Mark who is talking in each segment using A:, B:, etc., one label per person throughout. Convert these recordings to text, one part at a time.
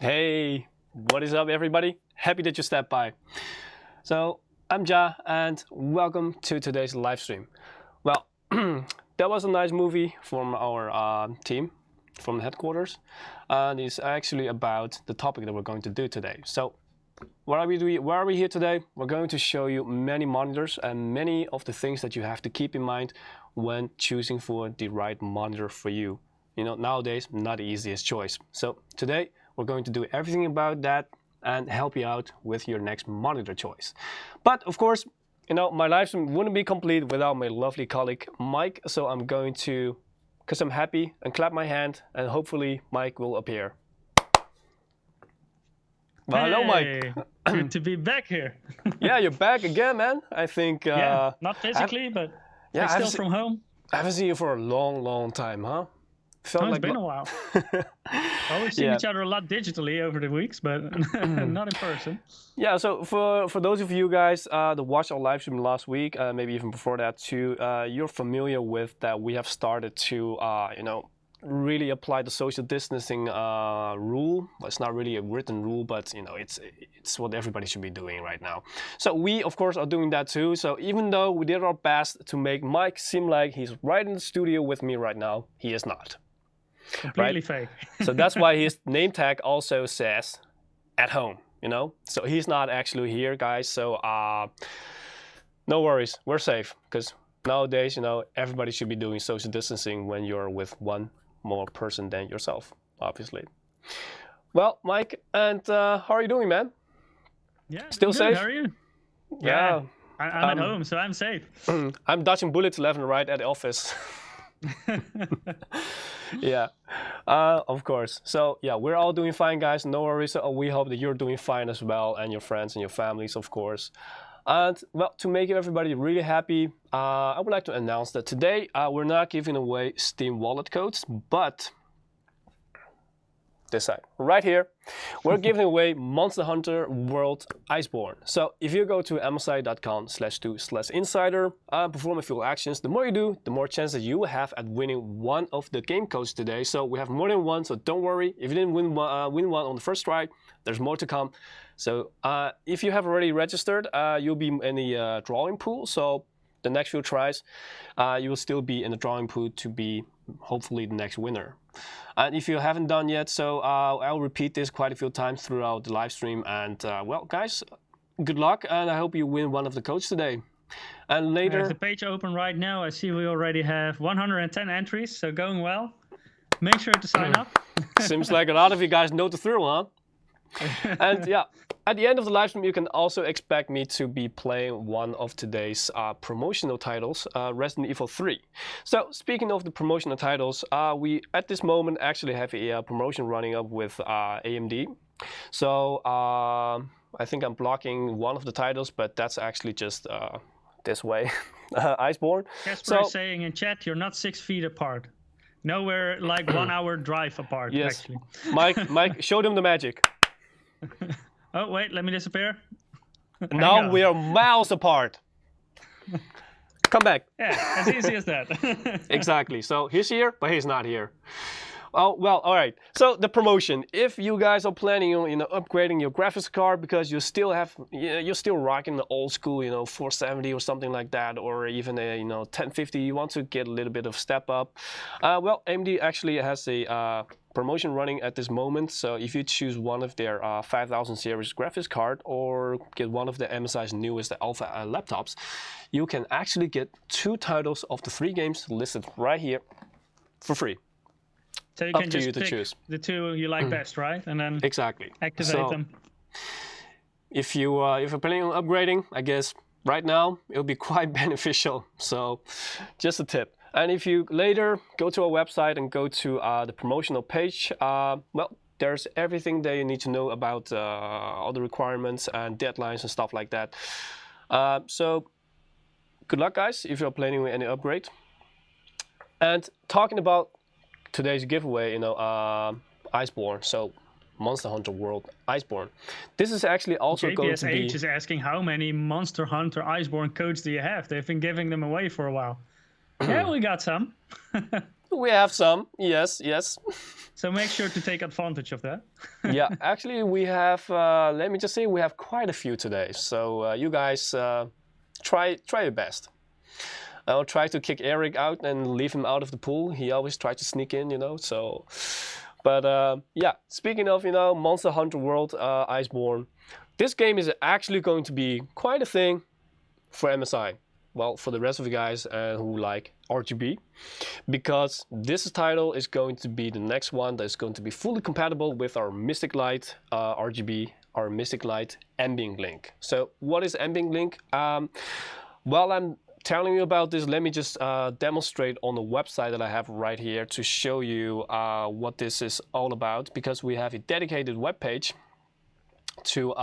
A: Hey, what is up, everybody? Happy that you stepped by. So, I'm Ja, and welcome to today's live stream. Well, that was a nice movie from our team, from the headquarters, and it's actually about the topic that we're going to do today. So, what are we doing? Why are we here today? We're going to show you many monitors and many of the things that you have to keep in mind when choosing for the right monitor for you. You know, nowadays, not the easiest choice. So today, we're going to do everything about that and help you out with your next monitor choice. But of course, you know, my live stream wouldn't be complete without my lovely colleague, Mike. So I'm going to, because I'm happy, and clap my hand, and hopefully Mike will appear. Well, hello, Mike.
B: Good to be back here.
A: Yeah, you're back again, man. I think.
B: Yeah, not physically, but yeah, still from home.
A: I haven't seen you for a long time, huh?
B: Felt it's been a while. Always seen each other a lot digitally over the weeks, but not in person.
A: Yeah, so for those of you guys that watched our live stream last week, maybe even before that too, you're familiar with that we have started to, you know, really apply the social distancing rule. Well, it's not really a written rule, but you know, it's what everybody should be doing right now. So we, of course, are doing that too. So even though we did our best to make Mike seem like he's right in the studio with me right now, he is not.
B: Completely fake.
A: So that's why his name tag also says at home, you know? So he's not actually here, guys. So no worries, we're safe. Because nowadays, you know, everybody should be doing social distancing when you're with one more person than yourself, obviously. Well, Mike, and how are you doing, man?
B: Yeah,
A: still
B: good.
A: safe?
B: How are you?
A: Yeah.
B: I'm at home, so I'm safe.
A: I'm dodging bullets left and right at the office. Yeah, of course. So yeah, we're all doing fine, guys. No worries. So we hope that you're doing fine as well, and your friends and your families, of course. And well, to make everybody really happy, I would like to announce that today we're not giving away Steam wallet codes, but this side, right here, we're giving away Monster Hunter World Iceborne. So if you go to msi.com/do/insider, perform a few actions, the more you do, the more chance that you will have at winning one of the game codes today. So we have more than one, so don't worry. If you didn't win one on the first try, there's more to come. So if you have already registered, you'll be in the drawing pool. So the next few tries, you will still be in the drawing pool to be hopefully the next winner. And if you haven't done yet, so I'll repeat this quite a few times throughout the live stream. And well, guys, good luck, and I hope you win one of the codes today. And later,
B: there's the page open right now. I see we already have 110 entries, so going well. Make sure to sign up.
A: Seems like a lot of you guys know the thrill, huh? And yeah, at the end of the live stream, you can also expect me to be playing one of today's promotional titles, Resident Evil 3. So speaking of the promotional titles, we at this moment actually have a promotion running up with AMD. So I think I'm blocking one of the titles, but that's actually just this way, Iceborne.
B: Casper is saying in chat, you're not 6 feet apart. Nowhere like 1 hour drive apart,
A: yes.
B: Actually.
A: Mike, show them the magic.
B: Oh, wait, let me disappear.
A: Now we are miles apart. Come back.
B: Yeah, as easy as that.
A: Exactly. So he's here, but he's not here. Oh, well, all right. So the promotion. If you guys are planning on, you know, upgrading your graphics card because you're still rocking the old school, you know, 470 or something like that, or even a, you know, 1050, you want to get a little bit of step up. Well, AMD actually has a promotion running at this moment. So if you choose one of their 5000 series graphics card or get one of the MSI's newest alpha laptops, you can actually get 2 titles of the 3 games listed right here for free.
B: So you can just pick the 2 you like best, right? And then activate them.
A: If you're planning on upgrading, I guess right now it'll be quite beneficial. So just a tip. And if you later go to our website and go to the promotional page, well, there's everything that you need to know about all the requirements and deadlines and stuff like that. So good luck, guys, if you're planning with any upgrade. And talking about today's giveaway, you know, Iceborne, so Monster Hunter World Iceborne. This is actually also going to be...
B: JPSH is asking how many Monster Hunter Iceborne codes do you have? They've been giving them away for a while. Yeah, we got some.
A: We have some, yes.
B: So make sure to take advantage of that.
A: Yeah, actually we have, let me just say, we have quite a few today. So you guys try your best. I'll try to kick Eric out and leave him out of the pool. He always tries to sneak in, so. But yeah, speaking of, Monster Hunter World Iceborne, this game is actually going to be quite a thing for MSI. Well, for the rest of the guys who like RGB, because this title is going to be the next one that is going to be fully compatible with our Mystic Light RGB, our Mystic Light Ambient Link. So what is Ambient Link? While I'm telling you about this, let me just demonstrate on the website that I have right here to show you what this is all about, because we have a dedicated web page to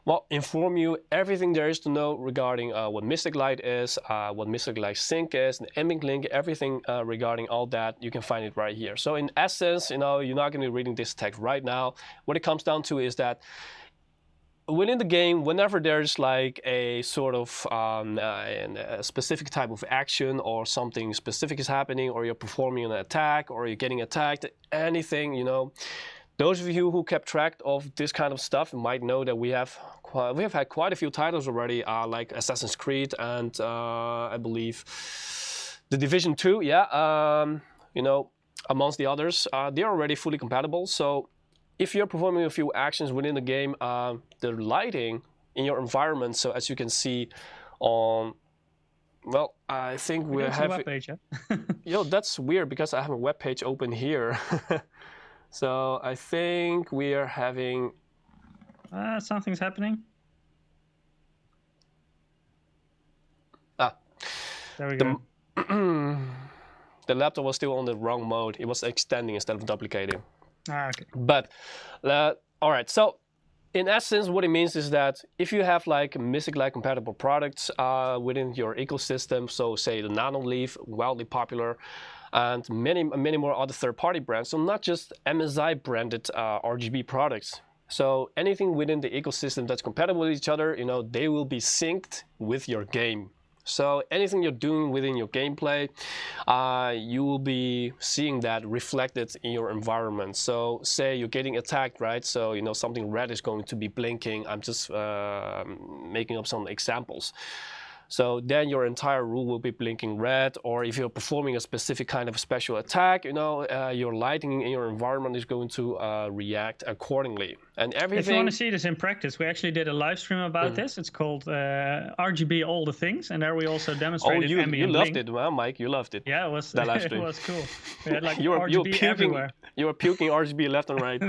A: well, inform you everything there is to know regarding what Mystic Light is, what Mystic Light Sync is, the Ambient Link, everything regarding all that. You can find it right here. So in essence, you're not going to be reading this text right now. What it comes down to is that within the game, whenever there's like a sort of a specific type of action or something specific is happening, or you're performing an attack or you're getting attacked, anything, those of you who kept track of this kind of stuff might know that we have had quite a few titles already, like Assassin's Creed and I believe The Division 2. Yeah, amongst the others, they're already fully compatible. So if you're performing a few actions within the game, the lighting in your environment. So as you can see on, well, I think we have
B: a web page.
A: That's weird because I have a web page open here. So I think we are having...
B: something's happening. There we go.
A: The laptop was still on the wrong mode. It was extending instead of duplicating.
B: Okay.
A: But, all right. So in essence, what it means is that if you have like Mystic Light compatible products within your ecosystem, so say the Nanoleaf, wildly popular, and many more other third-party brands, so not just MSI branded RGB products. So anything within the ecosystem that's compatible with each other, they will be synced with your game. So anything you're doing within your gameplay, you will be seeing that reflected in your environment. So say you're getting attacked, right? So something red is going to be blinking. I'm just making up some examples. So then your entire room will be blinking red, or if you're performing a specific kind of special attack, your lighting in your environment is going to react accordingly. And everything.
B: If you want to see this in practice, we actually did a live stream about this. It's called RGB All the Things, and there we also demonstrated
A: Ambient Link. You loved
B: Link.
A: it, well, Mike. You loved it.
B: Yeah, it was.
A: That live stream.
B: It was cool. We had like
A: you were
B: RGB
A: puking,
B: everywhere.
A: You were puking RGB left and right.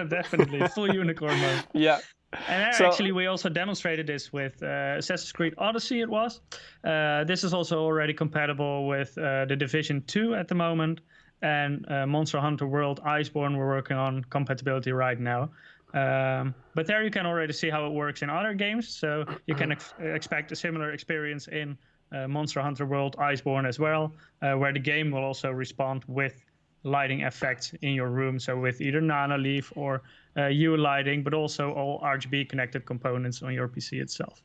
B: Definitely, full unicorn mode.
A: Yeah.
B: And actually, we also demonstrated this with Assassin's Creed Odyssey. It was. This is also already compatible with the Division 2 at the moment, and Monster Hunter World Iceborne. We're working on compatibility right now. But there you can already see how it works in other games. So you can expect a similar experience in Monster Hunter World Iceborne as well, where the game will also respond with lighting effects in your room. So with either Nanoleaf or U lighting, but also all RGB connected components on your PC itself.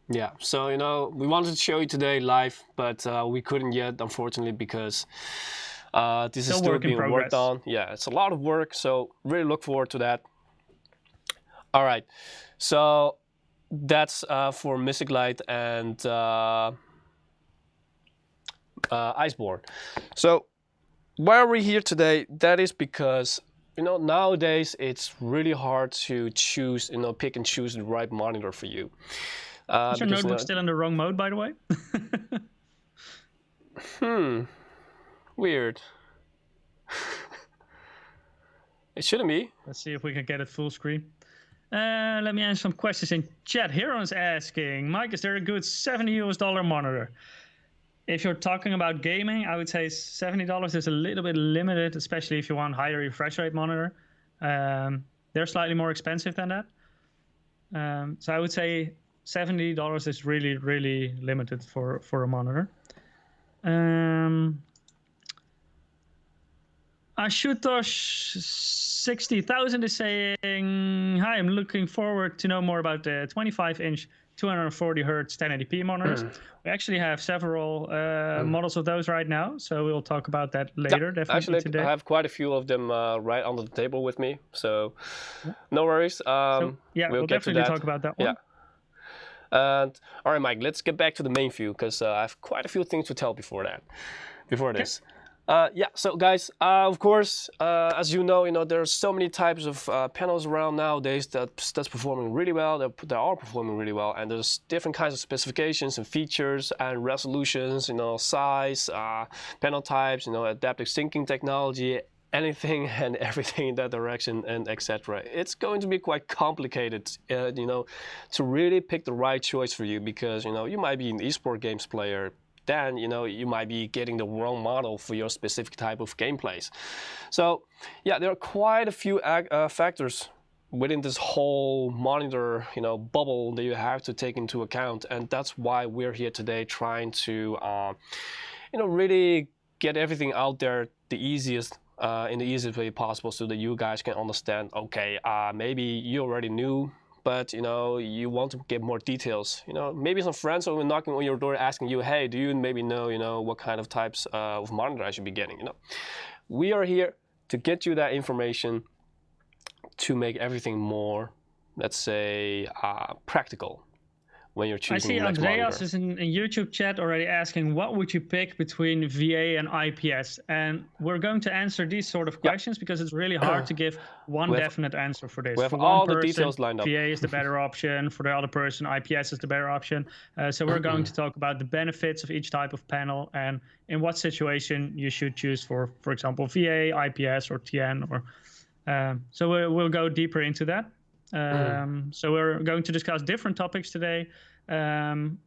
A: Yeah, so we wanted to show you today live, but we couldn't yet, unfortunately, because this is still being worked on. Yeah, it's a lot of work, so really look forward to that. All right, so that's for Mystic Light and Iceborne. So why are we here today? That is because nowadays it's really hard to choose, pick and choose the right monitor for you.
B: Is your notebook still in the wrong mode, by the way?
A: Weird. It shouldn't be.
B: Let's see if we can get it full screen. Let me answer some questions in chat. Heron's asking, Mike, is there a good $70 monitor? If you're talking about gaming, I would say $70 is a little bit limited, especially if you want higher refresh rate monitor. They're slightly more expensive than that. So I would say $70 is really, really limited for a monitor. Ashutosh 60,000 is saying, hi, I'm looking forward to know more about the 25-inch 240 hertz 1080p monitors. We actually have several models of those right now, so we'll talk about that later. Definitely
A: actually,
B: today.
A: I have quite a few of them right under the table with me, so no worries.
B: So yeah, we'll
A: get
B: definitely
A: to that.
B: talk about that one.
A: Yeah. And all right, Mike, let's get back to the main view because I have quite a few things to tell before this. Yeah, so guys, of course, as you know, there are so many types of panels around nowadays that's performing really well. They are performing really well, and there's different kinds of specifications and features and resolutions, size, panel types, adaptive syncing technology, anything and everything in that direction, and etc. It's going to be quite complicated, to really pick the right choice for you because you might be an eSport games player. Then you might be getting the wrong model for your specific type of gameplays. So yeah, there are quite a few factors within this whole monitor bubble that you have to take into account, and that's why we're here today trying to really get everything out there the easiest in the easiest way possible so that you guys can understand, okay, maybe you already knew, but you want to get more details. Maybe some friends are knocking on your door asking you, hey, do you maybe know what kind of types of monitor I should be getting? We are here to get you that information to make everything more, let's say, practical when you're choosing the next monitor.
B: I see Andreas is in YouTube chat already asking, what would you pick between VA and IPS? And we're going to answer these sort of questions because it's really hard to give one definite answer for this.
A: We have
B: For
A: all
B: one person,
A: the details lined up.
B: VA is the better option. For the other person, IPS is the better option. So we're going to talk about the benefits of each type of panel and in what situation you should choose for example, VA, IPS, or TN. So we'll go deeper into that. So we're going to discuss different topics today, and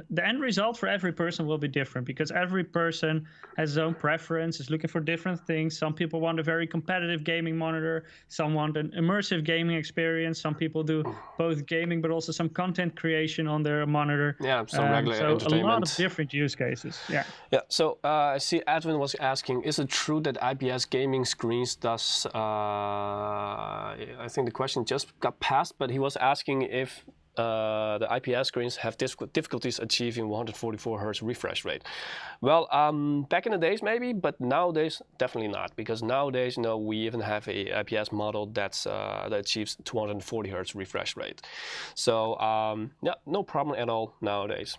B: the end result for every person will be different because every person has his own preference, is looking for different things. Some people want a very competitive gaming monitor, some want an immersive gaming experience, some people do both gaming but also some content creation on their monitor.
A: Yeah, some regular entertainment.
B: So a lot of different use cases. Yeah.
A: So I see Edwin was asking, is it true that IPS gaming screens does, I think the question just got passed, but he was asking if the IPS screens have difficulties achieving 144 Hz refresh rate. Well, back in the days maybe, but nowadays definitely not, because nowadays we even have a IPS model that achieves 240 Hz refresh rate. So yeah, no problem at all nowadays.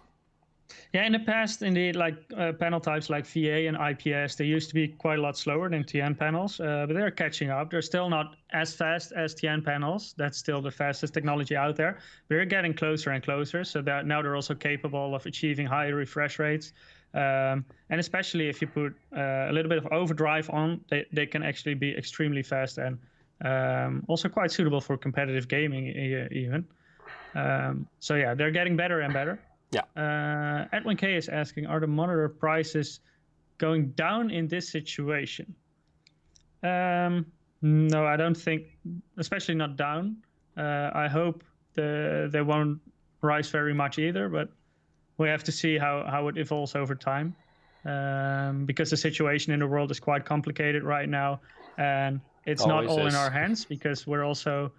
B: Yeah, in the past, indeed, like panel types like VA and IPS, they used to be quite a lot slower than TN panels, but they're catching up. They're still not as fast as TN panels. That's still the fastest technology out there. We're getting closer and closer, so that now they're also capable of achieving higher refresh rates. And especially if you put a little bit of overdrive on, they can actually be extremely fast and also quite suitable for competitive gaming even. So yeah, they're getting better and better.
A: Yeah.
B: Edwin K is asking, are the monitor prices going down in this situation? No, I don't think, especially not down. I hope they won't rise very much either, but we have to see how it evolves over time. Because the situation in the world is quite complicated right now, and it's not all in our hands because we're also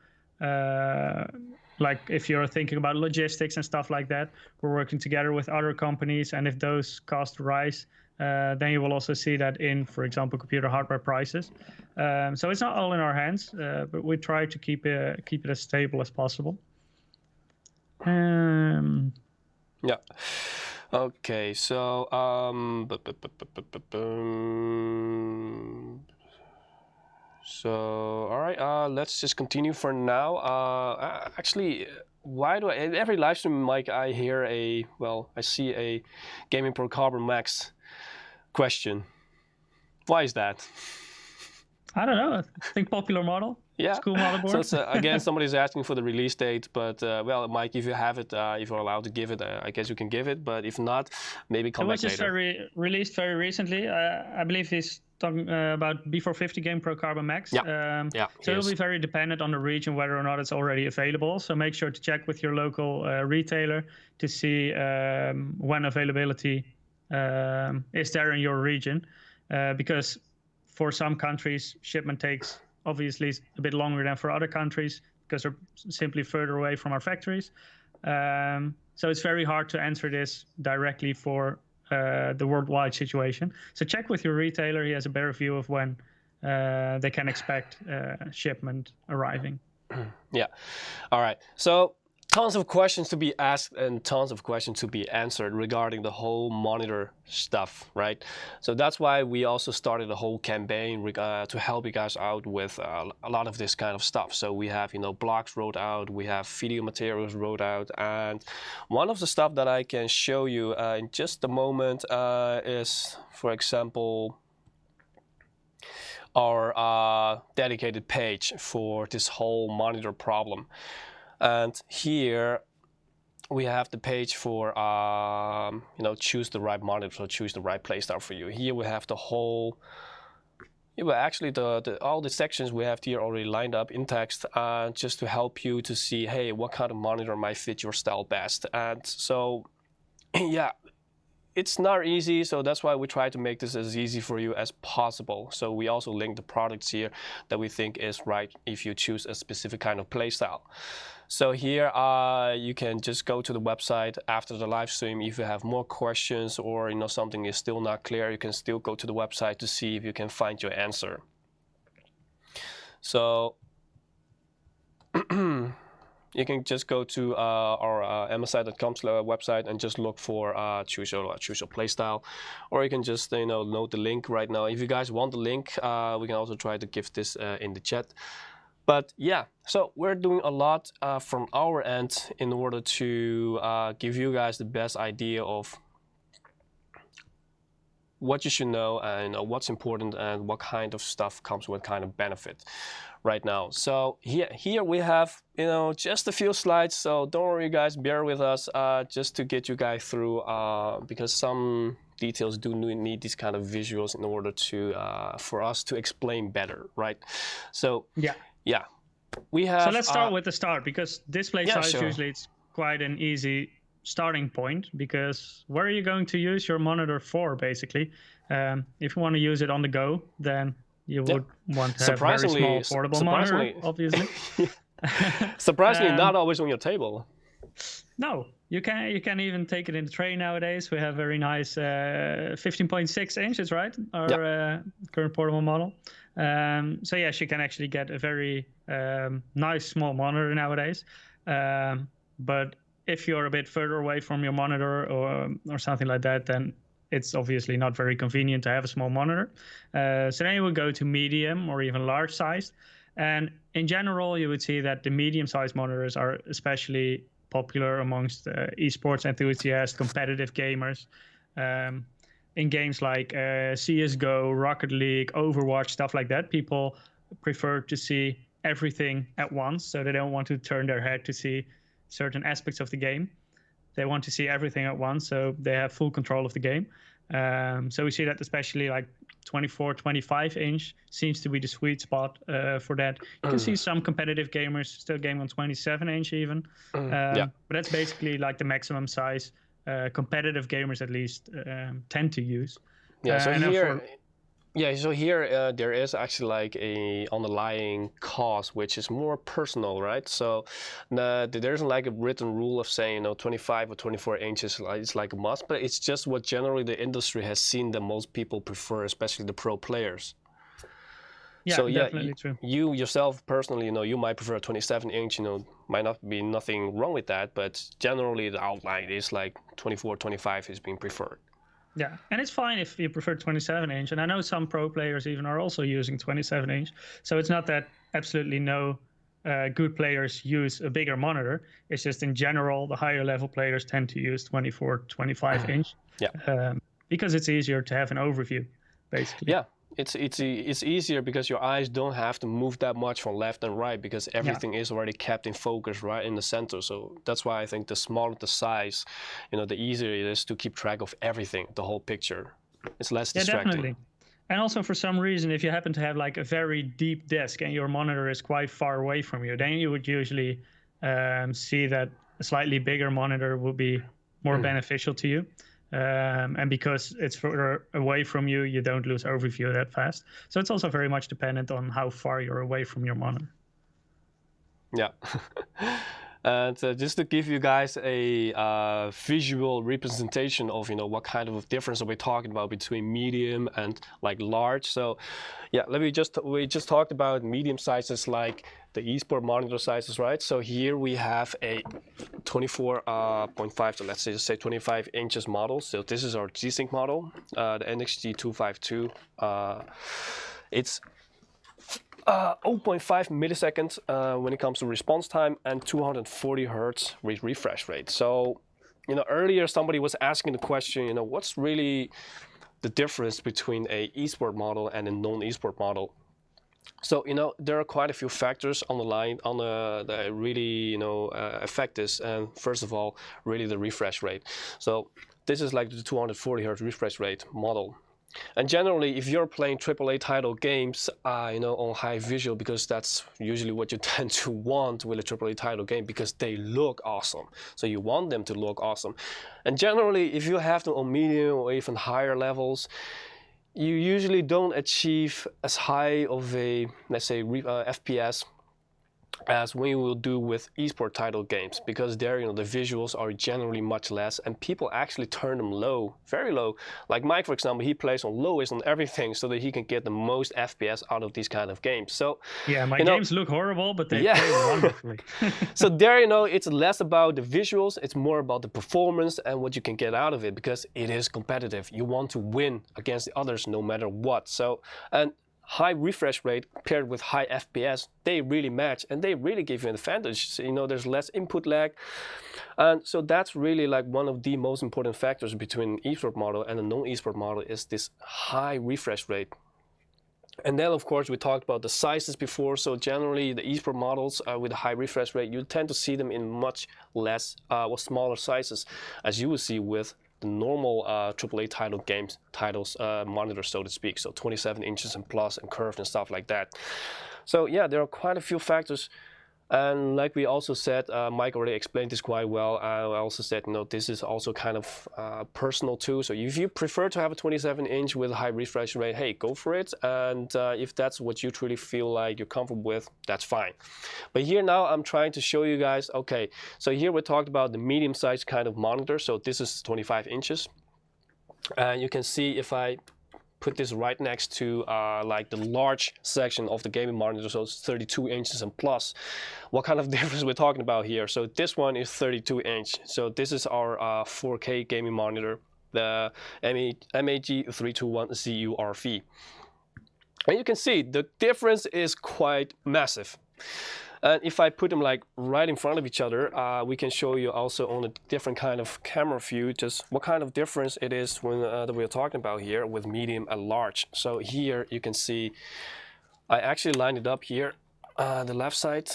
B: like if you're thinking about logistics and stuff like that, we're working together with other companies, and if those costs rise, then you will also see that in, for example, computer hardware prices. So it's not all in our hands, but we try to keep it as stable as possible.
A: Yeah. Okay. So So, all right, let's just continue for now. Actually, why do in every live stream, Mike, I see a Gaming Pro Carbon Max question. Why is that?
B: I don't know. I think popular model.
A: Yeah.
B: It's cool motherboard.
A: So it's, again, somebody's asking for the release date, but well, Mike, if you have it, if you're allowed to give it, I guess you can give it. But if not, maybe come back later.
B: It was just released very recently. I believe he's talking about B450 Game Pro Carbon Max.
A: Yeah.
B: So it'll be very dependent on the region whether or not it's already available. So make sure to check with your local retailer to see when availability is there in your region, because for some countries shipment takes obviously a bit longer than for other countries because they're simply further away from our factories. So it's very hard to answer this directly for the worldwide situation. So check with your retailer. He has a better view of when they can expect shipment arriving.
A: Yeah. All right. So tons of questions to be asked and tons of questions to be answered regarding the whole monitor stuff, right? So that's why we also started a whole campaign to help you guys out with a lot of this kind of stuff. So we have, blogs wrote out, we have video materials wrote out, and one of the stuff that I can show you in just a moment is, for example, our dedicated page for this whole monitor problem. And here we have the page for choose the right monitor, so choose the right playstyle for you. Here we have the whole, actually all the sections we have here already lined up in text, just to help you to see, hey, what kind of monitor might fit your style best. And so yeah, it's not easy, so that's why we try to make this as easy for you as possible. So we also link the products here that we think is right if you choose a specific kind of playstyle. So here you can just go to the website after the live stream. If you have more questions or something is still not clear, you can still go to the website to see if you can find your answer. So you can just go to our MSI.com website and just look for choose your playstyle, or you can just note the link right now. If you guys want the link, we can also try to give this in the chat. But yeah, so we're doing a lot from our end in order to give you guys the best idea of what you should know and what's important and what kind of stuff comes with kind of benefit right now. So here we have just a few slides, so don't worry guys, bear with us just to get you guys through because some details do need these kind of visuals in order to for us to explain better, right? So yeah, we have.
B: So let's start with the start, because display size
A: sure.
B: usually it's quite an easy starting point, because where are you going to use your monitor for, basically? If you want to use it on the go, then you would want to have a very small portable monitor, obviously.
A: Surprisingly, not always on your table.
B: No, you can even take it in the tray nowadays. We have very nice 15.6 inches, right? Our current portable model. So yes, you can actually get a very nice small monitor nowadays. But if you're a bit further away from your monitor or something like that, then it's obviously not very convenient to have a small monitor. So then you would go to medium or even large size. And in general, you would see that the medium-sized monitors are especially popular amongst esports enthusiasts, competitive gamers. In games like CSGO, Rocket League, Overwatch, stuff like that, people prefer to see everything at once, so they don't want to turn their head to see certain aspects of the game. They want to see everything at once, so they have full control of the game. So we see that especially like 24, 25 inch seems to be the sweet spot for that. You can see some competitive gamers still game on 27 inch even. But that's basically like the maximum size competitive gamers at least tend to use.
A: So here there is actually like a underlying cause which is more personal, right? So there isn't like a written rule of saying 25 or 24 inches is like a must, but it's just what generally the industry has seen that most people prefer, especially the pro players.
B: Yeah, so, definitely true.
A: You yourself personally, you might prefer a 27 inch, might not be nothing wrong with that, but generally the outline is like 24, 25 is being preferred.
B: Yeah, and it's fine if you prefer 27 inch. And I know some pro players even are also using 27 inch. So it's not that absolutely no good players use a bigger monitor. It's just in general, the higher level players tend to use 24, 25 inch. Because it's easier to have an overview, basically.
A: Yeah, it's easier because your eyes don't have to move that much from left and right, because everything is already kept in focus right in the center. So that's why I think the smaller the size, the easier it is to keep track of everything, the whole picture. It's less distracting.
B: Definitely. And also, for some reason, if you happen to have like a very deep desk and your monitor is quite far away from you, then you would usually see that a slightly bigger monitor would be more beneficial to you. And because it's further away from you, you don't lose overview that fast. So it's also very much dependent on how far you're away from your monitor.
A: Yeah. And just to give you guys a visual representation of what kind of difference are we talking about between medium and like large. So yeah, we just talked about medium sizes like the eSport monitor sizes, right? So here we have a 24.5, so let's just say 25 inches model. So this is our G-Sync model, the NXG 252. It's 0.5 milliseconds when it comes to response time and 240 hertz refresh rate. So, earlier somebody was asking the question, what's really the difference between a eSport model and a non-eSport model? So, there are quite a few factors on the line that really, affect this. And first of all, really the refresh rate. So this is like the 240 hertz refresh rate model. And generally, if you're playing AAA title games, on high visual, because that's usually what you tend to want with a AAA title game, because they look awesome. So you want them to look awesome. And generally, if you have them on medium or even higher levels, you usually don't achieve as high of a, let's say, FPS as we will do with eSport title games, because there, the visuals are generally much less, and people actually turn them low, very low. Like Mike, for example, he plays on lowest on everything so that he can get the most FPS out of these kind of games. So
B: yeah, my games look horrible, but they play wonderfully.
A: So there, it's less about the visuals, it's more about the performance and what you can get out of it, because it is competitive. You want to win against the others no matter what. So, and high refresh rate paired with high FPS, they really match and they really give you an advantage. So, there's less input lag. And so that's really like one of the most important factors between an eSport model and a non-eSport model is this high refresh rate. And then, of course, we talked about the sizes before. So generally, the eSport models with a high refresh rate, you tend to see them in much less or smaller sizes, as you will see with the normal AAA titles monitor, so to speak. So 27 inches and plus and curved and stuff like that. So yeah, there are quite a few factors. And like we also said, Mike already explained this quite well. I also said, this is also kind of personal too. So if you prefer to have a 27-inch with a high refresh rate, hey, go for it. And if that's what you truly feel like you're comfortable with, that's fine. But here now I'm trying to show you guys, okay, so here we talked about the medium-sized kind of monitor. So this is 25 inches. And you can see if I put this right next to like the large section of the gaming monitor, so it's 32 inches and plus. What kind of difference we're talking about here? So this one is 32 inch. So this is our 4K gaming monitor, the MAG321ZURV. And you can see the difference is quite massive. And if I put them like right in front of each other, we can show you also on a different kind of camera view just what kind of difference it is when that we're talking about here with medium and large. So here you can see, I actually lined it up here, the left side.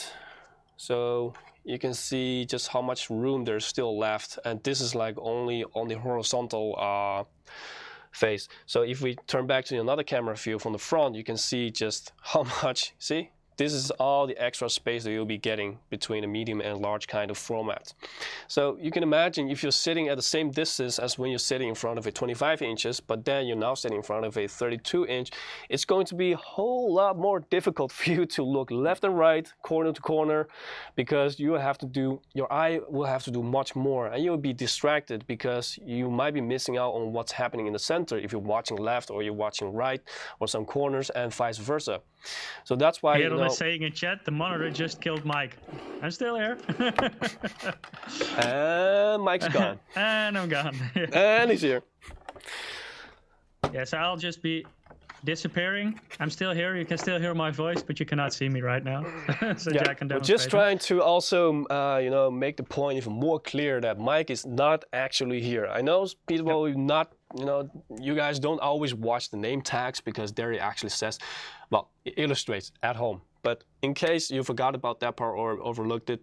A: So you can see just how much room there's still left. And this is like only on the horizontal face. So if we turn back to another camera view from the front, you can see just how much, see? This is all the extra space that you'll be getting between a medium and large kind of format. So you can imagine if you're sitting at the same distance as when you're sitting in front of a 25 inches, but then you're now sitting in front of a 32 inch, it's going to be a whole lot more difficult for you to look left and right, corner to corner, because you have to do, your eye will have to do much more, and you'll be distracted because you might be missing out on what's happening in the center if you're watching left or you're watching right or some corners and vice versa. So that's why,
B: saying in chat, the monitor just killed Mike. I'm still here.
A: And Mike's gone.
B: And I'm gone.
A: And he's here.
B: Yeah, so I'll just be disappearing. I'm still here. You can still hear my voice, but you cannot see me right now. So
A: yeah,
B: Jack can demonstrate.
A: We're just trying to also, make the point even more clear that Mike is not actually here. I know people not, you guys don't always watch the name tags because there it actually says, well, it illustrates at home. But in case you forgot about that part or overlooked it,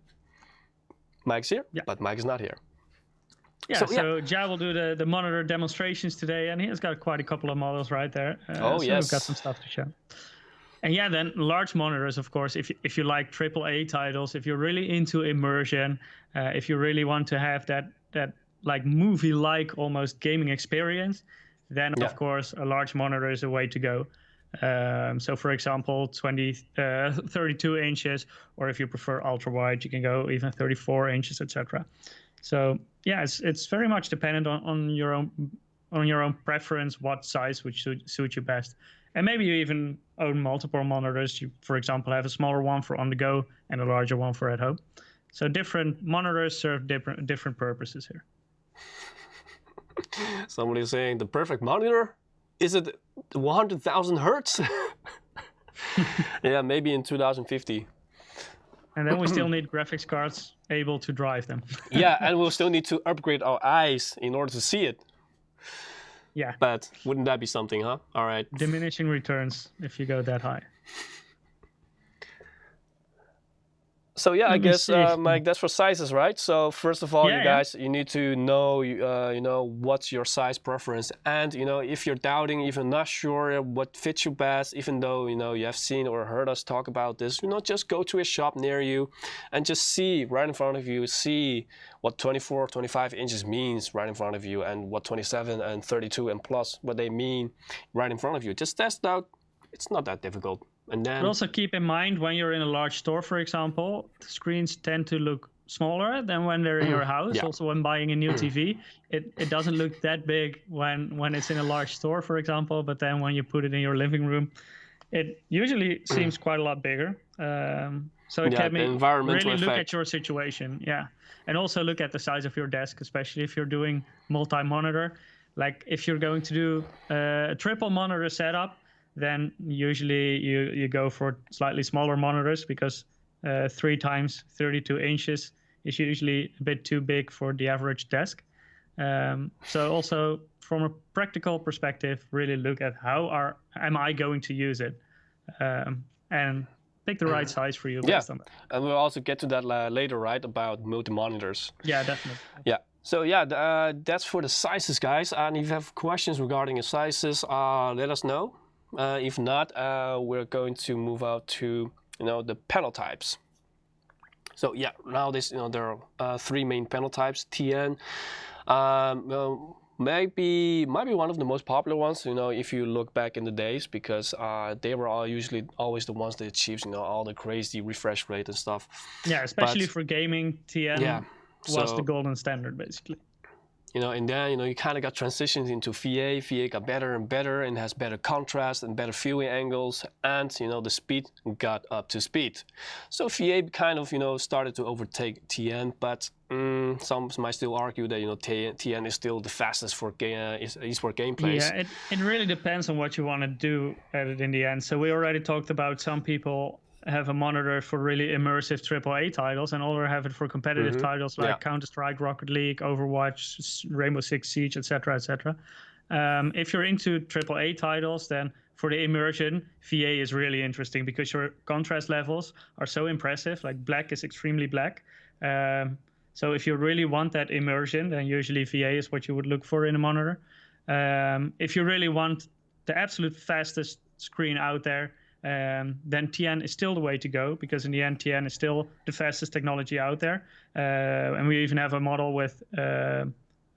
A: Mike's here, but Mike is not here.
B: Yeah, so Ja will do the monitor demonstrations today, and he's got quite a couple of models right there.
A: So
B: we've got some stuff to show. And yeah, then large monitors, of course, if you like AAA titles, if you're really into immersion, if you really want to have that like movie-like almost gaming experience, then of course a large monitor is a way to go. So for example, 32 inches, or if you prefer ultra wide, you can go even 34 inches, etc. So yeah, it's very much dependent on your own preference, what size would suit you best. And maybe you even own multiple monitors. You, for example, have a smaller one for on the go and a larger one for at home. So different monitors serve different purposes here.
A: Somebody's saying the perfect monitor? Is it 100,000 hertz? Yeah, maybe in 2050.
B: And then we still need graphics cards able to drive them.
A: Yeah, and we'll still need to upgrade our eyes in order to see it.
B: Yeah.
A: But wouldn't that be something, huh? All right.
B: Diminishing returns if you go that high.
A: So yeah, I guess Mike, that's for sizes, right? So first of all, you guys, you need to know, you know, what's your size preference, and you know, if you're doubting, if you're not sure what fits you best, even though you know you have seen or heard us talk about this, you know, just go to a shop near you, and just see right in front of you, see what 24, 25 inches means right in front of you, and what 27 and 32 and plus what they mean right in front of you. Just test it out. It's not that difficult. And then,
B: but also keep in mind when you're in a large store, for example, the screens tend to look smaller than when they're in your house.
A: Yeah.
B: Also, when buying a new TV, it doesn't look that big when it's in a large store, for example. But then when you put it in your living room, it usually seems quite a lot bigger. So it can be really look at your situation. Yeah, and also look at the size of your desk, especially if you're doing multi-monitor. Like if you're going to do a triple monitor setup, then usually you go for slightly smaller monitors, because 3 times 32 inches is usually a bit too big for the average desk. So also from a practical perspective, really look at how am I going to use it, and pick the right size for you based on that.
A: And we'll also get to that later, right, about multi-monitors.
B: Yeah, definitely.
A: Yeah. So yeah, that's for the sizes, guys. And if you have questions regarding the sizes, let us know. If not, we're going to move out to the panel types. So yeah, nowadays there are 3 main panel types. TN maybe one of the most popular ones. If you look back in the days, because they were always the ones that achieved all the crazy refresh rate and stuff.
B: Yeah, especially for gaming, TN was the golden standard basically.
A: And then you kind of got transitions into VA. VA got better and better, and has better contrast and better viewing angles, and the speed got up to speed. So VA kind of started to overtake TN, but some might still argue that TN is still the fastest for eSport gameplays.
B: Yeah, it really depends on what you want to do at it in the end. So we already talked about some people have a monitor for really immersive AAA titles, and others have it for competitive titles like Counter-Strike, Rocket League, Overwatch, Rainbow Six Siege, etc., etc. If you're into AAA titles, then for the immersion, VA is really interesting because your contrast levels are so impressive. Like black is extremely black. So if you really want that immersion, then usually VA is what you would look for in a monitor. If you really want the absolute fastest screen out there, then TN is still the way to go, because in the end TN is still the fastest technology out there, and we even have a model with a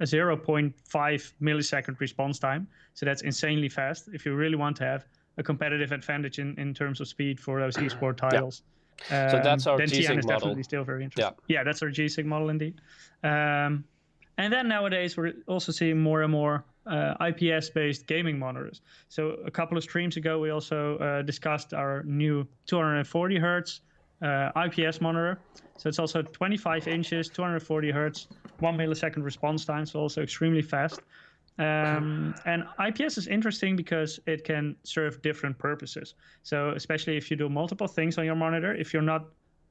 B: 0.5 millisecond response time, so that's insanely fast if you really want to have a competitive advantage in terms of speed for those eSport titles.
A: So that's our
B: then
A: G-Sync
B: TN is
A: model.
B: definitely still very interesting. Yeah, that's our G-Sync model indeed. And then nowadays we're also seeing more and more IPS-based gaming monitors. So a couple of streams ago, we also discussed our new 240 hertz IPS monitor. So it's also 25 inches, 240 hertz, 1 millisecond response time, so also extremely fast. And IPS is interesting because it can serve different purposes. So especially if you do multiple things on your monitor, if you're not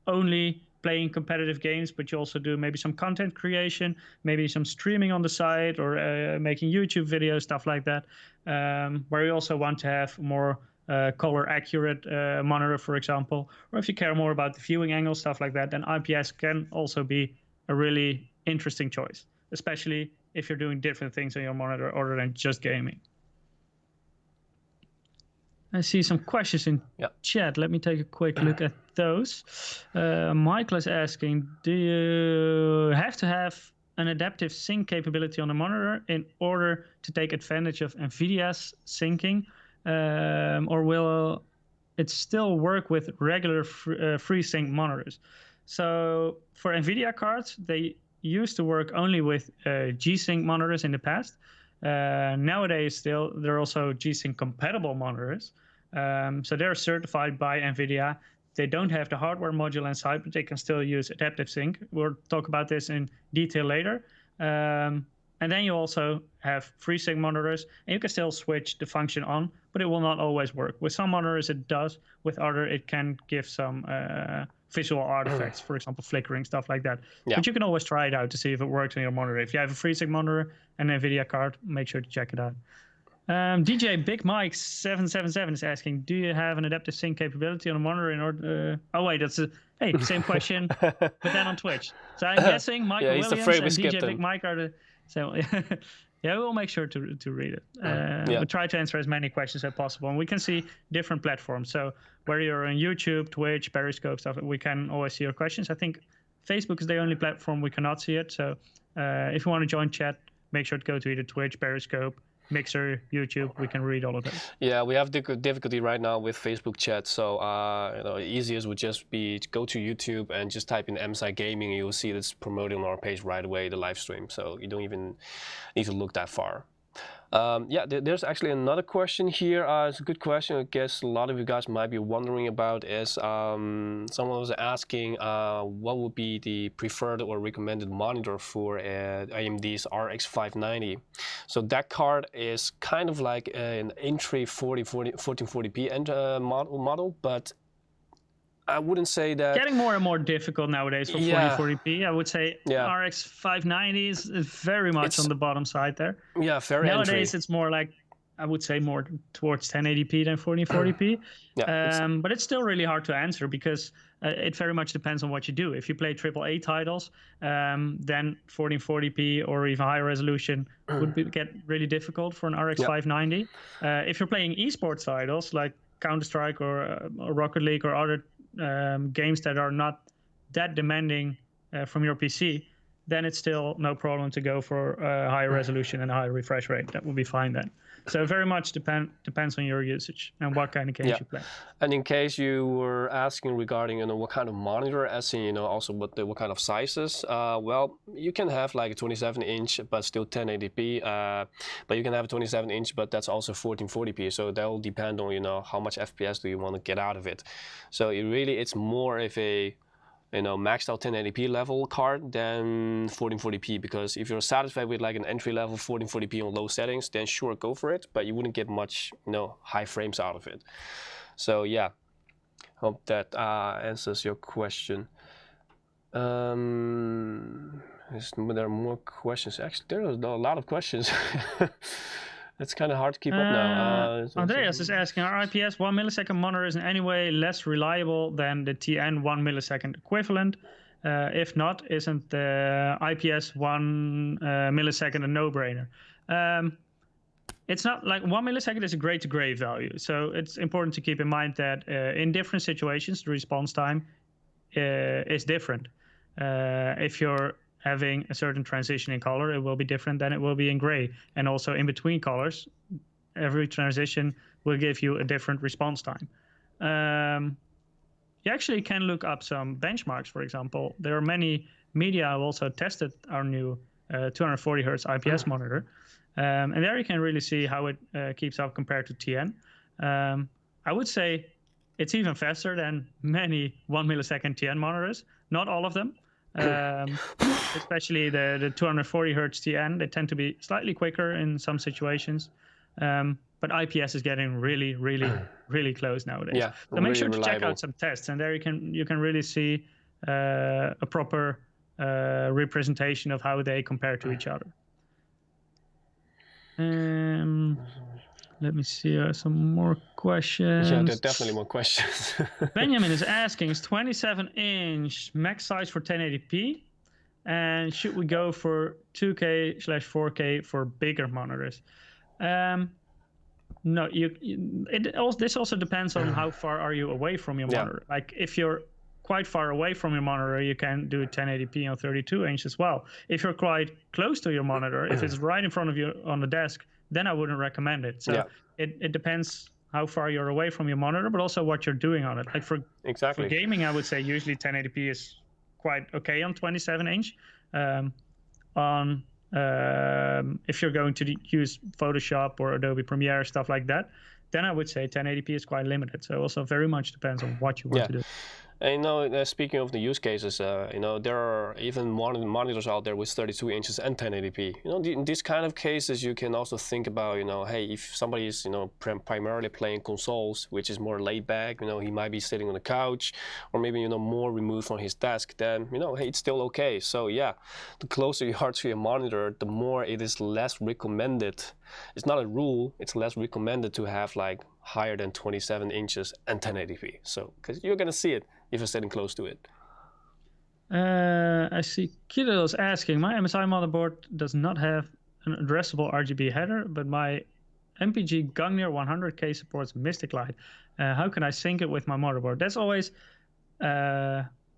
B: only playing competitive games, but you also do maybe some content creation, maybe some streaming on the side, or making YouTube videos, stuff like that, where you also want to have more color accurate monitor, for example, or if you care more about the viewing angle, stuff like that, then IPS can also be a really interesting choice, especially if you're doing different things on your monitor other than just gaming. I see some questions in chat. Let me take a quick look at those. Michael is asking, do you have to have an adaptive sync capability on the monitor in order to take advantage of NVIDIA's syncing? or will it still work with regular FreeSync monitors? So for NVIDIA cards, they used to work only with G-Sync monitors in the past. Nowadays, they're also G-Sync compatible monitors. So they're certified by NVIDIA. They don't have the hardware module inside, but they can still use adaptive sync. We'll talk about this in detail later. And then you also have FreeSync monitors, and you can still switch the function on, but it will not always work. With some monitors it does, with other it can give some visual artifacts, for example, flickering, stuff like that.
A: Yeah.
B: But you can always try it out to see if it works on your monitor. If you have a FreeSync monitor and an NVIDIA card, make sure to check it out. DJ Big Mike 777 is asking, do you have an adaptive sync capability on a monitor in order? Oh wait, same question, but then on Twitch. So I'm guessing Michael Williams and DJ Big Mike are the. So yeah, we'll make sure to read it. We'll try to answer as many questions as possible, and we can see different platforms. So whether you're on YouTube, Twitch, Periscope stuff, we can always see your questions. I think Facebook is the only platform we cannot see it. So if you want to join chat, make sure to go to either Twitch, Periscope, Mixer, YouTube. We can read all of those.
A: Yeah, we have difficulty right now with Facebook chat. So easiest would just be to go to YouTube and just type in MSI Gaming, and you'll see it's promoting on our page right away, the live stream. So you don't even need to look that far. There's actually another question here. It's a good question. I guess a lot of you guys might be wondering about is someone was asking what would be the preferred or recommended monitor for AMD's RX 590. So that card is kind of like an entry 1440p model, but I wouldn't say that.
B: Getting more and more difficult nowadays for 1440p. I would say RX 590 is very much on the bottom side there.
A: Yeah, very
B: nowadays
A: entry.
B: It's more like, I would say more towards 1080p than 1440p. But it's still really hard to answer because it very much depends on what you do. If you play AAA titles, then 1440p or even higher resolution would get really difficult for an RX 590. If you're playing eSports titles like Counter-Strike or Rocket League or other games that are not that demanding from your PC, then it's still no problem to go for a higher resolution and a higher refresh rate. That will be fine then. So very much depends on your usage and what kind of games you play.
A: And in case you were asking regarding what kind of monitor, as in also what kind of sizes, well, you can have like a 27-inch but still 1080p, but you can have a 27-inch but that's also 1440p. So that will depend on how much FPS do you want to get out of it. So it's more of a maxed out 1080p level card than 1440p, because if you're satisfied with like an entry level 1440p on low settings, then sure, go for it, but you wouldn't get much high frames out of it. So yeah, hope that answers your question. There are more questions. Actually, there are a lot of questions. It's kind of hard to keep up now.
B: Andreas is asking, are IPS 1 millisecond monitors in any way less reliable than the TN 1 millisecond equivalent? If not, isn't the IPS 1 millisecond a no-brainer? It's not like 1 millisecond is a gray to gray value. So it's important to keep in mind that in different situations, the response time is different. If you're having a certain transition in color, it will be different than it will be in gray. And also in between colors, every transition will give you a different response time. You actually can look up some benchmarks, for example. There are many media who also tested our new 240 hertz IPS monitor. And there you can really see how it keeps up compared to TN. I would say it's even faster than many 1 millisecond TN monitors. Not all of them. Especially the 240 hertz TN, they tend to be slightly quicker in some situations, but IPS is getting really, really, really close nowadays.
A: Yeah,
B: so make sure to
A: reliable.
B: check out some tests, and there you can really see a proper representation of how they compare to each other. Let me see some more questions.
A: Yeah, there are definitely more questions.
B: Benjamin is asking, is 27-inch max size for 1080p? And should we go for 2K/4K for bigger monitors? No, this also depends on how far are you away from your monitor. Like if you're quite far away from your monitor, you can do 1080p on 32-inch as well. If you're quite close to your monitor, if it's right in front of you on the desk, then I wouldn't recommend it. So
A: Yeah.
B: it depends how far you're away from your monitor, but also what you're doing on it. Like for gaming, I would say usually 1080p is quite okay on 27-inch. If you're going to use Photoshop or Adobe Premiere, stuff like that, then I would say 1080p is quite limited. So also very much depends on what you want to do.
A: And you know, speaking of the use cases, you know, there are even monitors out there with 32 inches and 1080p. You know, in these kind of cases, you can also think about, you know, hey, if somebody is, you know, primarily playing consoles, which is more laid back, you know, he might be sitting on the couch, or maybe, you know, more removed from his desk, then, you know, hey, it's still okay. So yeah, the closer you are to your monitor, the more it is less recommended. It's not a rule, it's less recommended to have like higher than 27 inches and 1080p. So, because you're gonna see it if you're sitting close to it.
B: I see Kirill is asking, my MSI motherboard does not have an addressable RGB header, but my MPG Gungnir 100K supports Mystic Light. How can I sync it with my motherboard? That's always,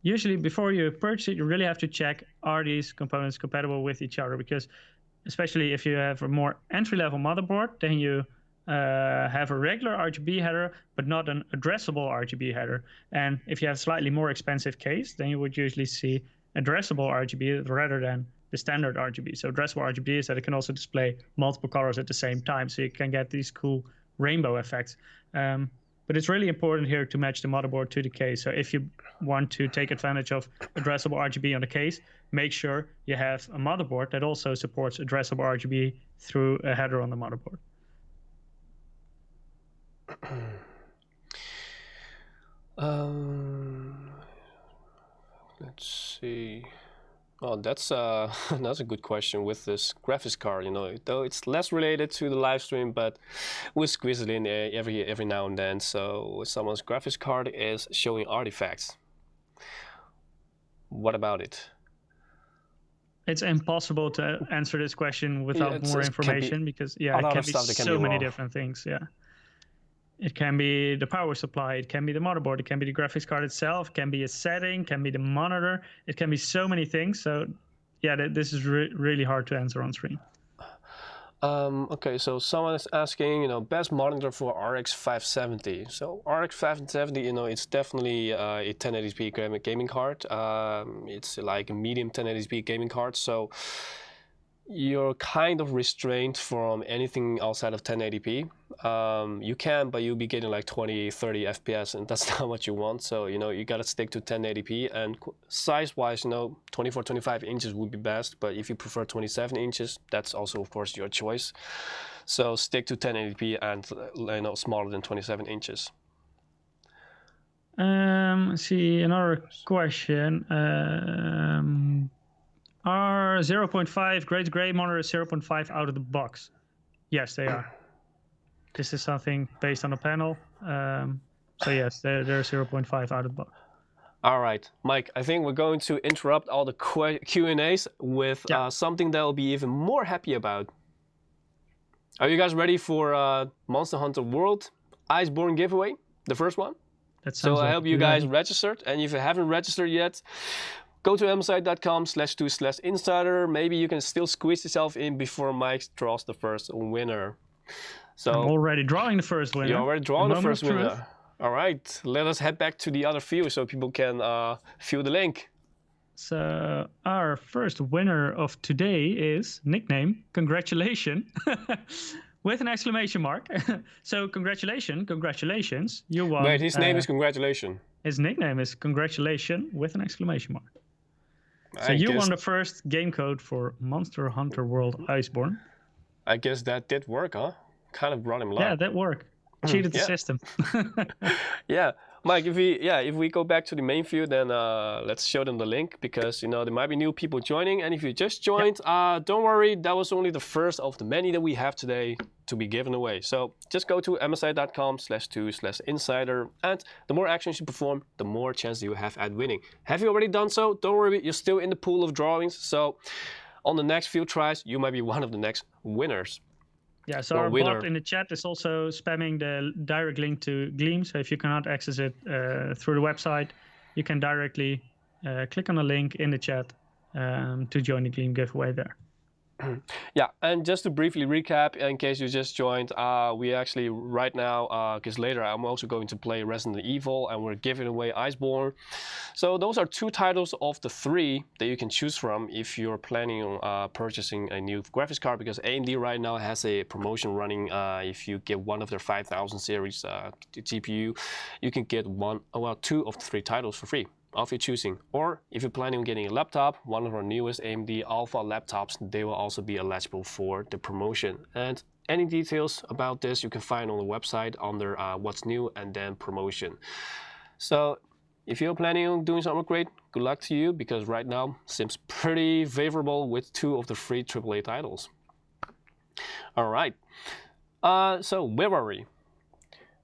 B: usually before you purchase it, you really have to check, are these components compatible with each other? Because especially if you have a more entry-level motherboard, then you have a regular RGB header, but not an addressable RGB header. And if you have slightly more expensive case, then you would usually see addressable RGB rather than the standard RGB. So addressable RGB is that it can also display multiple colors at the same time, so you can get these cool rainbow effects. But it's really important here to match the motherboard to the case. So if you want to take advantage of addressable RGB on the case, make sure you have a motherboard that also supports addressable RGB through a header on the motherboard.
A: Let's see. Oh, that's that's a good question with this graphics card. You know, though it's less related to the live stream, but we squeeze it in every now and then. So someone's graphics card is showing artifacts. What about it?
B: It's impossible to answer this question without more information because it can be so many different things. Yeah. It can be the power supply, it can be the motherboard, it can be the graphics card itself, it can be a setting, can be the monitor. It can be so many things. So yeah, this is really hard to answer on screen.
A: Okay, so someone is asking, you know, best monitor for RX 570. So RX 570, you know, it's definitely a 1080p gaming card. It's like a medium 1080p gaming card. So you're kind of restrained from anything outside of 1080p. You can, but you'll be getting like 20, 30 FPS, and that's not what you want. So, you know, you gotta stick to 1080p, and size-wise, you know, 24, 25 inches would be best, but if you prefer 27 inches, that's also, of course, your choice. So stick to 1080p and, you know, smaller than 27 inches.
B: See, another question. Are 0.5 grade gray monitors 0.5 out of the box? Yes, they are. This is something based on a panel. So yes, they're 0.5 out of the box.
A: All right, Mike, I think we're going to interrupt all the Q&As with something that I'll be even more happy about. Are you guys ready for Monster Hunter World Iceborne giveaway, the first one? So I hope you guys registered, and if you haven't registered yet, go to msi.com/2/insider. Maybe you can still squeeze yourself in before Mike draws the first winner. So
B: I'm already drawing the first winner.
A: You're already drawing the first winner. All right, let us head back to the other view so people can view the link.
B: So our first winner of today is nickname, congratulations, with an exclamation mark. So congratulations, you won.
A: Wait, his name is congratulations.
B: His nickname is congratulations with an exclamation mark. So you won the first game code for Monster Hunter World Iceborne.
A: I guess that did work, huh? Kind of brought him luck.
B: Yeah, that worked. Cheated the system.
A: Yeah, Mike. If we go back to the main view, then let's show them the link, because you know there might be new people joining, and if you just joined, don't worry, that was only the first of the many that we have today to be given away. So just go to msi.com/2/insider, and the more actions you perform, the more chance you have at winning. Have you already done so? Don't worry, you're still in the pool of drawings. So on the next few tries, you might be one of the next winners.
B: Yeah, so our bot in the chat is also spamming the direct link to Gleam. So if you cannot access it through the website, you can directly click on the link in the chat to join the Gleam giveaway there.
A: Yeah, and just to briefly recap, in case you just joined, we actually right now, because later I'm also going to play Resident Evil, and we're giving away Iceborne. So those are 2 titles of the 3 that you can choose from if you're planning on purchasing a new graphics card. Because AMD right now has a promotion running. If you get one of their 5000 series GPU, you can get 2 of the 3 titles for free of your choosing. Or if you're planning on getting a laptop, one of our newest AMD Alpha laptops, they will also be eligible for the promotion. And any details about this you can find on the website under what's new and then promotion. So if you're planning on doing some upgrade, good luck to you, because right now seems pretty favorable with 2 of the free AAA titles. All right, so where were we?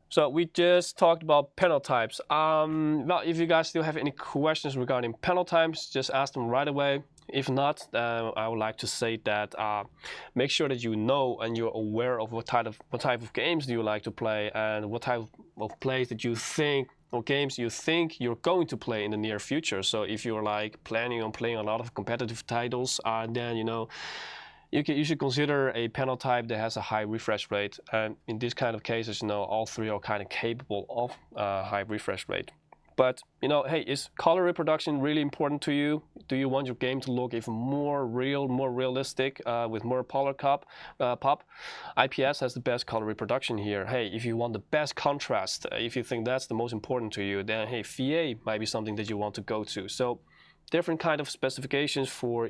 A: So we just talked about panel types. Well, if you guys still have any questions regarding panel types, just ask them right away. If not, I would like to say that make sure that you know and you're aware of what type of games do you like to play, and what type of plays that you think, or games you think you're going to play in the near future. So if you're like planning on playing a lot of competitive titles, then you should consider a panel type that has a high refresh rate. And in these kind of cases, all 3 are kind of capable of high refresh rate. But hey, is color reproduction really important to you? Do you want your game to look even more real, more realistic, with more polar pop? IPS has the best color reproduction here. Hey, if you want the best contrast, if you think that's the most important to you, then hey, VA might be something that you want to go to. So different kind of specifications for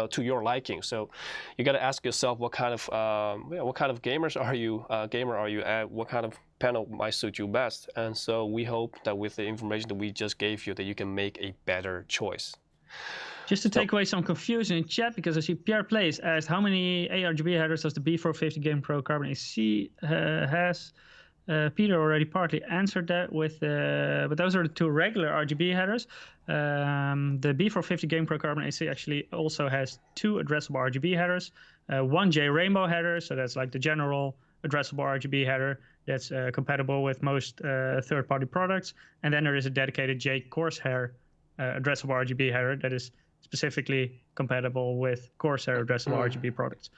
A: to your liking. So you got to ask yourself what kind of gamers are you, and what kind of panel might suit you best. And so we hope that with the information that we just gave you, that you can make a better choice.
B: Just to take away some confusion in chat, because I see Pierre Place asked how many ARGB headers does the B450 Game Pro Carbon AC has. Peter already partly answered that with, but those are the 2 regular RGB headers. The B450 Game Pro Carbon AC actually also has 2 addressable RGB headers, 1 J Rainbow header, so that's like the general addressable RGB header that's compatible with most third-party products, and then there is a dedicated J Corsair addressable RGB header that is specifically compatible with Corsair addressable RGB products.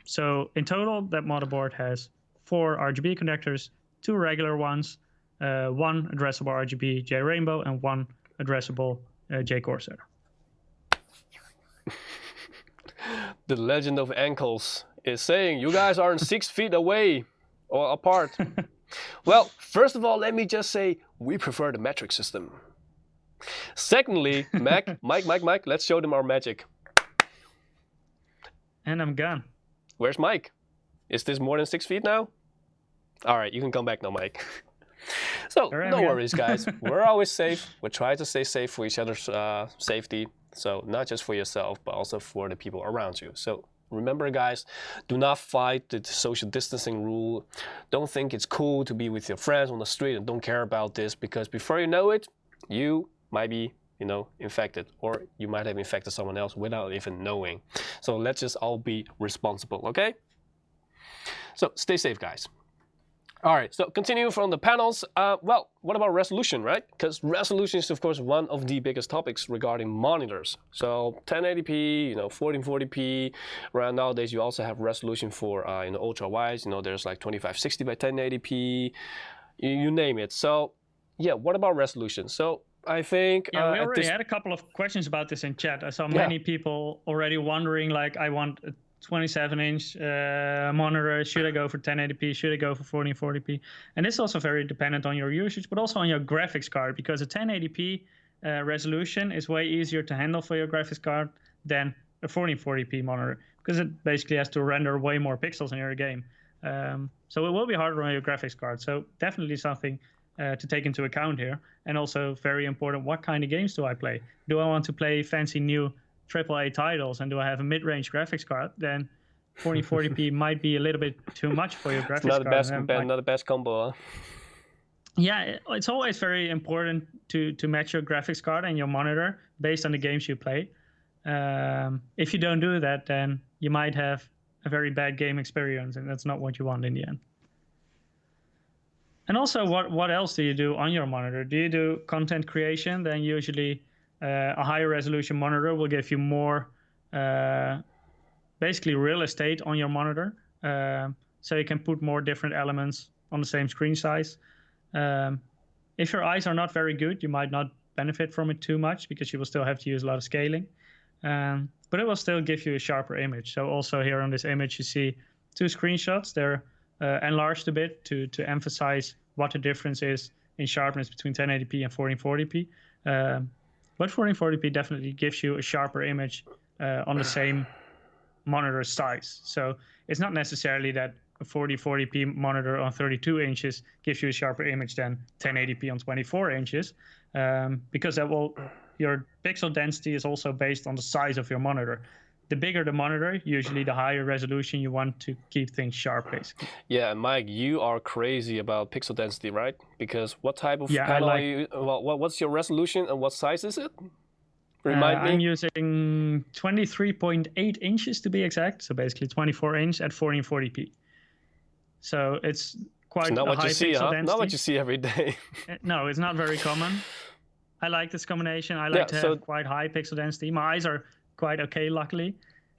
B: So in total, that motherboard has 4 RGB connectors, 2 regular ones, 1 addressable RGB J Rainbow, and 1 addressable J Corsair.
A: The legend of ankles is saying you guys aren't 6 feet away or apart. Well, first of all, let me just say we prefer the metric system. Secondly, Mike, let's show them our magic.
B: And I'm gone.
A: Where's Mike? Is this more than 6 feet now? All right, you can come back now, Mike. So no worries, guys. We're always safe. We try to stay safe for each other's safety. So not just for yourself, but also for the people around you. So remember, guys, do not fight the social distancing rule. Don't think it's cool to be with your friends on the street and don't care about this, because before you know it, you might be infected, or you might have infected someone else without even knowing. So let's just all be responsible, okay? So stay safe, guys. All right, so continue from the panels. Well, what about resolution, right? Because resolution is, of course, one of the biggest topics regarding monitors. So 1080p, 1440p. Right nowadays, you also have resolution for ultra wides. There's like 2560 by 1080p. You name it. So yeah, what about resolution? So I think
B: we already had a couple of questions about this in chat. I saw many people already wondering, like, I want a 27-inch monitor. Should I go for 1080p? Should I go for 1440p? And this is also very dependent on your usage, but also on your graphics card, because a 1080p resolution is way easier to handle for your graphics card than a 1440p monitor, because it basically has to render way more pixels in your game. So it will be harder on your graphics card. So definitely something to take into account here. And also very important, what kind of games do I play? Do I want to play fancy new AAA titles, and do I have a mid-range graphics card? Then 1440p might be a little bit too much for your graphics card.
A: Not the best combo, huh?
B: Yeah, it's always very important to match your graphics card and your monitor based on the games you play. If you don't do that, then you might have a very bad game experience, and that's not what you want in the end. And also, what else do you do on your monitor? Do you do content creation? Then usually a higher resolution monitor will give you more basically real estate on your monitor. So you can put more different elements on the same screen size. If your eyes are not very good, you might not benefit from it too much because you will still have to use a lot of scaling. But it will still give you a sharper image. So also here on this image, you see two screenshots. They're enlarged a bit to emphasize what the difference is in sharpness between 1080p and 1440p. But 1440p definitely gives you a sharper image on the same monitor size. So it's not necessarily that a 4040p monitor on 32 inches gives you a sharper image than 1080p on 24 inches, because your pixel density is also based on the size of your monitor. The bigger the monitor, usually the higher resolution you want to keep things sharp, basically.
A: Yeah, and Mike, you are crazy about pixel density, right? Because what type of panel are you? Well, what's your resolution and what size is it? Remind me.
B: I'm using 23.8 inches to be exact, so basically 24 inch at 1440p. So it's quite
A: not
B: a
A: what
B: high
A: you see,
B: pixel
A: huh?
B: density.
A: Not what you see every day.
B: No, it's not very common. I like this combination. I like to have quite high pixel density. My eyes are quite okay, luckily.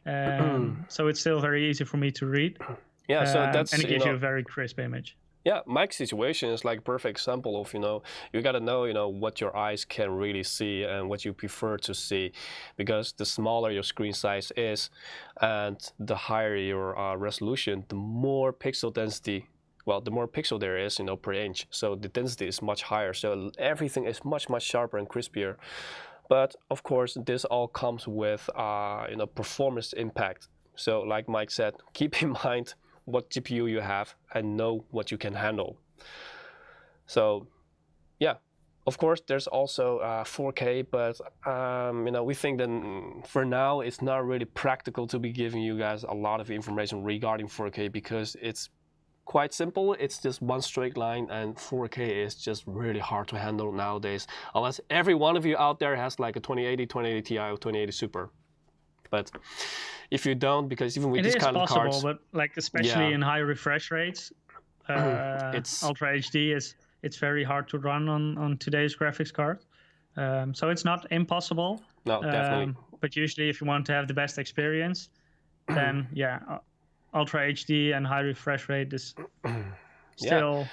B: So it's still very easy for me to read.
A: Yeah, so that's,
B: and it gives you a very crisp image.
A: Yeah, Mike's situation is like a perfect example of, you got to know, what your eyes can really see and what you prefer to see, because the smaller your screen size is and the higher your resolution, the more pixel density, well, the more pixel there is, per inch. So the density is much higher. So everything is much, much sharper and crispier. But of course, this all comes with, performance impact. So like Mike said, keep in mind what GPU you have and know what you can handle. So yeah, of course there's also 4K, but we think that for now it's not really practical to be giving you guys a lot of information regarding 4K because it's quite simple. It's just one straight line, and 4K is just really hard to handle nowadays, unless every one of you out there has like a 2080 Ti or 2080 Super. But if you don't, because even with these kind of cards,
B: it is possible, but like especially in high refresh rates, it's Ultra HD it's very hard to run on today's graphics card. So it's not impossible.
A: No, definitely.
B: But usually, if you want to have the best experience, then Ultra HD and high refresh rate is still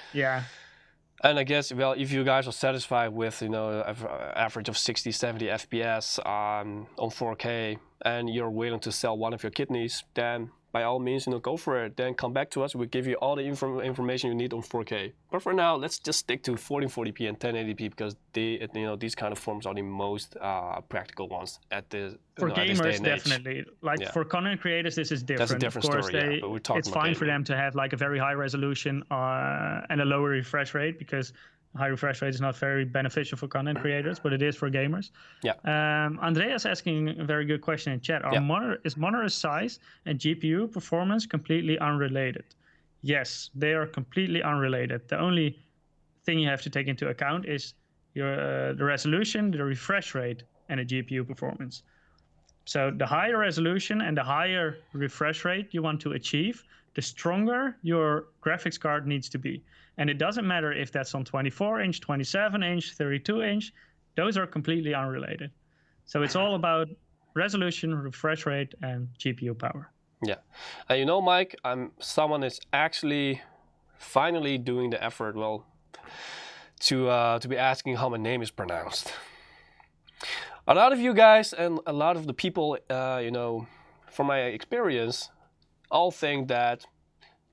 A: And I guess, well, if you guys are satisfied with, average of 60, 70 FPS on 4K, and you're willing to sell one of your kidneys, then by all means, go for it. Then come back to us. We'll give you all the information you need on 4K. But for now, let's just stick to 1440p and 1080p because these kind of forms are the most practical ones at the
B: for
A: gamers,
B: at this day and
A: definitely.
B: Like for content creators, this is different.
A: That's a different story. But we're talking
B: it's fine for them to have like a very high resolution and a lower refresh rate because high refresh rate is not very beneficial for content creators, but it is for gamers.
A: Yeah.
B: Andreas asking a very good question in chat. Is monitor size and GPU performance completely unrelated? Yes, they are completely unrelated. The only thing you have to take into account is the resolution, the refresh rate, and the GPU performance. So the higher resolution and the higher refresh rate you want to achieve, the stronger your graphics card needs to be. And it doesn't matter if that's on 24 inch, 27 inch, 32 inch, those are completely unrelated. So it's all about resolution, refresh rate, and GPU power.
A: Yeah. And Mike, someone is actually finally doing the effort, to be asking how my name is pronounced. A lot of you guys and a lot of the people, from my experience, all think that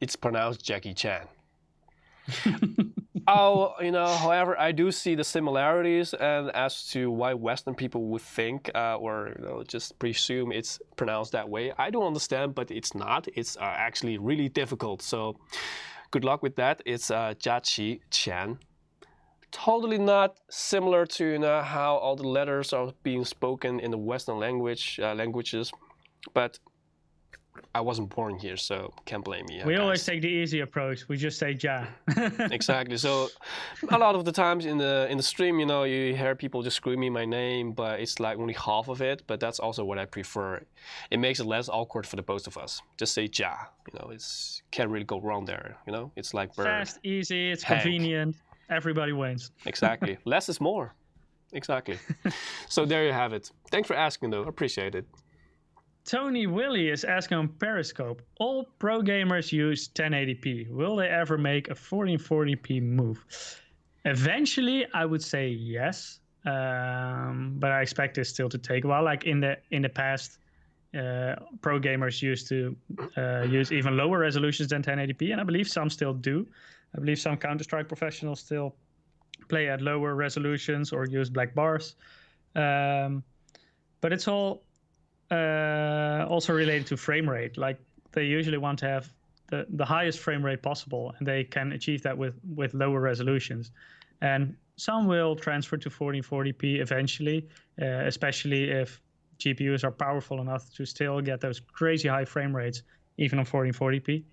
A: it's pronounced Jackie Chan. However, I do see the similarities, and as to why Western people would think or just presume it's pronounced that way, I don't understand, but it's not. It's actually really difficult. So good luck with that. It's Jackie Chan. Totally not similar to how all the letters are being spoken in the Western languages, but I wasn't born here, so can't blame me.
B: We always take the easy approach. We just say Ja.
A: Exactly. So a lot of the times in the stream, you hear people just screaming my name, but it's like only half of it. But that's also what I prefer. It makes it less awkward for the both of us. Just say Ja. It's can't really go wrong there. It's like
B: fast, easy. It's
A: Hank.
B: Convenient. Everybody wins.
A: Exactly. Less is more. Exactly. So there you have it. Thanks for asking, though. I appreciate it.
B: Tony Willie is asking on Periscope, all pro gamers use 1080p. Will they ever make a 1440p move? Eventually, I would say yes, but I expect this still to take a while. Like in the past, pro gamers used to use even lower resolutions than 1080p, and I believe some still do. I believe some Counter-Strike professionals still play at lower resolutions or use black bars. But it's all also related to frame rate. Like they usually want to have the highest frame rate possible, and they can achieve that with lower resolutions. And some will transfer to 1440p eventually, especially if GPUs are powerful enough to still get those crazy high frame rates, even on 1440p.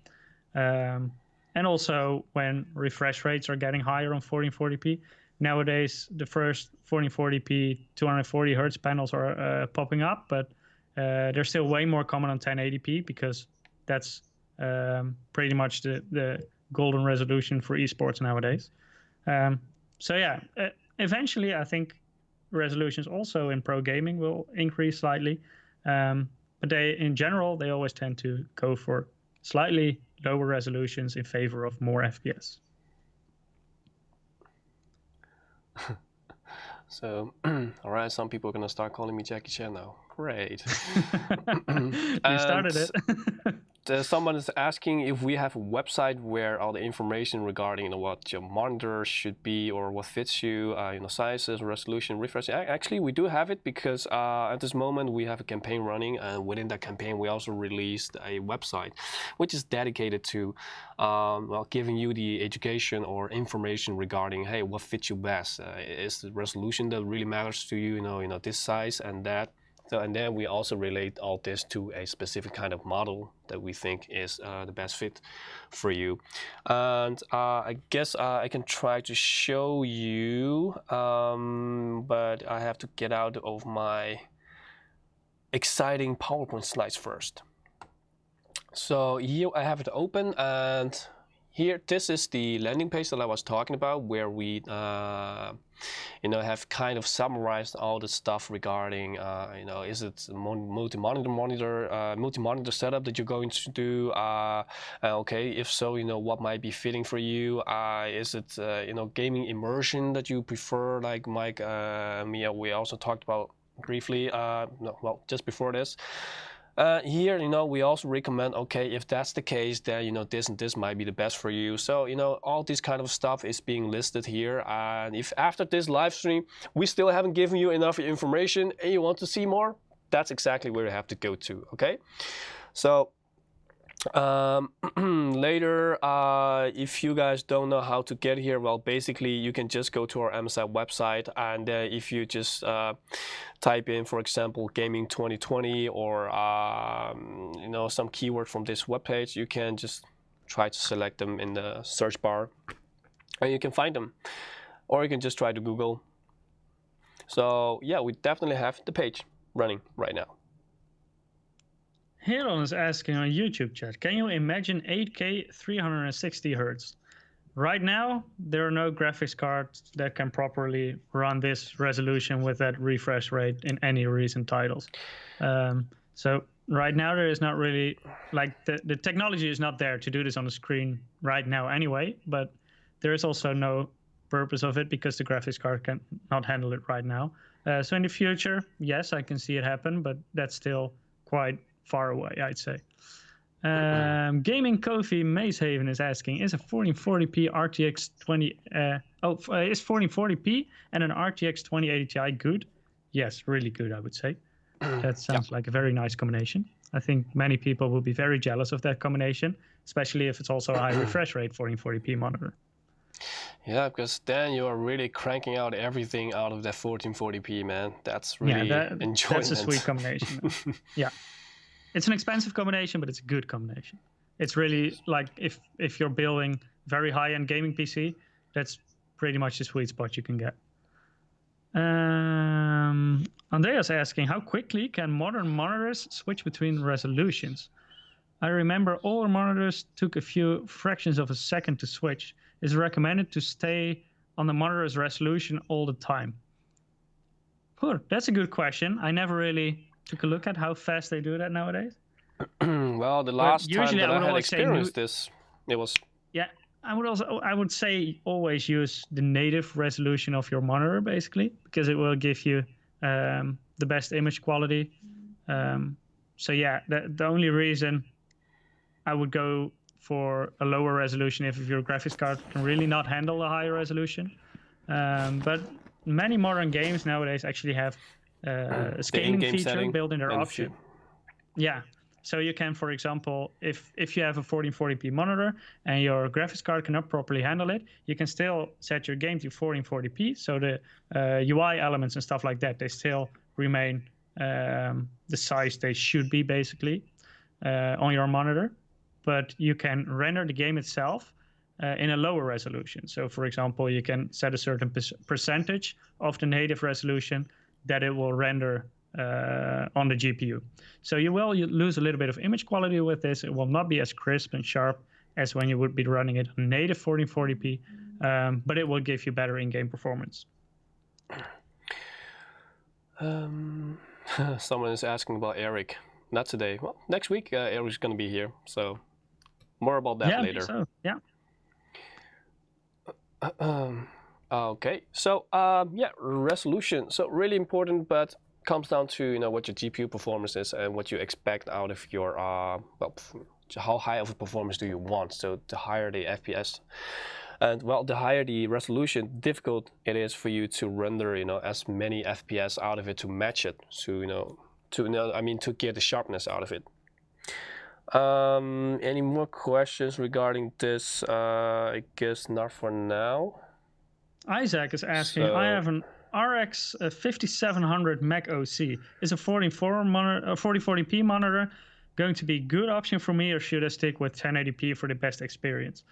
B: And also when refresh rates are getting higher on 1440p. Nowadays, the first 1440p 240 hertz panels are popping up, but they're still way more common on 1080p because that's pretty much the golden resolution for esports nowadays. So yeah, eventually I think resolutions also in pro gaming will increase slightly, but in general they always tend to go for slightly lower resolutions in favor of more FPS.
A: So, all right, some people are gonna start calling me Jackie Chan now. Great.
B: You started it.
A: Someone is asking if we have a website where all the information regarding what your monitor should be or what fits you, sizes, resolution, refresh. Actually, we do have it because at this moment we have a campaign running, and within that campaign we also released a website, which is dedicated to giving you the education or information regarding, hey, what fits you best? Is the resolution that really matters to you? This size and that. So, and then we also relate all this to a specific kind of model that we think is the best fit for you. And I guess I can try to show you, but I have to get out of my exciting PowerPoint slides first. So here I have it open, and here, this is the landing page that I was talking about, where we, have kind of summarized all the stuff regarding, is it multi-monitor setup that you're going to do? Okay, if so, what might be fitting for you? Is it, gaming immersion that you prefer? Like Mike, Mia, we also talked about briefly. Just before this. Here, we also recommend, okay, if that's the case, then, this and this might be the best for you. So, all this kind of stuff is being listed here. And if after this live stream, we still haven't given you enough information and you want to see more, that's exactly where you have to go to, okay? So, later, if you guys don't know how to get here, well, basically you can just go to our MSI website, and if you just type in, for example, gaming 2020 or some keyword from this webpage, you can just try to select them in the search bar and you can find them, or you can just try to Google. So yeah, we definitely have the page running right now.
B: Heron is asking on YouTube chat, can you imagine 8K 360 Hz? Right now, there are no graphics cards that can properly run this resolution with that refresh rate in any recent titles. So right now, there is not really, like the technology is not there to do this on the screen right now anyway, but there is also no purpose of it because the graphics card can not handle it right now. So in the future, yes, I can see it happen, but that's still quite far away, I'd say. Gaming Kofi Mazehaven is asking, is a 1440p RTX 20 is 1440p and an RTX 2080 Ti good? Yes, really good, I would say. That sounds like a very nice combination. I think many people will be very jealous of that combination, especially if it's also a high refresh rate 1440p monitor.
A: Yeah, because then you are really cranking out everything out of that 1440p, man. That's really enjoyment.
B: That's a sweet combination. Yeah. It's an expensive combination, but it's a good combination. It's really like if you're building very high-end gaming PC, that's pretty much the sweet spot you can get. Andreas asking, how quickly can modern monitors switch between resolutions? I remember older monitors took a few fractions of a second to switch. Is it recommended to stay on the monitor's resolution all the time? That's a good question. I never really took a look at how fast they do that nowadays.
A: Well, the last time
B: usually
A: that
B: I
A: I
B: would
A: had
B: always say
A: experienced this, it was
B: Yeah, I would say always use the native resolution of your monitor, basically, because it will give you the best image quality. So yeah, the only reason I would go for a lower resolution if your graphics card can really not handle a higher resolution. But many modern games nowadays actually have a
A: the
B: scaling
A: in-game
B: feature
A: setting
B: built in their
A: and
B: option. Yeah. So you can, for example, if you have a 1440p monitor and your graphics card cannot properly handle it, you can still set your game to 1440p. So the UI elements and stuff like that, they still remain the size they should be, basically, on your monitor. But you can render the game itself in a lower resolution. So, for example, you can set a certain percentage of the native resolution that it will render on the GPU. So you lose a little bit of image quality with this. It will not be as crisp and sharp as when you would be running it on native 1440p, but it will give you better in-game performance.
A: Someone is asking about Eric. Not today. Well, next week Eric's going to be here, so more about that later.
B: So, yeah.
A: Okay, so yeah, resolution. So really important, but comes down to what your GPU performance is and what you expect out of your well, how high of a performance do you want. So the higher the FPS, and well, the higher the resolution, difficult it is for you to render as many FPS out of it to match it. So to get the sharpness out of it. Any more questions regarding this? I guess not for now.
B: Isaac is asking, I have an RX 5700 Mac OC. Is a 4040p monitor going to be a good option for me, or should I stick with 1080p for the best experience?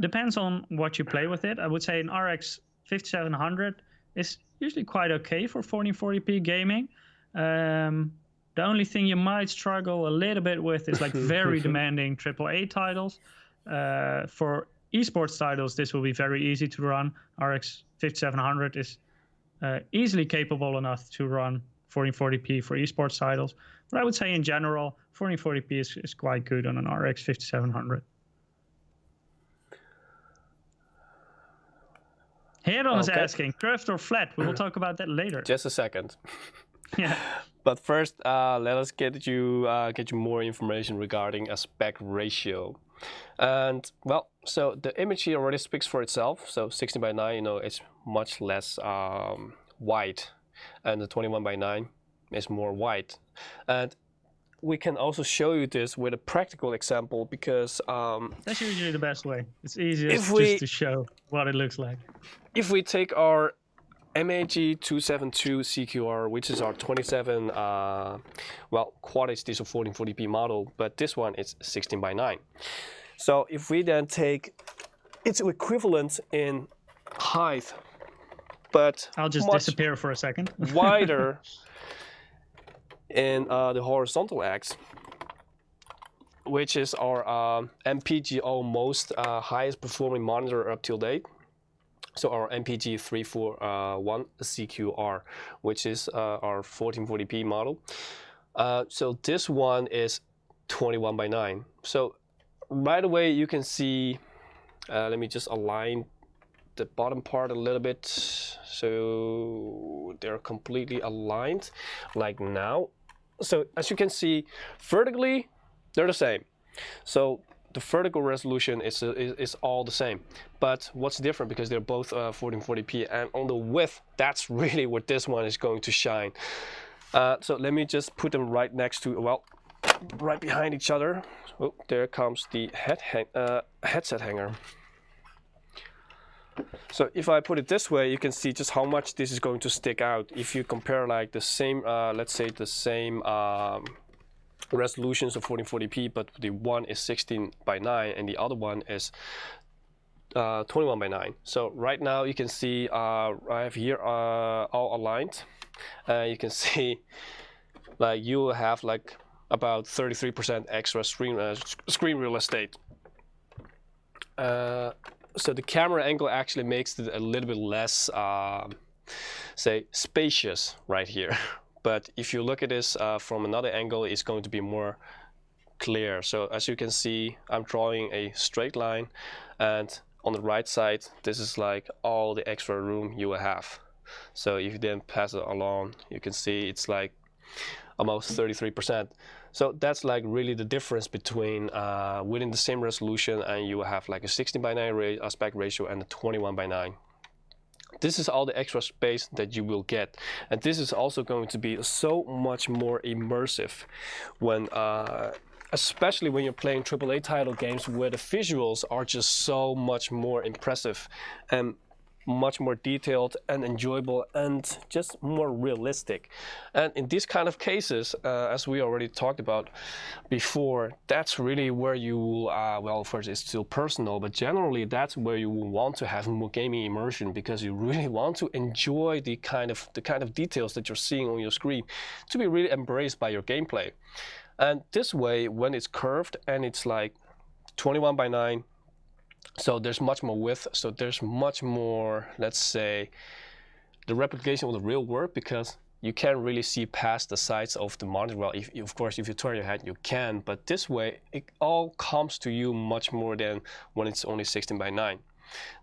B: Depends on what you play with it. I would say an RX 5700 is usually quite okay for 1440p gaming. The only thing you might struggle a little bit with is like very demanding AAA titles. For eSports titles, this will be very easy to run. RX 5700 is easily capable enough to run 1440p for eSports titles. But I would say in general, 1440p is quite good on an RX 5700. Heron is asking, curved or flat? We will talk about that later.
A: Just a second.
B: Yeah.
A: But first, let us get you more information regarding aspect ratio. And well, so the image here already speaks for itself. So 16:9, it's much less wide, and the 21:9 is more wide. And we can also show you this with a practical example, because
B: that's usually the best way. It's easiest just to show what it looks like.
A: If we take our MAG272 CQR, which is our 27 Quad HD, so 1440p model, but this one is 16:9. So if we then take its equivalent in height, but
B: I'll just disappear for a second.
A: wider in the horizontal axis, which is our MPGO most highest performing monitor up till date. So our MPG 341 CQR, which is our 1440p model. So this one is 21:9. So right away you can see, let me just align the bottom part a little bit so they're completely aligned like now. So as you can see, vertically they're the same. So the vertical resolution is all the same, but what's different, because they're both 1440p, and on the width, that's really what this one is going to shine. So let me just put them right next to, well, right behind each other. Oh, there comes the headset hanger. So if I put it this way, you can see just how much this is going to stick out. If you compare like the same, let's say the same resolutions of 1440p, but the one is 16:9 and the other one is 21:9. So right now you can see I have here all aligned. You can see like you will have like about 33% extra screen real estate. So the camera angle actually makes it a little bit less say spacious right here. but if you look at this from another angle, it's going to be more clear. So as you can see, I'm drawing a straight line, and on the right side, this is like all the extra room you will have. So if you then pass it along, you can see it's like almost 33%. So that's like really the difference between within the same resolution, and you will have like a 16:9 aspect ratio and a 21:9. This is all the extra space that you will get, and this is also going to be so much more immersive when especially when you're playing AAA title games where the visuals are just so much more impressive and much more detailed and enjoyable and just more realistic. And in these kind of cases, as we already talked about before, that's really where you, well, first it's still personal, but generally that's where you want to have more gaming immersion, because you really want to enjoy the kind of details that you're seeing on your screen to be really embraced by your gameplay. And this way, when it's curved and it's like 21:9, so there's much more width, so there's much more, let's say, the replication of the real world, because you can't really see past the sides of the monitor. Well, of course, if you turn your head, you can, but this way, it all comes to you much more than when it's only 16:9.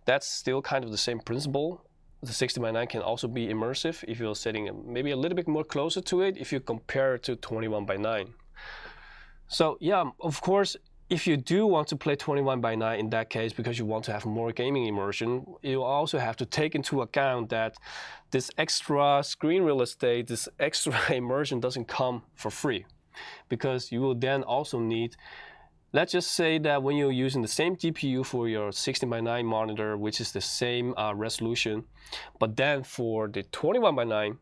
A: That's still kind of the same principle. The 16:9 can also be immersive if you're sitting maybe a little bit more closer to it if you compare it to 21:9. So yeah, of course, if you do want to play 21:9 in that case, because you want to have more gaming immersion, you also have to take into account that this extra screen real estate, this extra immersion doesn't come for free, because you will then also need, let's just say that when you're using the same GPU for your 16:9 monitor, which is the same resolution, but then for the 21:9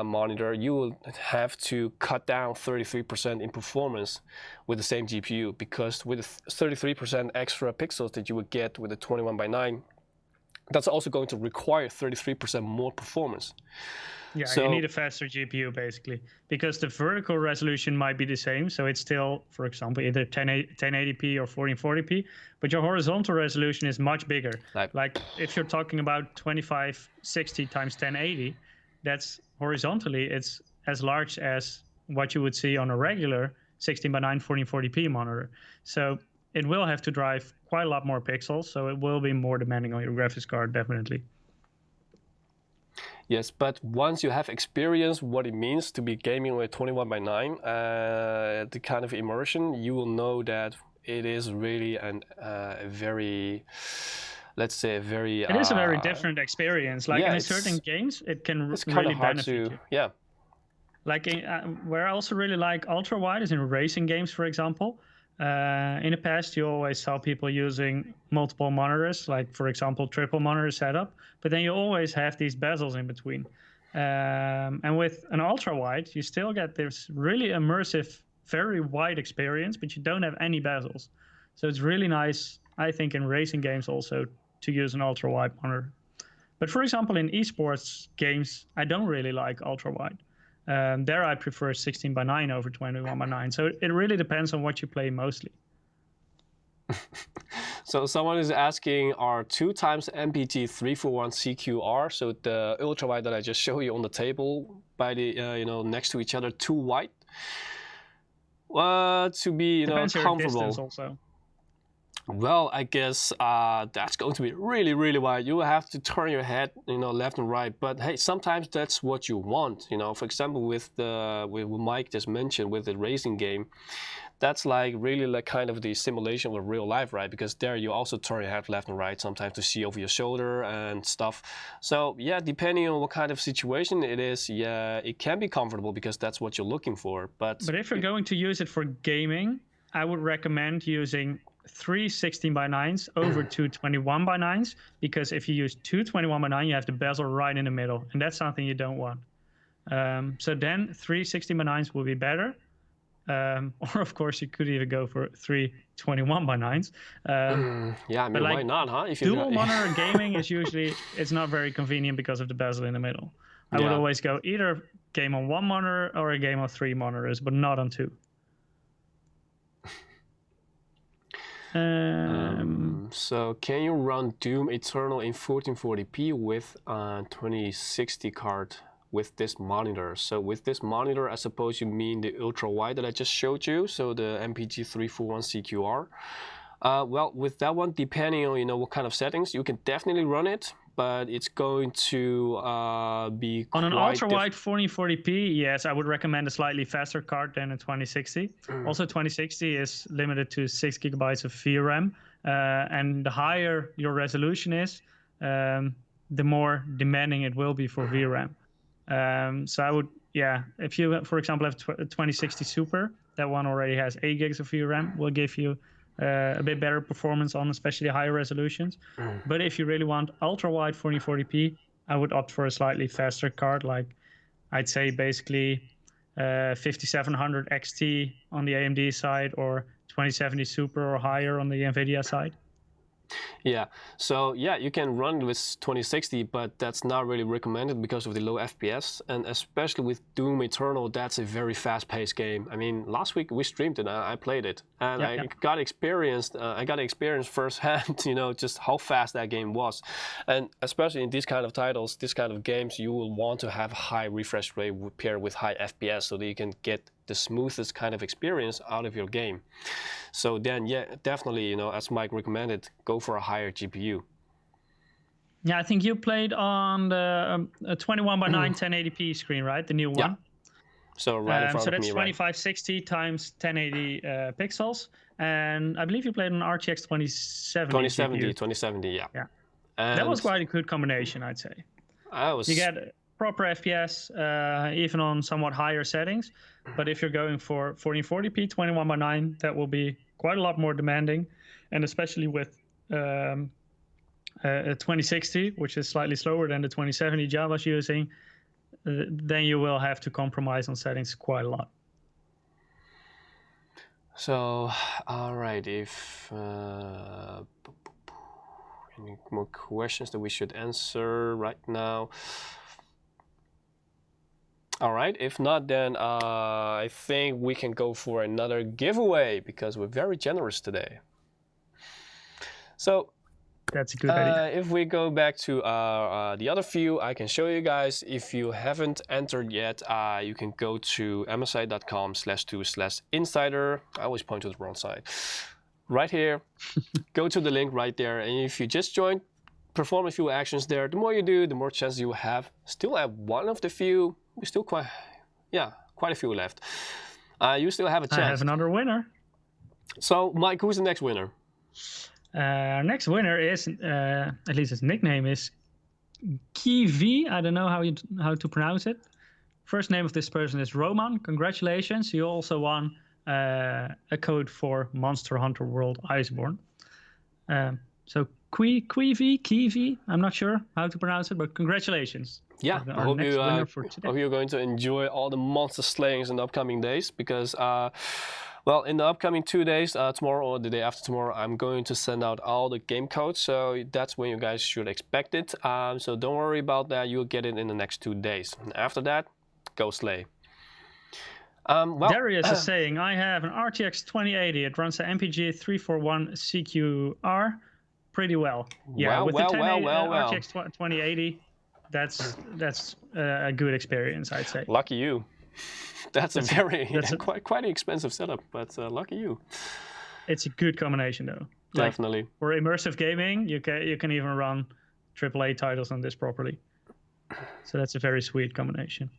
A: monitor, you will have to cut down 33% in performance with the same GPU, because with the 33% extra pixels that you would get with the 21:9, that's also going to require 33% more performance.
B: Yeah, so you need a faster GPU basically, because the vertical resolution might be the same, so it's still, for example, either 1080p or 1440p, but your horizontal resolution is much bigger. Like if you're talking about 2560 times 1080, that's horizontally, it's as large as what you would see on a regular 16:9 1440p monitor. So it will have to drive quite a lot more pixels, so it will be more demanding on your graphics card, definitely.
A: Yes, but once you have experienced what it means to be gaming with 21:9, the kind of immersion, you will know that it is really a very, let's say, it
B: is a very different experience. Like in certain games, it can really benefit you.
A: Yeah.
B: Like where I also really like ultra wide is in racing games, for example. In the past, you always saw people using multiple monitors, like for example, triple monitor setup, but then you always have these bezels in between. And with an ultra wide, you still get this really immersive, very wide experience, but you don't have any bezels. So it's really nice, I think, in racing games also to use an ultra wide monitor. But for example, in eSports games, I don't really like ultra wide. There I prefer 16:9 over 21:9. So it really depends on what you play mostly.
A: So someone is asking, are 2 times MPT 341 CQR, so the ultra wide that I just showed you on the table by the next to each other, too wide? To be
B: depends
A: comfortable.
B: Your distance also.
A: Well, I guess that's going to be really, really wide. You will have to turn your head, left and right. But hey, sometimes that's what you want. For example, with what Mike just mentioned with the racing game, that's like really like kind of the simulation of real life, right? Because there you also turn your head left and right sometimes to see over your shoulder and stuff. So yeah, depending on what kind of situation it is, yeah, it can be comfortable because that's what you're looking for. But
B: if you're going to use it for gaming, I would recommend using 3 16:9s over 2 21:9s, because if you use 2 21:9, you have the bezel right in the middle, and that's something you don't want. So then 3 16:9s will be better. Or of course you could even go for 3 21:9s.
A: Yeah, I mean, why not, huh?
B: If dual monitor gaming is usually, it's not very convenient because of the bezel in the middle. I would always go either game on 1 monitor or a game on 3 monitors, but not on 2.
A: So can you run Doom Eternal in 1440p with 2060 card? with this monitor. So with this monitor, I suppose you mean the ultra wide that I just showed you, so the MPG 341 CQR. Well, with that one, depending on what kind of settings, you can definitely run it, but it's going to be
B: on an
A: quite
B: ultra wide 1440p. Yes, I would recommend a slightly faster card than a 2060. Also, 2060 is limited to 6 gigabytes of VRAM, and the higher your resolution is, the more demanding it will be for VRAM. So I would, if you, for example, have a 2060 Super, that one already has 8 gigs of VRAM, will give you a bit better performance on especially higher resolutions. But if you really want ultra wide 1440p, I would opt for a slightly faster card, like I'd say basically 5700 XT on the AMD side, or 2070 Super or higher on the NVIDIA side.
A: Yeah, so yeah, you can run it with 2060, but that's not really recommended because of the low FPS, and especially with Doom Eternal, that's a very fast-paced game. I mean, last week we streamed it, I played it, and I got experience firsthand, just how fast that game was. And especially in these kind of titles, this kind of games, you will want to have high refresh rate paired with high FPS so that you can get the smoothest kind of experience out of your game. So then, yeah, definitely, as Mike recommended, go for a higher GPU.
B: Yeah, I think you played on the 21:9 1080p screen, right? The new one.
A: Yeah. So right in front
B: so
A: of
B: that's
A: me,
B: 2560 times 1080 pixels, and I believe you played on RTX 2070.
A: 2070, yeah.
B: Yeah.
A: And
B: that was quite a good combination, I'd say. You get proper FPS, even on somewhat higher settings. But if you're going for 1440p 21:9, that will be quite a lot more demanding, and especially with a 2060, which is slightly slower than the 2070 Java's using, then you will have to compromise on settings quite a lot.
A: So, all right, if any more questions that we should answer right now? All right, if not, then I think we can go for another giveaway because we're very generous today. So
B: that's a good idea.
A: If we go back to the other view, I can show you guys. If you haven't entered yet, you can go to msi.com/2/insider. I always point to the wrong side. Right here, go to the link right there, and if you just joined, perform a few actions there. The more you do, the more chances you have. Still at one of the few. We still quite a few left. You still have a chance.
B: I have another winner.
A: So, Mike, who's the next winner?
B: Our next winner is, at least his nickname is Kiwi. I don't know how to pronounce it. First name of this person is Roman. Congratulations. You also won a code for Monster Hunter World Iceborne. So Kiwi, I'm not sure how to pronounce it, but congratulations.
A: Yeah, I hope you're going to enjoy all the monster slayings in the upcoming days, because well, in the upcoming 2 days, tomorrow or the day after tomorrow, I'm going to send out all the game codes, so that's when you guys should expect it. So don't worry about that, you'll get it in the next 2 days. And after that, go slay. Well,
B: Darius is saying, I have an RTX 2080. It runs the MPG 341 CQR pretty well. Yeah, with the RTX 2080, that's a good experience, I'd say.
A: Lucky you. That's quite an expensive setup, but lucky you.
B: It's a good combination, though.
A: Definitely.
B: For immersive gaming, you can even run AAA titles on this properly. So that's a very sweet combination.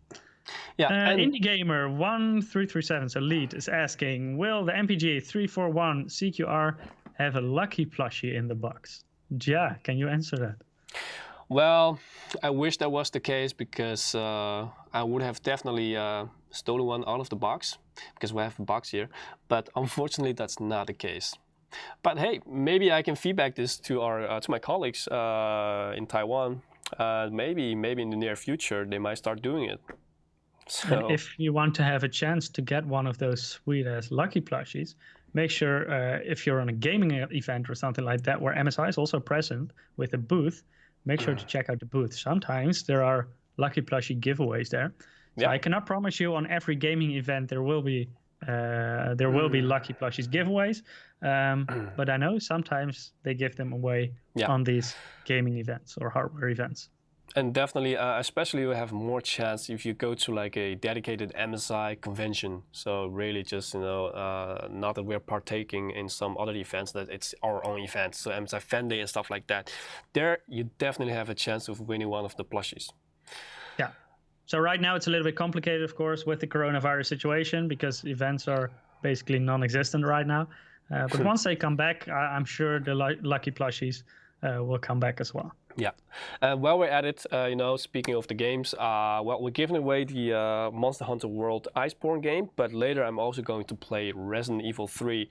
A: Yeah.
B: Indie Gamer 1337, so lead, is asking, will the MPG 341 CQR have a lucky plushie in the box? Ja, can you answer that?
A: Well, I wish that was the case, because I would have definitely stolen one out of the box, because we have a box here. But unfortunately, that's not the case. But hey, maybe I can feedback this to my colleagues in Taiwan. Maybe in the near future they might start doing it. So,
B: and if you want to have a chance to get one of those sweet ass lucky plushies, make sure if you're on a gaming event or something like that where MSI is also present with a booth, make sure to check out the booth. Sometimes there are lucky plushie giveaways there. So I cannot promise you on every gaming event there will be lucky plushies giveaways, but I know sometimes they give them away on these gaming events or hardware events.
A: And definitely, especially you have more chance if you go to like a dedicated MSI convention. So really just, not that we're partaking in some other events, that it's our own event. So MSI Fan Day and stuff like that. There, you definitely have a chance of winning one of the plushies.
B: Yeah. So right now it's a little bit complicated, of course, with the coronavirus situation because events are basically non-existent right now. But once they come back, I'm sure the lucky plushies will come back as well.
A: Yeah, and while we're at it, speaking of the games, well, we're giving away the Monster Hunter World Iceborne game, but later I'm also going to play Resident Evil 3.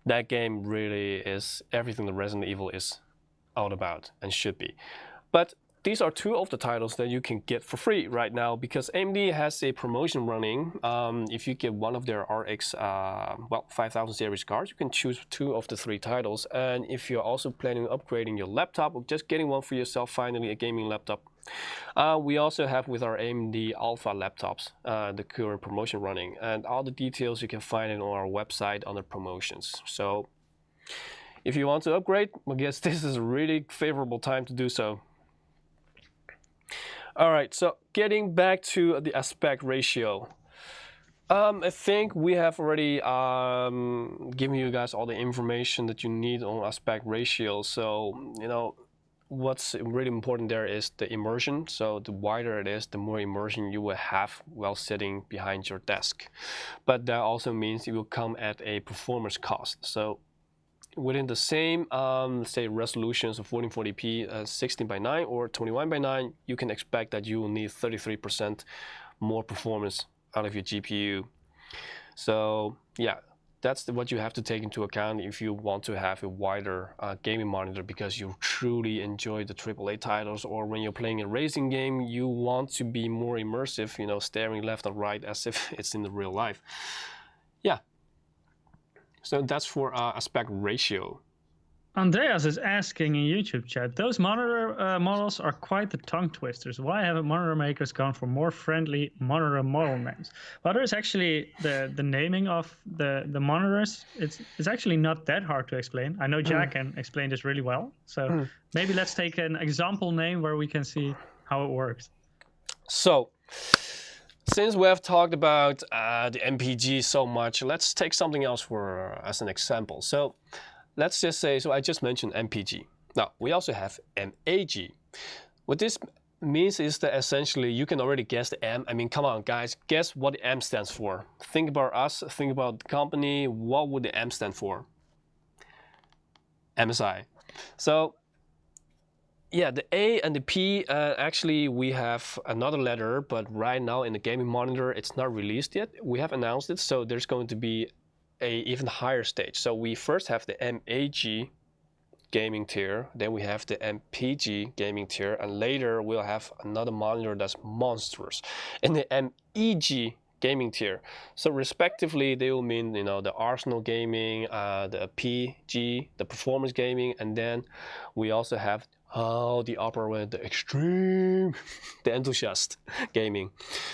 A: That game really is everything that Resident Evil is all about and should be. But these are two of the titles that you can get for free right now because AMD has a promotion running. If you get one of their RX 5000 series cards, you can choose two of the three titles. And if you're also planning on upgrading your laptop or just getting one for yourself, finally a gaming laptop, we also have with our AMD Alpha laptops the current promotion running. And all the details you can find it on our website under promotions. So if you want to upgrade, I guess this is a really favorable time to do so. All right, so getting back to the aspect ratio. I think we have already given you guys all the information that you need on aspect ratio. So, what's really important there is the immersion. So the wider it is, the more immersion you will have while sitting behind your desk. But that also means it will come at a performance cost. So within the same, say, resolutions of 1440p, 16 by 9 or 21 by 9, you can expect that you will need 33% more performance out of your GPU. So yeah, that's what you have to take into account if you want to have a wider gaming monitor because you truly enjoy the AAA titles, or when you're playing a racing game, you want to be more immersive, staring left and right as if it's in the real life. Yeah. So that's for aspect ratio.
B: Andreas is asking in YouTube chat, those monitor models are quite the tongue twisters. Why haven't monitor makers gone for more friendly monitor model names? Well, there's actually the naming of the monitors. It's actually not that hard to explain. I know Jack can explain this really well. So maybe let's take an example name where we can see how it works.
A: So, since we have talked about the MPG so much, let's take something else as an example. So let's just say, so I just mentioned MPG. Now, we also have MAG. What this means is that essentially you can already guess the M. I mean, come on, guys, guess what the M stands for. Think about us, think about the company. What would the M stand for? MSI. So yeah, the A and the P, actually we have another letter, but right now in the gaming monitor, it's not released yet. We have announced it, so there's going to be a even higher stage. So we first have the MAG gaming tier, then we have the MPG gaming tier, and later we'll have another monitor that's monstrous in the MEG gaming tier. So respectively, they will mean, the Arsenal gaming, the PG, the performance gaming, and then we also have the upper one, the extreme, the enthusiast gaming.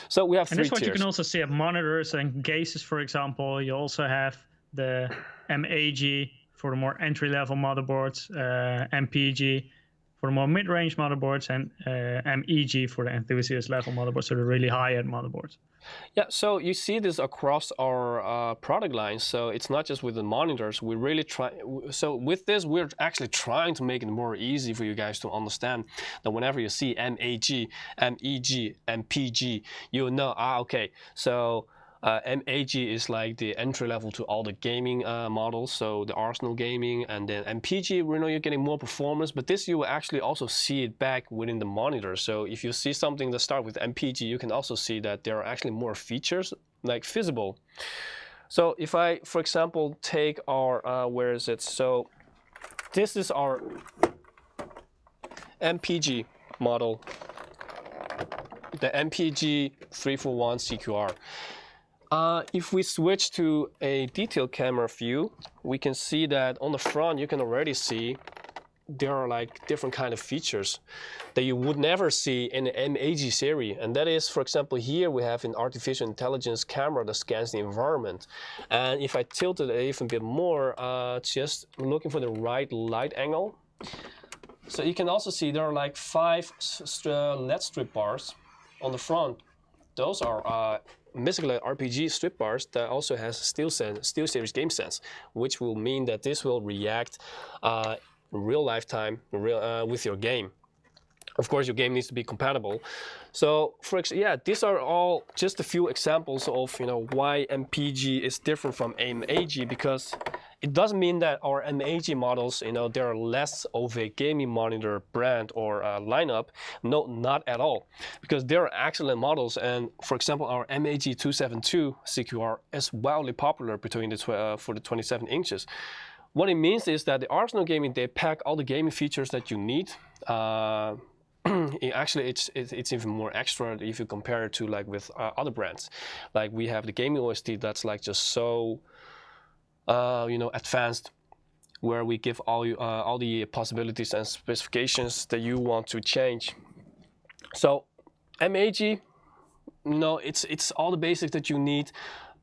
A: So we have three tiers.
B: And that's what you can also see at monitors and cases, for example. You also have the MAG for the more entry-level motherboards, MPG for the more mid-range motherboards, and MEG for the enthusiast level motherboards, so the really high-end motherboards.
A: Yeah, so you see this across our product lines. So it's not just with the monitors. We really try. So with this, we're actually trying to make it more easy for you guys to understand that whenever you see MAG, MEG, MPG, you know, okay, so MAG is like the entry level to all the gaming models, so the Arsenal gaming, and then MPG, we know you're getting more performance, but this you will actually also see it back within the monitor. So if you see something that starts with MPG, you can also see that there are actually more features like visible. So if I, for example, take our, where is it? So this is our MPG model, the MPG 341 CQR. If we switch to a detailed camera view, we can see that on the front you can already see there are like different kind of features that you would never see in the MAG series. And that is, for example, here we have an artificial intelligence camera that scans the environment. And if I tilt it even a bit more, just looking for the right light angle, So you can also see there are like 5 LED strip bars on the front. Those are basically RPG strip bars that also has Steel Series game sense, which will mean that this will react real lifetime with your game. Of course, your game needs to be compatible. So, these are all just a few examples of why MPG is different from MAG, because it doesn't mean that our MAG models, they're less of a gaming monitor brand or lineup. No, not at all, because they're excellent models. And for example, our MAG 272 CQR is wildly popular between for the 27 inches. What it means is that the Arsenal Gaming, they pack all the gaming features that you need. Actually, it's even more extra if you compare it to like with other brands. Like we have the gaming OST that's like just so advanced, where we give all the possibilities and specifications that you want to change. So MAG, it's all the basics that you need.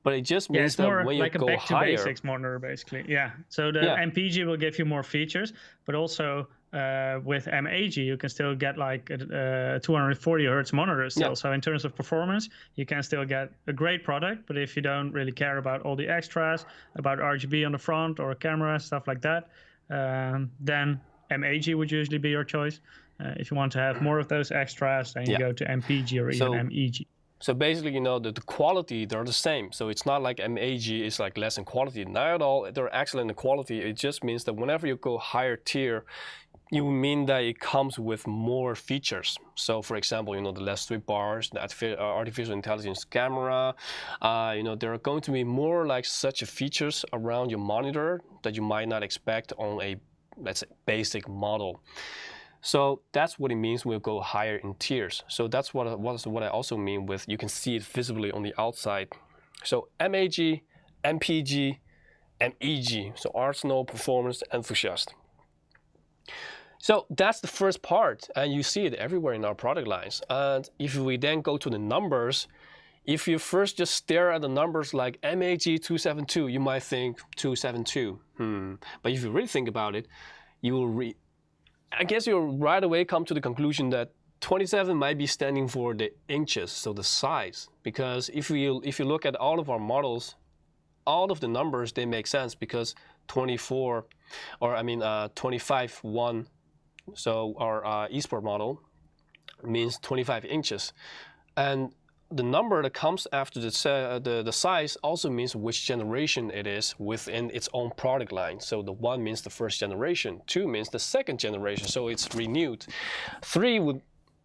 A: But it just means
B: it's more
A: that when
B: like
A: you
B: a
A: go
B: back to
A: higher,
B: basics monitor, basically. Yeah. So the MPG will give you more features, but also with MAG you can still get like a 240 hertz monitor still. So in terms of performance, you can still get a great product. But if you don't really care about all the extras, about RGB on the front or camera, stuff like that, then MAG would usually be your choice. If you want to have more of those extras, then you go to MPG or even MEG.
A: So basically, the quality, they're the same. So it's not like MAG is like less in quality. Not at all. They're excellent in quality. It just means that whenever you go higher tier, you mean that it comes with more features. So for example, the less strip bars, the artificial intelligence camera, there are going to be more like such features around your monitor that you might not expect on a, let's say, basic model. So that's what it means when we go higher in tiers. So that's what I also mean with you can see it visibly on the outside. So MAG, MPG, MEG, so Arsenal Performance Enthusiast. So that's the first part, and you see it everywhere in our product lines. And if we then go to the numbers, if you first just stare at the numbers like MAG 272, you might think 272. But if you really think about it, you will I guess you'll right away come to the conclusion that 27 might be standing for the inches, so the size. Because if you look at all of our models, all of the numbers, they make sense, because 25 1, so our eSport model means 25 inches. And the number that comes after the size also means which generation it is within its own product line. So the 1 means the first generation, 2 means the second generation, so it's renewed. 3 would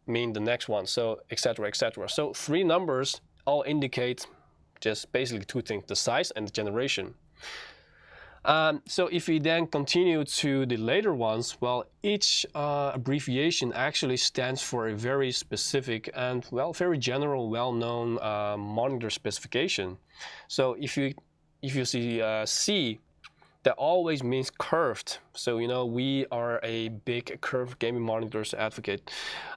A: mean the next one, so etc., etc. So 3 numbers all indicate just basically 2 things: the size and the generation. So if we then continue to the later ones, well, each abbreviation actually stands for a very specific and, well, very general, well-known monitor specification. So if you see C, that always means curved. So we are a big curved gaming monitors advocate,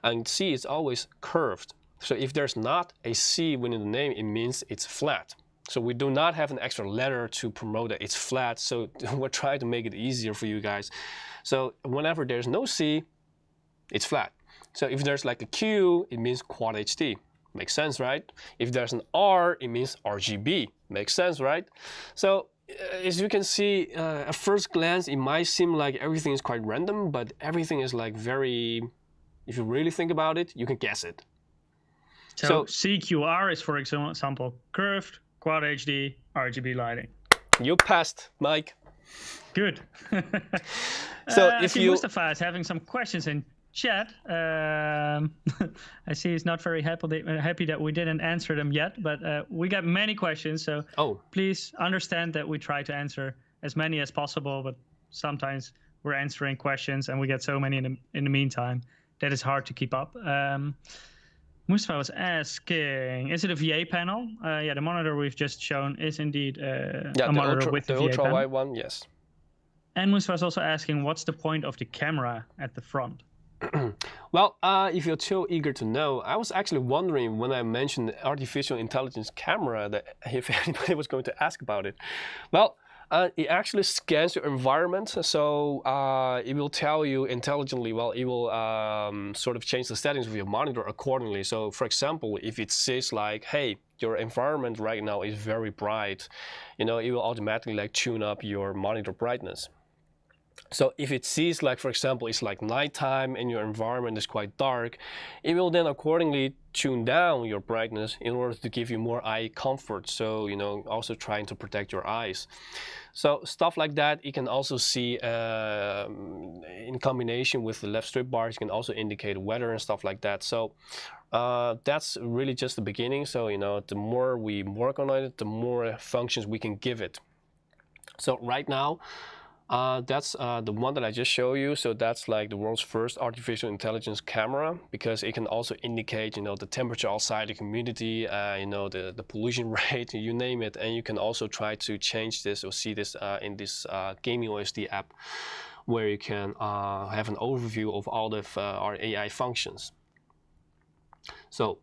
A: and C is always curved. So if there's not a C within the name, it means it's flat. So we do not have an extra letter to promote it. It's flat, so we're trying to make it easier for you guys. So whenever there's no C, it's flat. So if there's like a Q, it means Quad HD. Makes sense, right? If there's an R, it means RGB. Makes sense, right? So as you can see, at first glance, it might seem like everything is quite random, but everything is like very, if you really think about it, you can guess it.
B: So CQR is, for example, curved, Quad HD, RGB lighting.
A: You passed, Mike.
B: Good.
A: So
B: if you Mustafa is having some questions in chat. I see he's not very happy that we didn't answer them yet, but we got many questions, so please understand that we try to answer as many as possible, but sometimes we're answering questions and we get so many in the meantime that it's hard to keep up. Mustafa was asking, is it a VA panel? Yeah, the monitor we've just shown is indeed a monitor with a VA panel.
A: The ultra-wide one, yes.
B: And Mustafa was also asking, what's the point of the camera at the front?
A: Well, if you're too eager to know, I was actually wondering when I mentioned the artificial intelligence camera that if anybody was going to ask about it. Well, It actually scans your environment, so it will tell you intelligently. Well, it will sort of change the settings of your monitor accordingly. So, for example, if it says like, "Hey, your environment right now is very bright," it will automatically like tune up your monitor brightness. So if it sees like, for example, it's like nighttime and your environment is quite dark, it will then accordingly tune down your brightness in order to give you more eye comfort. So, also trying to protect your eyes. So stuff like that, you can also see in combination with the left strip bars, you can also indicate weather and stuff like that. So that's really just the beginning. So, the more we work on it, the more functions we can give it. So right now, that's the one that I just showed you. So that's like the world's first artificial intelligence camera, because it can also indicate, the temperature outside the community, the pollution rate, you name it. And you can also try to change this or see this in this Gaming OSD app, where you can have an overview of all of our AI functions. So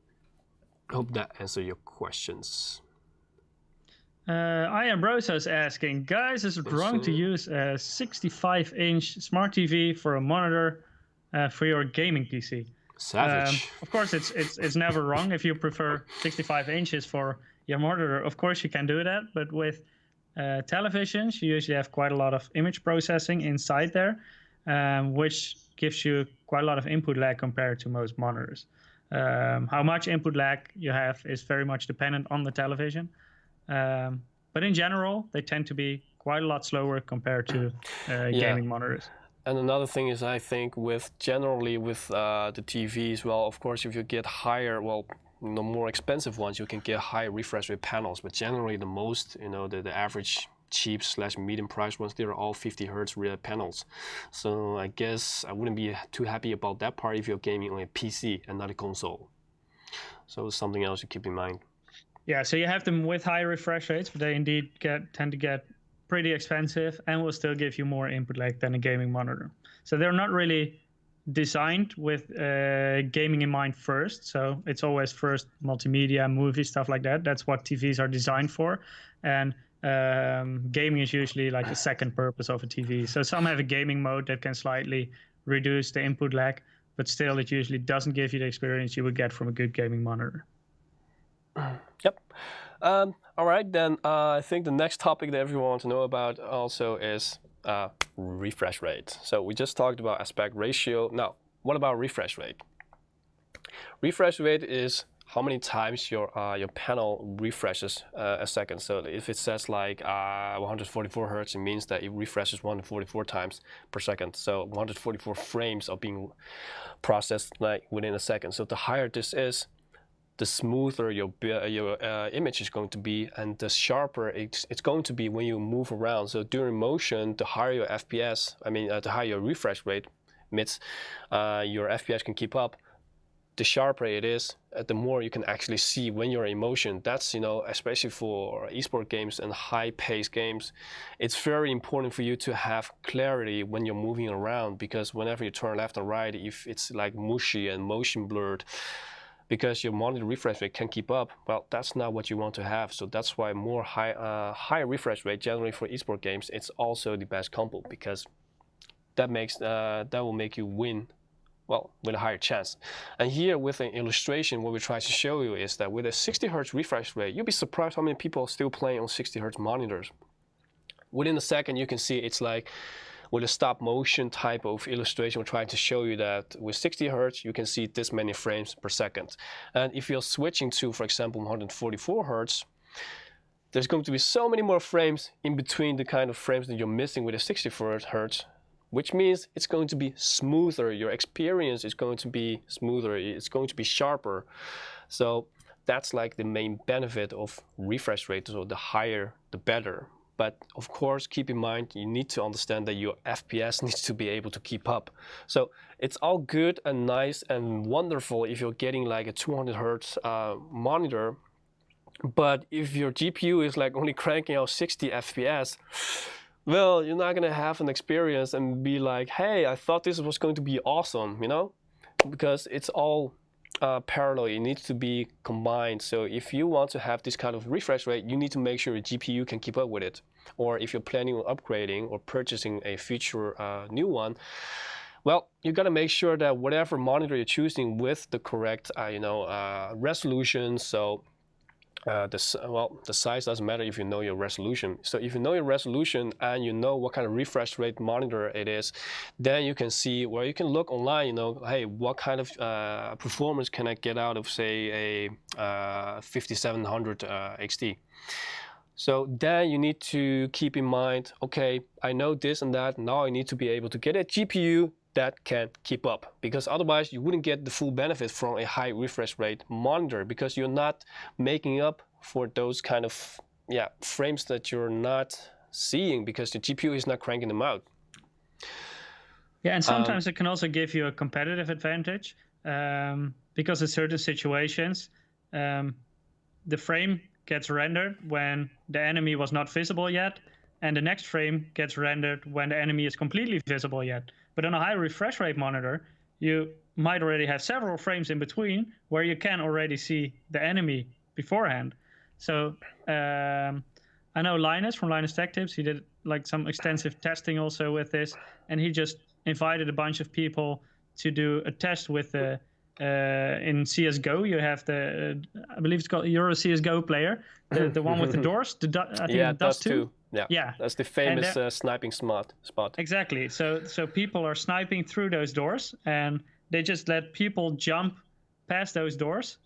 A: I hope that answers your questions.
B: I am Brosa's asking, guys, is it wrong to use a 65-inch smart TV for a monitor for your gaming PC?
A: Savage.
B: Of course, it's never wrong if you prefer 65 inches for your monitor. Of course, you can do that, but with televisions, you usually have quite a lot of image processing inside there, which gives you quite a lot of input lag compared to most monitors. How much input lag you have is very much dependent on the television. But in general, they tend to be quite a lot slower compared to gaming monitors.
A: And another thing is, I think generally with the TVs, well, of course, if you get higher, well, the more expensive ones, you can get high refresh rate panels. But generally, the most, the average cheap/medium price ones, they're all 50 hertz rear panels. So I guess I wouldn't be too happy about that part if you're gaming on a PC and not a console. So it's something else to keep in mind.
B: Yeah, so you have them with high refresh rates, but they indeed tend to get pretty expensive and will still give you more input lag than a gaming monitor. So they're not really designed with gaming in mind first. So it's always first multimedia, movie, stuff like that. That's what TVs are designed for. And gaming is usually like the second purpose of a TV. So some have a gaming mode that can slightly reduce the input lag, but still it usually doesn't give you the experience you would get from a good gaming monitor.
A: Yep. All right, then I think the next topic that everyone wants to know about also is refresh rate. So we just talked about aspect ratio. Now, what about refresh rate? Refresh rate is how many times your panel refreshes a second. So if it says like 144 hertz, it means that it refreshes 144 times per second. So 144 frames are being processed like within a second. So the higher this is, the smoother your image is going to be, and the sharper it's going to be when you move around. So during motion, the higher your FPS, the higher your refresh rate means your FPS can keep up, the sharper it is, the more you can actually see when you're in motion. That's, especially for eSport games and high-paced games, it's very important for you to have clarity when you're moving around, because whenever you turn left and right, if it's like mushy and motion blurred, because your monitor refresh rate can keep up, well, that's not what you want to have. So that's why more higher refresh rate generally for eSport games, it's also the best combo, because that will make you win, well, with a higher chance. And here with an illustration, what we try to show you is that with a 60 hertz refresh rate, you'll be surprised how many people are still playing on 60 hertz monitors. Within a second, you can see it's like with a stop motion type of illustration, we're trying to show you that with 60 hertz, you can see this many frames per second. And if you're switching to, for example, 144 hertz, there's going to be so many more frames in between the kind of frames that you're missing with a 64 hertz, which means it's going to be smoother. Your experience is going to be smoother. It's going to be sharper. So that's like the main benefit of refresh rate. So the higher, the better. But of course, keep in mind, you need to understand that your FPS needs to be able to keep up. So it's all good and nice and wonderful if you're getting like a 200 hertz monitor. But if your GPU is like only cranking out 60 FPS, well, you're not going to have an experience and be like, hey, I thought this was going to be awesome, because it's all parallel. It needs to be combined. So if you want to have this kind of refresh rate, you need to make sure your GPU can keep up with it. Or if you're planning on upgrading or purchasing a future new one, well, you got to make sure that whatever monitor you're choosing with the correct, resolution. So the size doesn't matter if you know your resolution. So if you know your resolution and you know what kind of refresh rate monitor it is, then you can see, well, you can look online, hey, what kind of performance can I get out of, say, a 5700 XT. So then you need to keep in mind, okay, I know this and that, now I need to be able to get a GPU that can keep up, because otherwise you wouldn't get the full benefit from a high refresh rate monitor, because you're not making up for those kind of frames that you're not seeing because the GPU is not cranking them out.
B: Yeah, and sometimes it can also give you a competitive advantage, because in certain situations the frame gets rendered when the enemy was not visible yet, and the next frame gets rendered when the enemy is completely visible yet. But on a high refresh rate monitor, you might already have several frames in between where you can already see the enemy beforehand. So I know Linus from Linus Tech Tips, he did like some extensive testing also with this, and he just invited a bunch of people to do a test with the in CSGO. You have the, I believe it's called, you're a CSGO player, the one with the doors, I think Dust 2.
A: Yeah, that's the famous sniping spot.
B: Exactly. So people are sniping through those doors, and they just let people jump past those doors,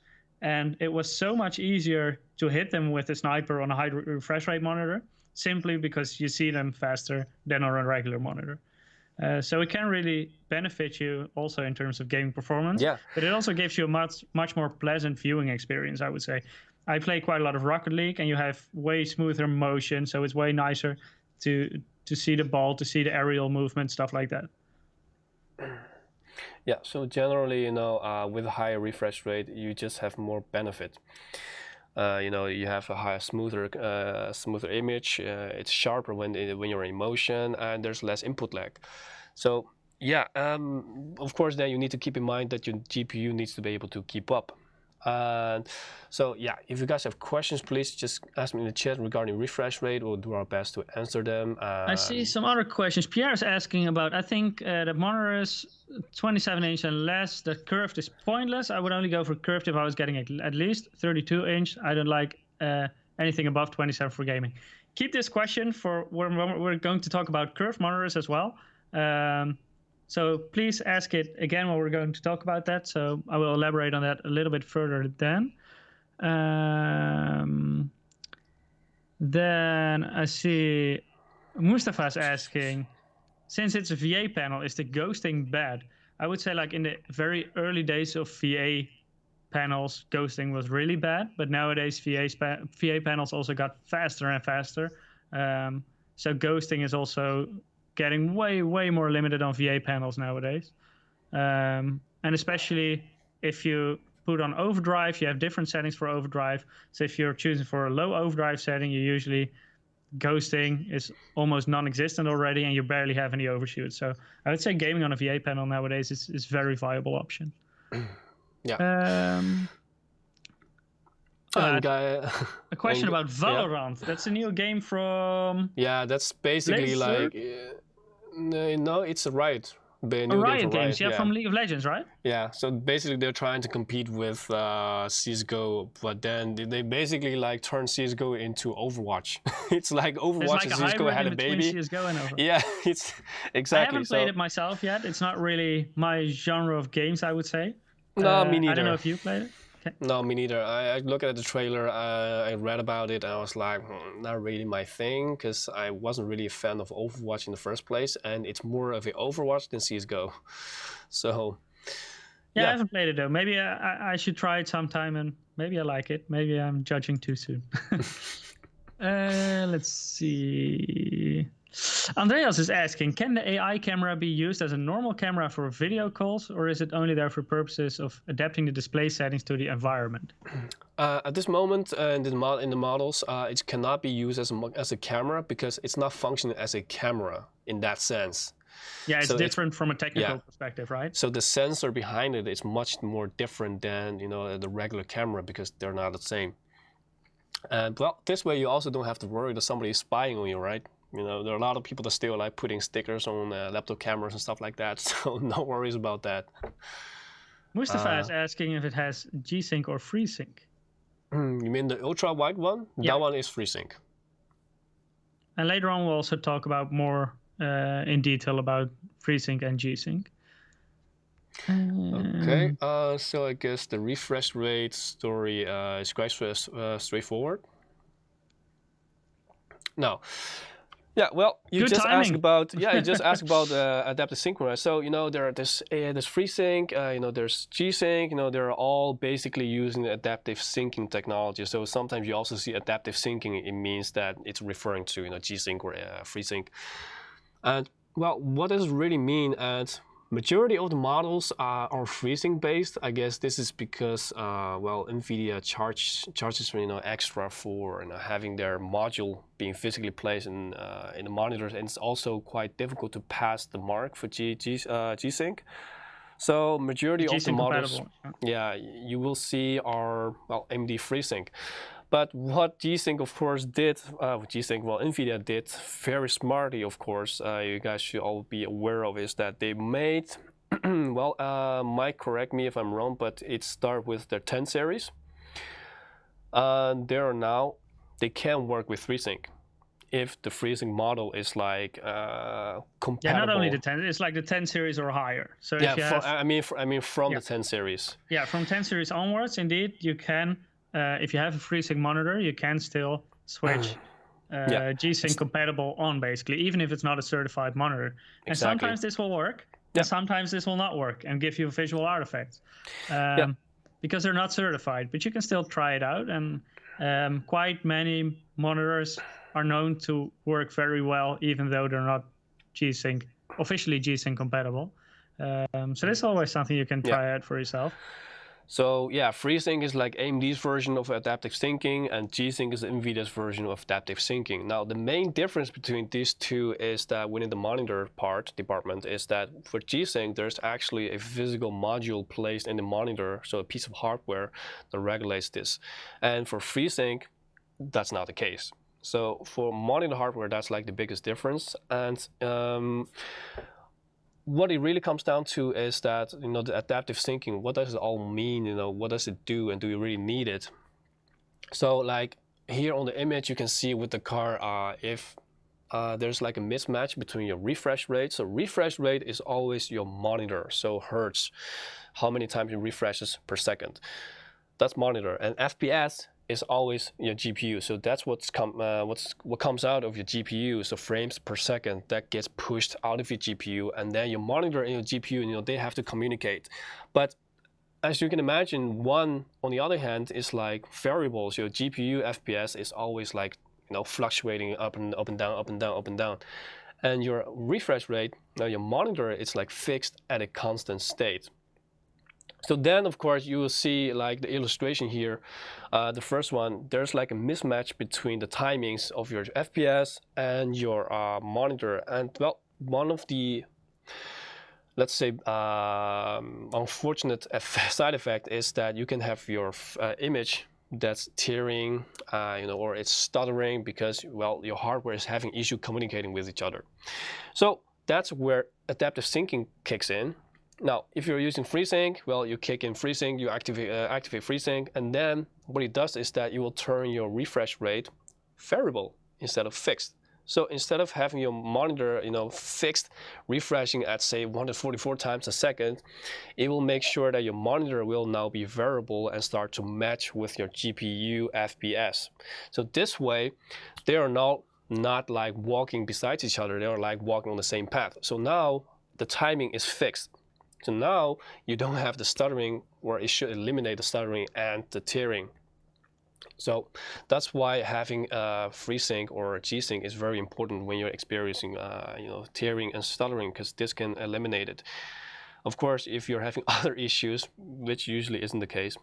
B: and it was so much easier to hit them with a sniper on a high refresh rate monitor, simply because you see them faster than on a regular monitor. So it can really benefit you also in terms of gaming performance.
A: Yeah.
B: But it also gives you a much more pleasant viewing experience, I would say. I play quite a lot of Rocket League, and you have way smoother motion, so it's way nicer to see the ball, to see the aerial movement, stuff like that.
A: Yeah, so generally, with a higher refresh rate, you just have more benefit. You have a higher, smoother image. It's sharper when you're in motion, and there's less input lag. So yeah, of course, then you need to keep in mind that your GPU needs to be able to keep up. So yeah, if you guys have questions, please just ask me in the chat regarding refresh rate. We'll do our best to answer them.
B: I see some other questions. Pierre is asking about, I think the monitor is 27-inch and less. The curved is pointless. I would only go for curved if I was getting at least 32-inch. I don't like anything above 27 for gaming. Keep this question for when we're going to talk about curved monitors as well. So please ask it again when we're going to talk about that. So I will elaborate on that a little bit further then. Then I see Mustafa's asking, since it's a VA panel, is the ghosting bad? I would say, like, in the very early days of VA panels, ghosting was really bad. But nowadays, VA panels also got faster and faster. So ghosting is also getting way more limited on VA panels nowadays. And especially if you put on overdrive, you have different settings for overdrive. So if you're choosing for a low overdrive setting, you usually ghosting is almost non-existent already, and you barely have any overshoot. So I would say gaming on a VA panel nowadays is a very viable option.
A: Yeah.
B: A question about Valorant. Yeah. That's a new game from...
A: Yeah, that's basically like... no, it's a Riot.
B: Riot Games, yeah, from League of Legends, right?
A: Yeah, so basically they're trying to compete with CSGO, but then they basically like turn CSGO into Overwatch. It's like Overwatch and CSGO had a baby.
B: CSGO and Overwatch.
A: Yeah, it's exactly.
B: I haven't played it myself yet. It's not really my genre of games, I would say.
A: No, me neither.
B: I don't know if you played it. Okay.
A: No, me neither. I looked at the trailer, I read about it, and I was like, not really my thing, because I wasn't really a fan of Overwatch in the first place, and it's more of an Overwatch than CSGO. So,
B: yeah. I haven't played it though. Maybe I should try it sometime, and maybe I like it. Maybe I'm judging too soon. Let's see. Andreas is asking, can the AI camera be used as a normal camera for video calls, or is it only there for purposes of adapting the display settings to the environment?
A: At this moment, in the models, it cannot be used as a camera, because it's not functioning as a camera in that sense.
B: Yeah, it's
A: So
B: different from a technical
A: yeah.
B: perspective, right?
A: So the sensor behind it is much more different than the regular camera because they're not the same. And well, this way you also don't have to worry that somebody is spying on you, right? There are a lot of people that still like putting stickers on laptop cameras and stuff like that. So no worries about that.
B: Mustafa is asking if it has G-Sync or FreeSync.
A: You mean the ultra wide one?
B: Yeah.
A: That one is FreeSync.
B: And later on, we'll also talk about more in detail about FreeSync and G-Sync.
A: Okay, so I guess the refresh rate story is quite straightforward. Now, yeah, well, you
B: Good
A: just
B: timing.
A: asked about adaptive synchronize. So there's FreeSync, there's G-Sync, they're all basically using adaptive syncing technology. So sometimes you also see adaptive syncing. It means that it's referring to G-Sync or FreeSync. And well, what does it really mean? And majority of the models are FreeSync based. I guess this is because well, NVIDIA charges extra for having their module being physically placed in the monitors, and it's also quite difficult to pass the mark for G-Sync. So majority of the models, yeah, you will see are AMD FreeSync. But what G-Sync, of course, did, NVIDIA did very smartly, of course, you guys should all be aware of, is that they made, Mike, correct me if I'm wrong, but it started with their 10 series. They can work with FreeSync if the FreeSync model is like compatible.
B: Yeah, not only the 10, it's like the 10 series or higher. So
A: yeah,
B: if you have,
A: I mean from the 10 series.
B: Yeah, from 10 series onwards, indeed, you can. If you have a FreeSync monitor, you can still switch G-Sync compatible on, basically, even if it's not a certified monitor. Exactly. And sometimes this will work, and sometimes this will not work and give you visual artifacts because they're not certified. But you can still try it out, and quite many monitors are known to work very well, even though they're not officially G-Sync compatible. So this is always something you can try out for yourself.
A: So yeah, FreeSync is like AMD's version of adaptive syncing, and G-Sync is NVIDIA's version of adaptive syncing. Now, the main difference between these two is that within the monitor department is that for G-Sync, there's actually a physical module placed in the monitor, so a piece of hardware that regulates this. And for FreeSync, that's not the case. So for monitor hardware, that's like the biggest difference. And what it really comes down to is that the adaptive syncing, what does it all mean? What does it do, and do you really need it? So like here on the image, you can see with the car if there's like a mismatch between your refresh rate. So refresh rate is always your monitor, so hertz, how many times it refreshes per second. That's monitor. And FPS is always your GPU. So that's what comes out of your GPU. So frames per second that gets pushed out of your GPU, and then your monitor and your GPU, they have to communicate. But as you can imagine, one on the other hand is like variables. Your GPU FPS is always like fluctuating up and down, up and down, up and down. And your refresh rate, your monitor, it's like fixed at a constant state. So then, of course, you will see like the illustration here. The first one, there's like a mismatch between the timings of your FPS and your monitor. And well, one of the, let's say, unfortunate side effect is that you can have your image that's tearing, or it's stuttering because, well, your hardware is having issue communicating with each other. So that's where adaptive syncing kicks in. Now, if you're using FreeSync, well, you kick in FreeSync, you activate FreeSync, and then what it does is that you will turn your refresh rate variable instead of fixed. So instead of having your monitor, fixed refreshing at say 144 times a second, it will make sure that your monitor will now be variable and start to match with your GPU FPS. So this way, they are not like walking beside each other, they are like walking on the same path. So now the timing is fixed. So now you don't have the stuttering, or it should eliminate the stuttering and the tearing. So that's why having FreeSync or G-Sync is very important when you're experiencing tearing and stuttering, because this can eliminate it. Of course, if you're having other issues, which usually isn't the case,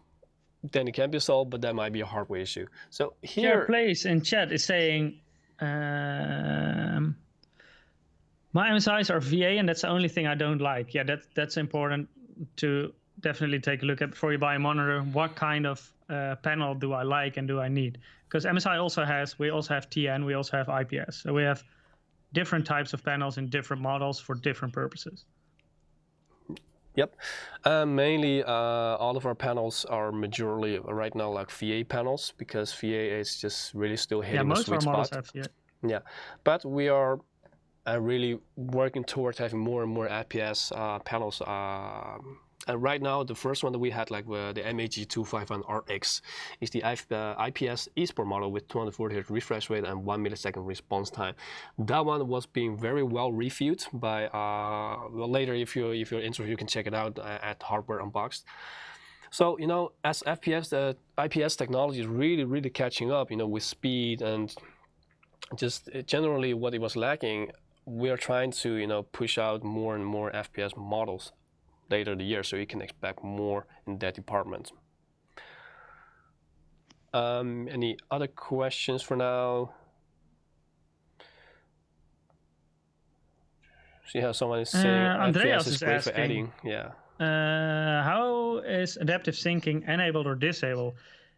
A: then it can be solved, but that might be a hardware issue. So here,
B: Place in chat is saying My MSIs are VA, and that's the only thing I don't like. Yeah, that's important to definitely take a look at before you buy a monitor. What kind of panel do I like and do I need? Because MSI we also have TN, we also have IPS. So we have different types of panels in different models for different purposes.
A: Yep. Mainly, all of our panels are majorly right now like VA panels because VA is just really still hitting the sweet
B: most of our models
A: spot.
B: have VA.
A: Yeah, but we are really working towards having more and more IPS panels. And right now, the first one that we had, like the MAG251RX, is the IPS eSport model with 240 Hz refresh rate and 1 millisecond response time. That one was being very well reviewed by. Well, later, if you're interested, you can check it out at Hardware Unboxed. So as FPS, the IPS technology is really catching up. With speed and just generally what it was lacking. We are trying to push out more and more FPS models later in the year, so you can expect more in that department. Any other questions for now? See how someone is saying
B: Andreas
A: FPS is great for editing. Yeah.
B: How is adaptive syncing enabled or disabled?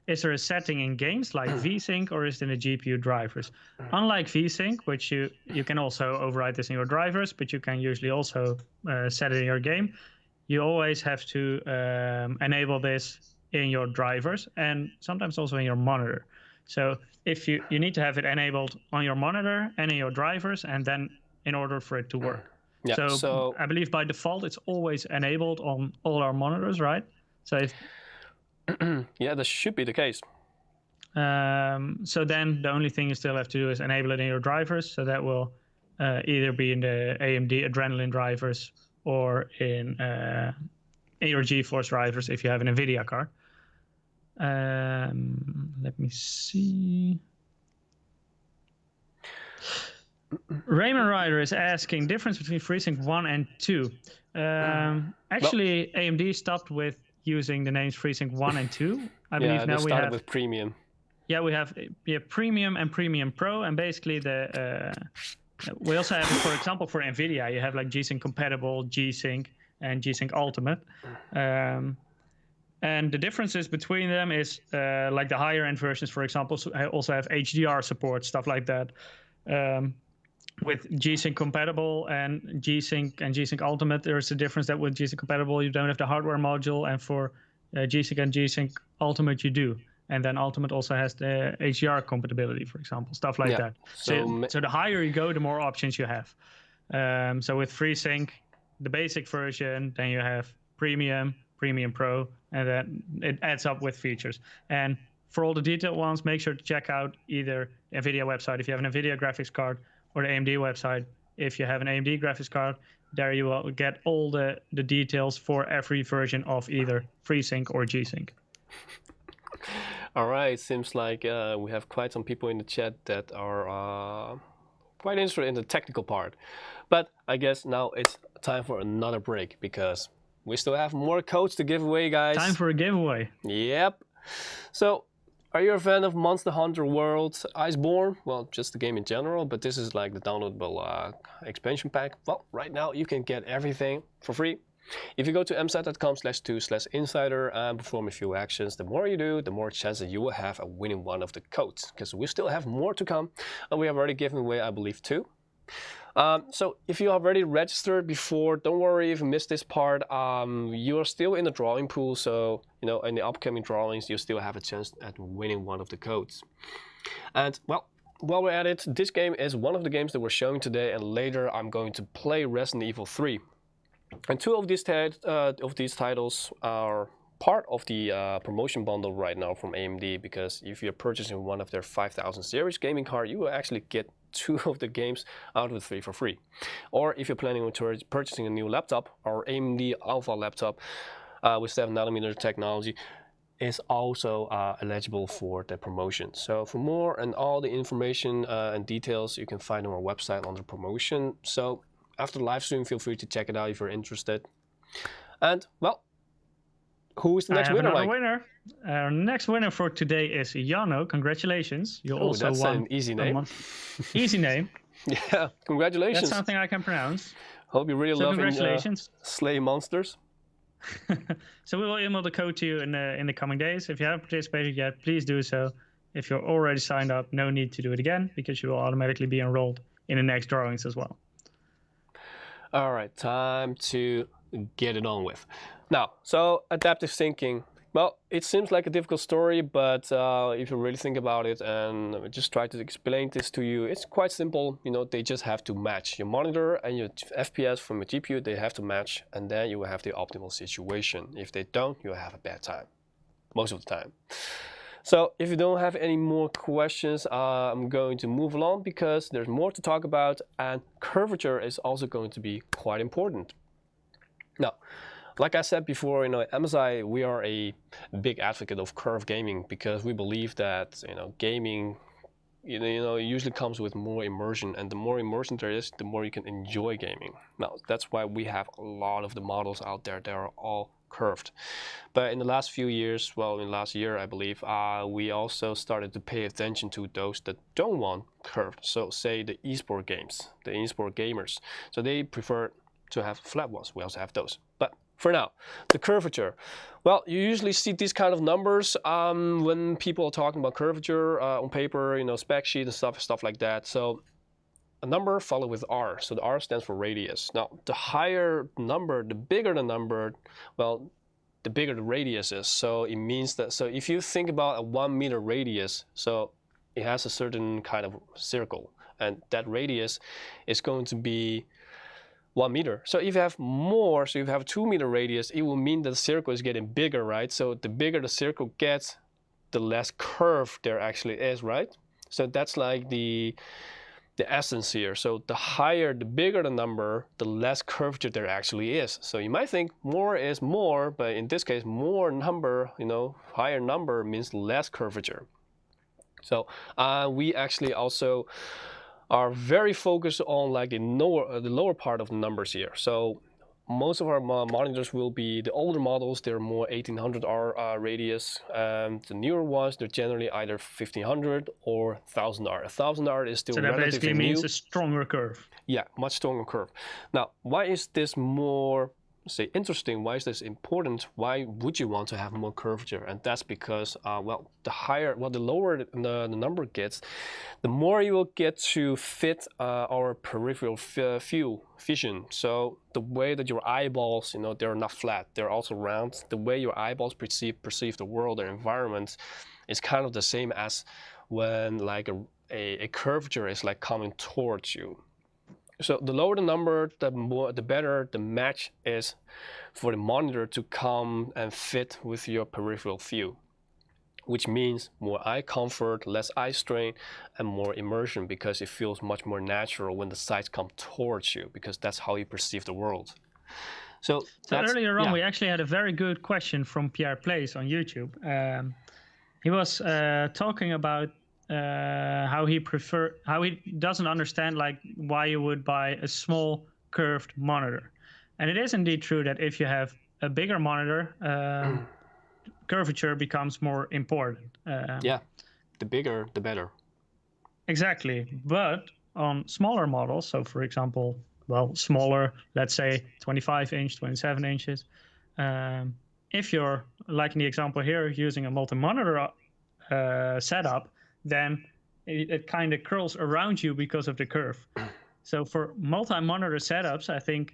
B: Is there a setting in games like VSync, or is it in the GPU drivers? Unlike VSync, which you can also override this in your drivers, but you can usually also set it in your game, you always have to enable this in your drivers and sometimes also in your monitor. So if you need to have it enabled on your monitor and in your drivers, and then in order for it to work.
A: Yeah,
B: so I believe by default it's always enabled on all our monitors, right? So if
A: yeah, that should be the case.
B: So then the only thing you still have to do is enable it in your drivers. So that will either be in the AMD Adrenalin drivers or in your GeForce drivers if you have an NVIDIA card. Let me see. Raymond Ryder is asking difference between FreeSync 1 and 2. Actually, AMD stopped with using the names FreeSync 1 and 2. I believe now we have
A: with Premium.
B: Yeah, we have Premium and Premium Pro, and basically we also have, for example, for NVIDIA, you have like G-Sync compatible, G-Sync, and G-Sync Ultimate. And the differences between them is like the higher end versions, for example, also have HDR support, stuff like that. With G-Sync compatible and G-Sync Ultimate, there's a difference that with G-Sync compatible, you don't have the hardware module, and for G-Sync and G-Sync Ultimate, you do. And then Ultimate also has the HDR compatibility, for example, stuff like that. So the higher you go, the more options you have. So with FreeSync, the basic version, then you have Premium, Premium Pro, and then it adds up with features. And for all the detailed ones, make sure to check out either NVIDIA website if you have an NVIDIA graphics card, or the AMD website if you have an AMD graphics card. There you will get all the details for every version of either FreeSync or G-Sync.
A: All right, seems like we have quite some people in the chat that are quite interested in the technical part. But I guess now it's time for another break because we still have more codes to give away, guys.
B: Time for a giveaway.
A: Yep. So, are you a fan of Monster Hunter World Iceborne? Well, just the game in general, but this is like the downloadable expansion pack. Well, right now you can get everything for free. If you go to msite.com/2/insider and perform a few actions, the more you do, the more chance that you will have of winning one of the codes, because we still have more to come, and we have already given away, I believe, 2. So if you already registered before, don't worry if you missed this part. You are still in the drawing pool, so in the upcoming drawings you still have a chance at winning one of the codes. And well, while we're at it, this game is one of the games that we're showing today, and later I'm going to play Resident Evil 3. And 2 of these titles are part of the promotion bundle right now from AMD, because if you're purchasing one of their 5000 series gaming card, you will actually get 2 of the games out of the 3 for free. Or if you're planning on purchasing a new laptop, our AMD Alpha laptop with 7nm technology is also eligible for the promotion. So for more and all the information and details, you can find on our website under promotion. So after the live stream, feel free to check it out if you're interested. And well, Who is the
B: I
A: next
B: have
A: winner,
B: another
A: Mike?
B: winner. Our next winner for today is Jano. Congratulations. You
A: Oh,
B: also
A: that's
B: won
A: an easy
B: a
A: name.
B: easy name.
A: Yeah,
B: That's
A: congratulations.
B: something I can pronounce.
A: Hope you really
B: So
A: love
B: congratulations.
A: slay monsters.
B: So we will email the code to you in the coming days. If you haven't participated yet, please do so. If you're already signed up, no need to do it again because you will automatically be enrolled in the next drawings as well.
A: All right, time to get it on with. Now, so adaptive thinking. Well, it seems like a difficult story, but if you really think about it and just try to explain this to you, it's quite simple. You know, they just have to match your monitor and your FPS from your GPU. They have to match, and then you will have the optimal situation. If they don't, you'll have a bad time, most of the time. So if you don't have any more questions, I'm going to move along because there's more to talk about, and curvature is also going to be quite important. Now, like I said before, MSI, we are a big advocate of curve gaming because we believe that gaming usually comes with more immersion, and the more immersion there is, the more you can enjoy gaming. Now, that's why we have a lot of the models out there that are all curved. But in the last few years, well, in last year, I believe, we also started to pay attention to those that don't want curved. So say the eSport games, the eSport gamers. So they prefer to have flat ones. We also have those. But for now, the curvature. Well, you usually see these kind of numbers when people are talking about curvature on paper, spec sheet and stuff like that. So a number followed with R. So the R stands for radius. Now, the higher number, the bigger the number, well, the bigger the radius is. So it means that, so if you think about a 1 meter radius, so it has a certain kind of circle, and that radius is going to be 1 meter. So if you have more, so if you have a 2 meter radius, it will mean that the circle is getting bigger, right? So the bigger the circle gets, the less curve there actually is, right? So that's like the essence here. So the higher, the bigger the number, the less curvature there actually is. So you might think more is more, but in this case, more number, higher number means less curvature. So we actually also are very focused on like the lower part of the numbers here. So most of our monitors will be the older models. They're more 1800R radius, and the newer ones, they're generally either 1500 or 1000R. 1000R is still
B: so that
A: relatively
B: basically
A: new.
B: means a stronger curve.
A: Yeah, much stronger curve. Now, why is this more, say, interesting? Why is this important? Why would you want to have more curvature? And that's because, well, the lower the number gets, the more you will get to fit our peripheral vision. So the way that your eyeballs, they're not flat, they're also round. The way your eyeballs perceive the world or environment is kind of the same as when like a curvature is like coming towards you. So the lower the number, the better the match is for the monitor to come and fit with your peripheral view, which means more eye comfort, less eye strain, and more immersion because it feels much more natural when the sights come towards you, because that's how you perceive the world. So
B: earlier on, we actually had a very good question from Pierre Place on YouTube. He was talking about how he doesn't understand like why you would buy a small curved monitor. And it is indeed true that if you have a bigger monitor, curvature becomes more important.
A: Yeah, the bigger, the better.
B: Exactly. But on smaller models, so for example, well, smaller, let's say 25 inch, 27 inches, if you're, like in the example here, using a multi-monitor setup, then it kind of curls around you because of the curve. So for multi-monitor setups, I think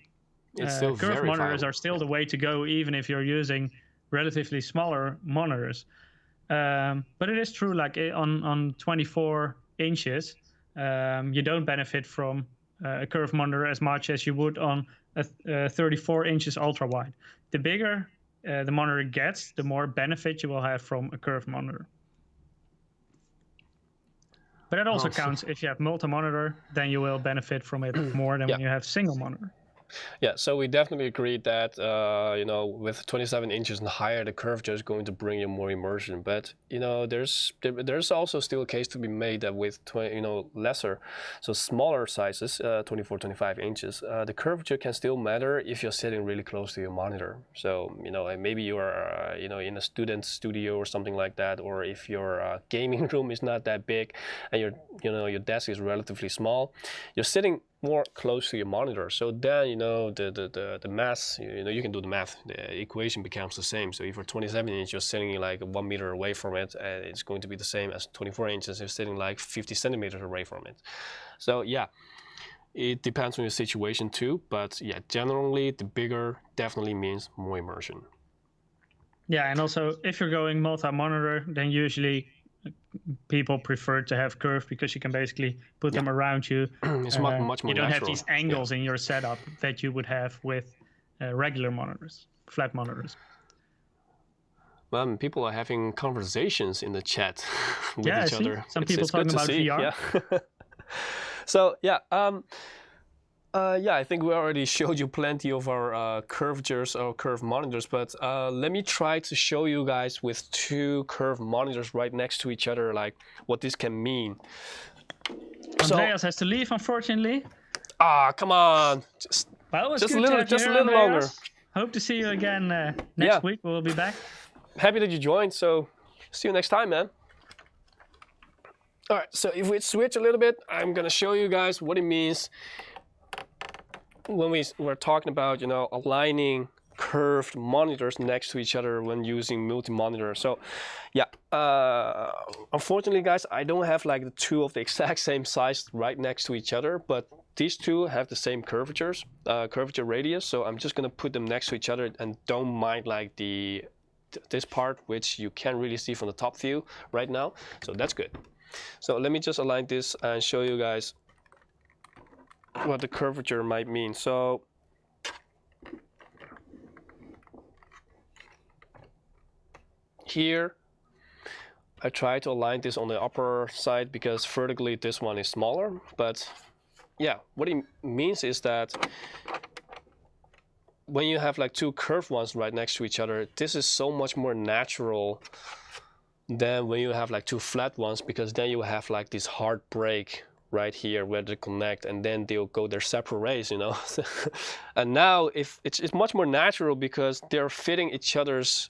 B: curved monitors are still the way to go, even if you're using relatively smaller monitors. But it is true, like on 24 inches, you don't benefit from a curved monitor as much as you would on a 34 inches ultra wide. The bigger the monitor gets, the more benefit you will have from a curved monitor. But it also counts if you have multi-monitor, then you will benefit from it more than when you have single monitor.
A: Yeah, so we definitely agreed that with 27 inches and higher, the curvature is going to bring you more immersion. But there's also still a case to be made that with lesser, so smaller sizes, 24, 25 inches, the curvature can still matter if you're sitting really close to your monitor. So and maybe you are in a student studio or something like that, or if your gaming room is not that big, and your desk is relatively small, you're sitting more close to your monitor. So then the math, you can do the math. The equation becomes the same. So if you're 27 inches, you're sitting like 1 meter away from it, and it's going to be the same as 24 inches. You're sitting like 50 centimeters away from it. So yeah, it depends on your situation too. But yeah, generally the bigger definitely means more immersion.
B: Yeah, and also if you're going multi-monitor, then usually people prefer to have curve because you can basically put them around you.
A: It's much more
B: you don't
A: natural.
B: have these angles in your setup that you would have with regular monitors, flat monitors.
A: People are having conversations in the chat with each other.
B: Some people talking about VR.
A: Yeah. So yeah, I think we already showed you plenty of our curvatures or curved monitors, but let me try to show you guys with two curved monitors right next to each other, like what this can mean.
B: Andreas has to leave, unfortunately.
A: Come on, just a little longer.
B: Hope to see you again next week. We'll be back.
A: Happy that you joined. So see you next time, man. All right. So if we switch a little bit, I'm gonna show you guys what it means when we're talking about aligning curved monitors next to each other when using multi-monitor. So yeah, unfortunately guys, I don't have like the two of the exact same size right next to each other, but these two have the same curvature radius. So I'm just gonna put them next to each other, and don't mind like this part, which you can't really see from the top view right now. So that's good. So let me just align this and show you guys what the curvature might mean. So here I try to align this on the upper side because vertically this one is smaller. But yeah, what it means is that when you have like two curved ones right next to each other, this is so much more natural than when you have like two flat ones, because then you have like this hard break right here where they connect, and then they'll go their separate ways, And now if it's much more natural because they're fitting each other's,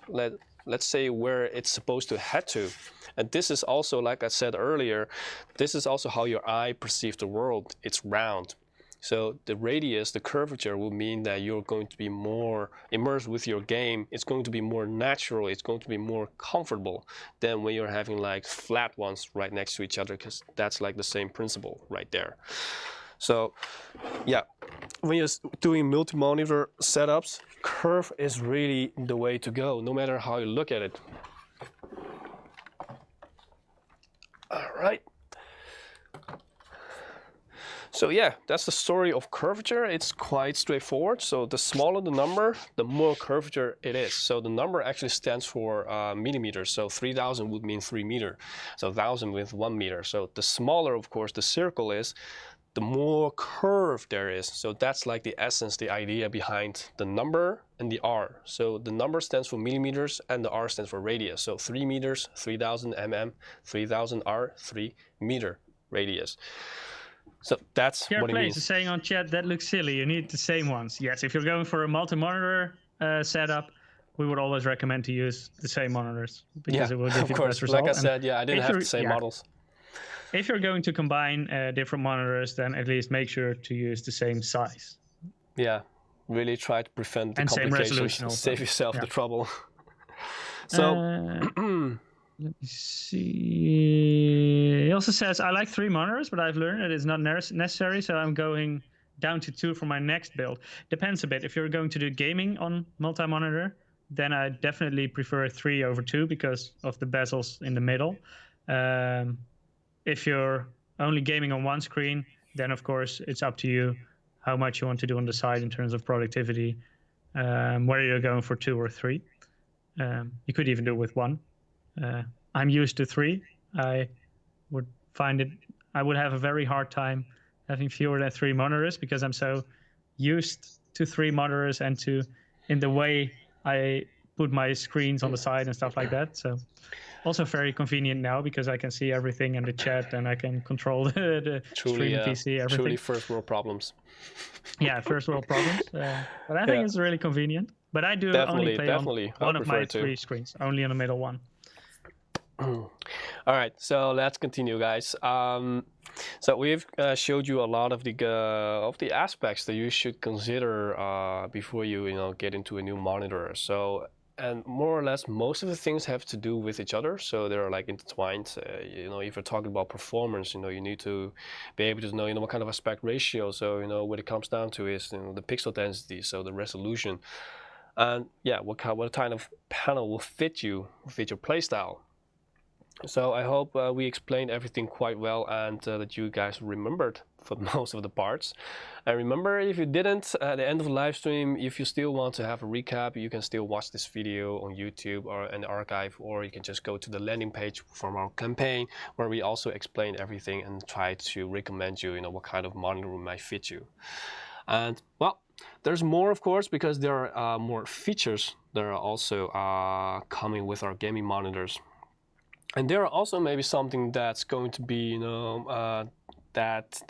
A: let's say, where it's supposed to head to. And this is also, like I said earlier, this is also how your eye perceives the world. It's round. So the radius, the curvature, will mean that you're going to be more immersed with your game. It's going to be more natural. It's going to be more comfortable than when you're having like flat ones right next to each other, because that's like the same principle right there. So yeah, when you're doing multi-monitor setups, curve is really the way to go, no matter how you look at it. All right. So yeah, that's the story of curvature. It's quite straightforward. So the smaller the number, the more curvature it is. So the number actually stands for millimeters. So 3000 would mean 3 meters. So 1000 with 1 meter. So the smaller, of course, the circle is, the more curve there is. So that's like the essence, the idea behind the number and the R. So the number stands for millimeters and the R stands for radius. So 3 meters, 3000 mm, 3000 R, 3 meter radius. So that's what it means.
B: Is saying on chat, that looks silly. You need the same ones. Yes, if you're going for a multi-monitor setup, we would always recommend to use the same monitors because it will give you the best result.
A: Like I said, I didn't have the same models.
B: If you're going to combine different monitors, then at least make sure to use the same size.
A: Yeah, really try to prevent the complications. Save yourself the trouble. So.
B: Let me see. He also says, I like 3 monitors, but I've learned that it's not necessary, so I'm going down to 2 for my next build. Depends a bit. If you're going to do gaming on multi-monitor, then I definitely prefer 3 over 2 because of the bezels in the middle. If you're only gaming on one screen, then of course it's up to you how much you want to do on the side in terms of productivity, whether you're going for 2 or 3. You could even do it with 1. I'm used to 3. I would have a very hard time having fewer than 3 monitors because I'm so used to 3 monitors and in the way I put my screens on the side and stuff like that. So also very convenient now because I can see everything in the chat and I can control the streaming PC, everything.
A: Truly first world problems.
B: Yeah, first world problems. But I think it's really convenient. But I do only play on one of my 3 screens, only on the middle one.
A: All right, so let's continue, guys. So we've showed you a lot of the aspects that you should consider before you get into a new monitor. So, and more or less, most of the things have to do with each other. So they're like intertwined. If you're talking about performance, you need to be able to know what kind of aspect ratio. So what it comes down to is the pixel density, so the resolution, and yeah, what kind of panel will fit your playstyle. So I hope we explained everything quite well and that you guys remembered for most of the parts. And remember, if you didn't, at the end of the live stream, if you still want to have a recap, you can still watch this video on YouTube or in the archive, or you can just go to the landing page from our campaign where we also explain everything and try to recommend you, what kind of monitor might fit you. And well, there's more, of course, because there are more features that are also coming with our gaming monitors. And there are also maybe something that's going to be, that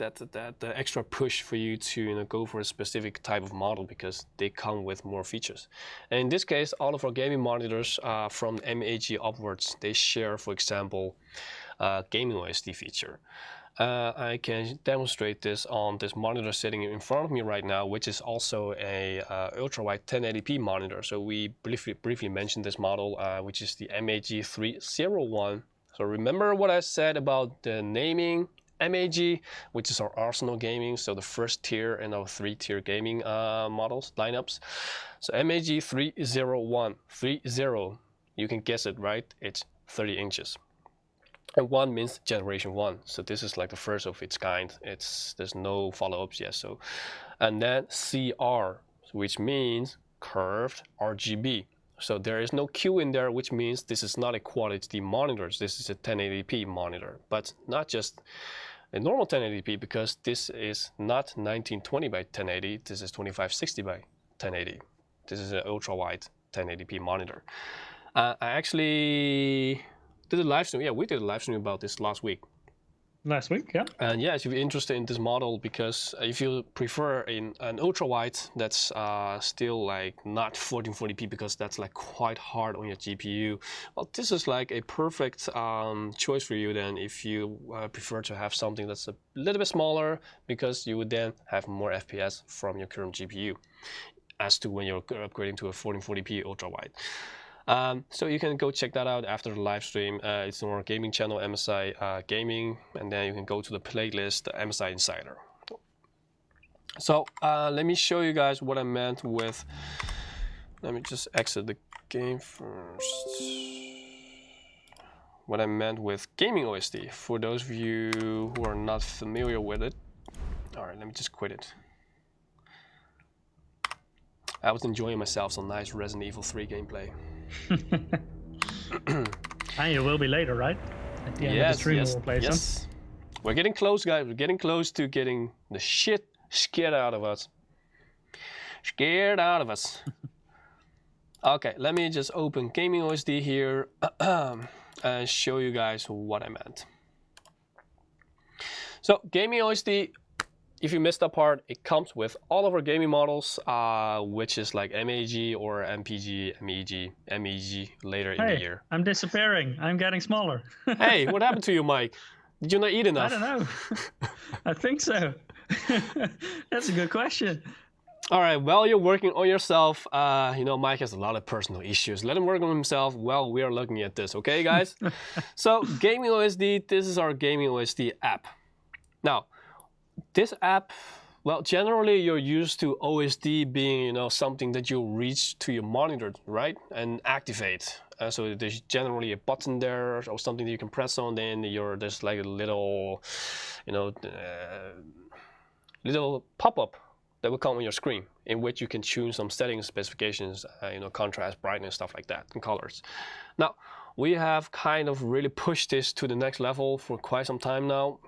A: extra push for you to go for a specific type of model because they come with more features. And in this case, all of our gaming monitors from MAG upwards, they share, for example, gaming OSD feature. I can demonstrate this on this monitor sitting in front of me right now, which is also a ultra-wide 1080p monitor. So we briefly mentioned this model, which is the MAG 301. So remember what I said about the naming MAG, which is our Arsenal gaming, so the first tier in our 3-tier gaming models lineups. So MAG 301, 30, you can guess it, right? It's 30 inches. And 1 means generation 1, so this is like the first of its kind. There's no follow-ups yet. So, and then CR, which means curved RGB. So there is no Q in there, which means this is not a Quad HD monitor. This is a 1080p monitor, but not just a normal 1080p, because this is not 1920 by 1080. This is 2560 by 1080. This is an ultra-wide 1080p monitor. I actually did a live stream. Yeah, we did a live stream about this last week.
B: Last week, yeah.
A: And yeah, if you're interested in this model, because if you prefer an ultra wide that's still like not 1440p, because that's like quite hard on your GPU, well, this is like a perfect choice for you then if you prefer to have something that's a little bit smaller, because you would then have more FPS from your current GPU as to when you're upgrading to a 1440p ultra wide. So you can go check that out after the live stream. It's on our gaming channel, MSI Gaming, and then you can go to the playlist, MSI Insider. So let me show you guys what I meant with, let me just exit the game first. What I meant with gaming OSD, for those of you who are not familiar with it. All right, let me just quit it. I was enjoying myself some nice Resident Evil 3 gameplay.
B: And you will be later, right? At the end of the stream, we'll play some.
A: We're getting close, guys. We're getting close to getting the shit scared out of us. Scared out of us. Okay, let me just open Gaming OSD here and show you guys what I meant. So, Gaming OSD, if you missed that part, it comes with all of our gaming models, which is like MAG or MPG, MEG later in the year.
B: I'm disappearing. I'm getting smaller.
A: Hey, what happened to you, Mike? Did you not eat enough?
B: I don't know. I think so. That's a good question.
A: All right, while you're working on yourself, Mike has a lot of personal issues. Let him work on himself while we are looking at this, okay, guys? So, Gaming OSD, this is our Gaming OSD app. Now, this app, well, generally you're used to OSD being, something that you reach to your monitor, right, and activate. So there's generally a button there or something that you can press on. Then there's like a little, little pop-up that will come on your screen, in which you can choose some settings, specifications, contrast, brightness, stuff like that, and colors. Now, we have kind of really pushed this to the next level for quite some time now.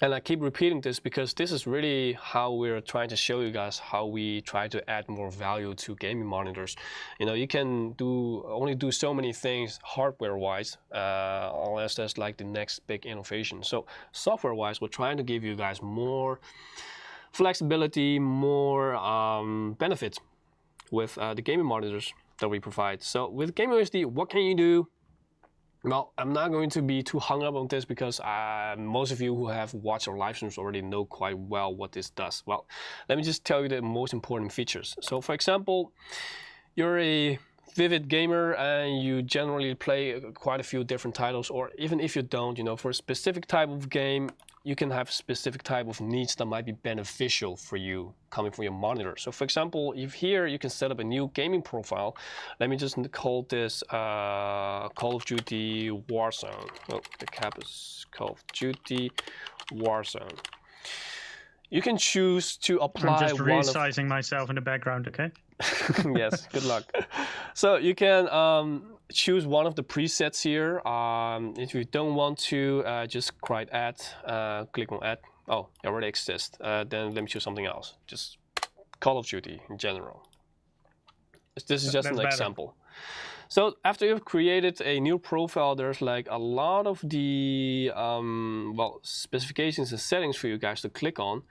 A: And I keep repeating this because this is really how we're trying to show you guys how we try to add more value to gaming monitors. You know, you can only do so many things hardware-wise, unless there's like the next big innovation. So software-wise, we're trying to give you guys more flexibility, more benefits with the gaming monitors that we provide. So with GameOSD, what can you do? Well, I'm not going to be too hung up on this because most of you who have watched our live streams already know quite well what this does. Well, let me just tell you the most important features. So for example, you're a Vivid gamer and you generally play quite a few different titles, or even if you don't, you know, for a specific type of game, you can have a specific type of needs that might be beneficial for you coming from your monitor. So for example, if here you can set up a new gaming profile, let me just call this Call of Duty Warzone. Oh, the cap is Call of Duty Warzone. You can choose to apply
B: I'm just resizing myself in the background, okay?
A: Yes, good luck. So you can choose one of the presets here. If you don't want to, just write add, click on add. Oh, it already exists. Then let me choose something else. Just Call of Duty in general. This is just an example. So after you've created a new profile, there's like a lot of the well, specifications and settings for you guys to click on.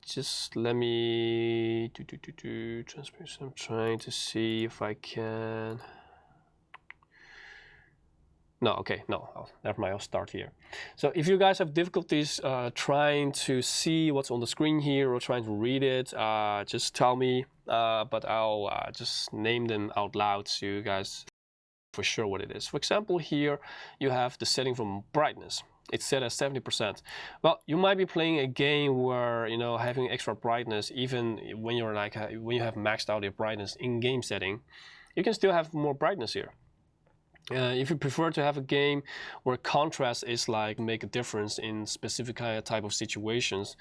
A: Just let me transparency. I'm trying to see if I can. No, okay, no, never mind, I'll start here. So if you guys have difficulties trying to see what's on the screen here or trying to read it, just tell me, but I'll just name them out loud so you guys for sure what it is. For example, here you have the setting from brightness. It's set at 70%. Well, you might be playing a game where, you know, having extra brightness, even when you're like when you have maxed out your brightness in game setting, you can still have more brightness here. If you prefer to have a game where contrast is like make a difference in specific type of situations,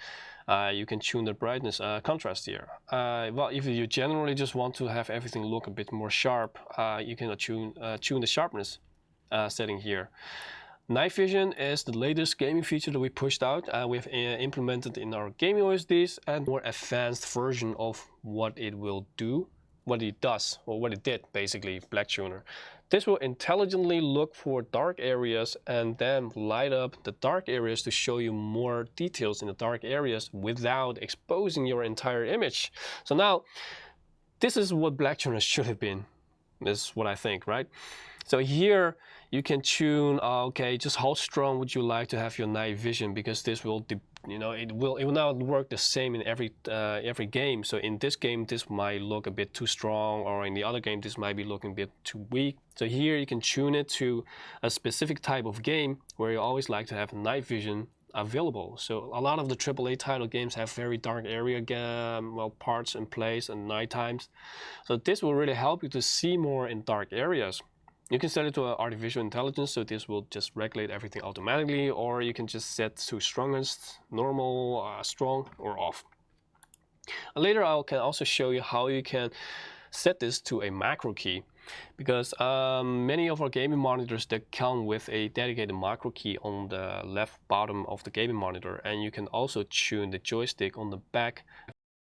A: you can tune the brightness contrast here. Well, if you generally just want to have everything look a bit more sharp, you can tune the sharpness setting here. Night vision is the latest gaming feature that we pushed out. We've implemented in our gaming OSDs and more advanced version of what it will do, what it does, or what it did basically, Black Tuner. This will intelligently look for dark areas and then light up the dark areas to show you more details in the dark areas without exposing your entire image. So now, this is what Black Tuner should have been, is what I think, right? So here you can tune, okay, just how strong would you like to have your night vision, because this will, you know, it will not work the same in every game. So in this game, this might look a bit too strong, or in the other game, this might be looking a bit too weak. So here you can tune it to a specific type of game where you always like to have night vision available. So a lot of the AAA title games have very dark area well, parts and plays and night times. So this will really help you to see more in dark areas. You can set it to artificial intelligence, so this will just regulate everything automatically, or you can just set to strongest, normal, strong, or off. And later I can also show you how you can set this to a macro key, because many of our gaming monitors that come with a dedicated macro key on the left bottom of the gaming monitor, and you can also tune the joystick on the back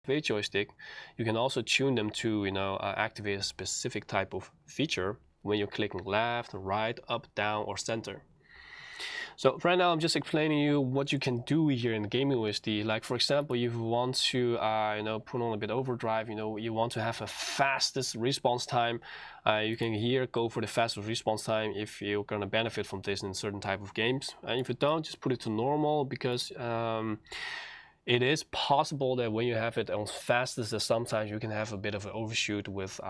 A: of a joystick. You can also tune them to, you know, activate a specific type of feature when you're clicking left, right, up, down, or center. So right now I'm just explaining you what you can do here in the gaming OSD. Like for example, if you want to you know, put on a bit overdrive, you know, you want to have a fastest response time, you can here go for the fastest response time if you're gonna benefit from this in certain type of games. And if you don't, just put it to normal, because it is possible that when you have it on fastest, that sometimes you can have a bit of an overshoot with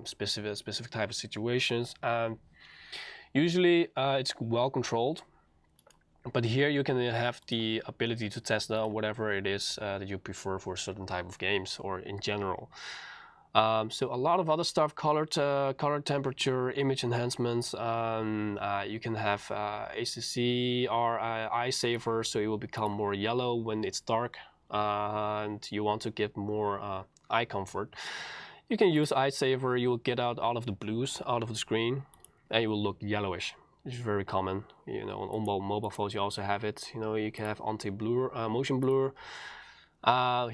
A: specific type of situations. Usually it's well controlled, but here you can have the ability to test out whatever it is that you prefer for a certain type of games or in general. So a lot of other stuff, color temperature, image enhancements. You can have ACC or eye saver, so it will become more yellow when it's dark, and you want to give more eye comfort. You can use eye saver. You will get out all of the blues out of the screen, and it will look yellowish. which is very common. You know, on mobile phones you also have it. You know, you can have anti-blur, motion blur.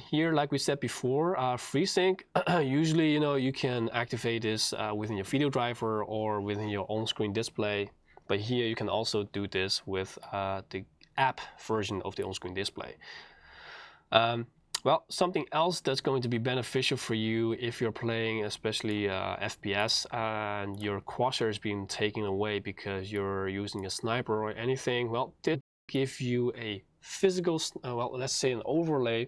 A: Here, like we said before, FreeSync. Usually, you know, you can activate this within your video driver or within your on-screen display. But here you can also do this with the app version of the on-screen display. Well, something else that's going to be beneficial for you if you're playing especially FPS and your crosshair is being taken away because you're using a sniper or anything, well, this give you a physical, well, let's say an overlay.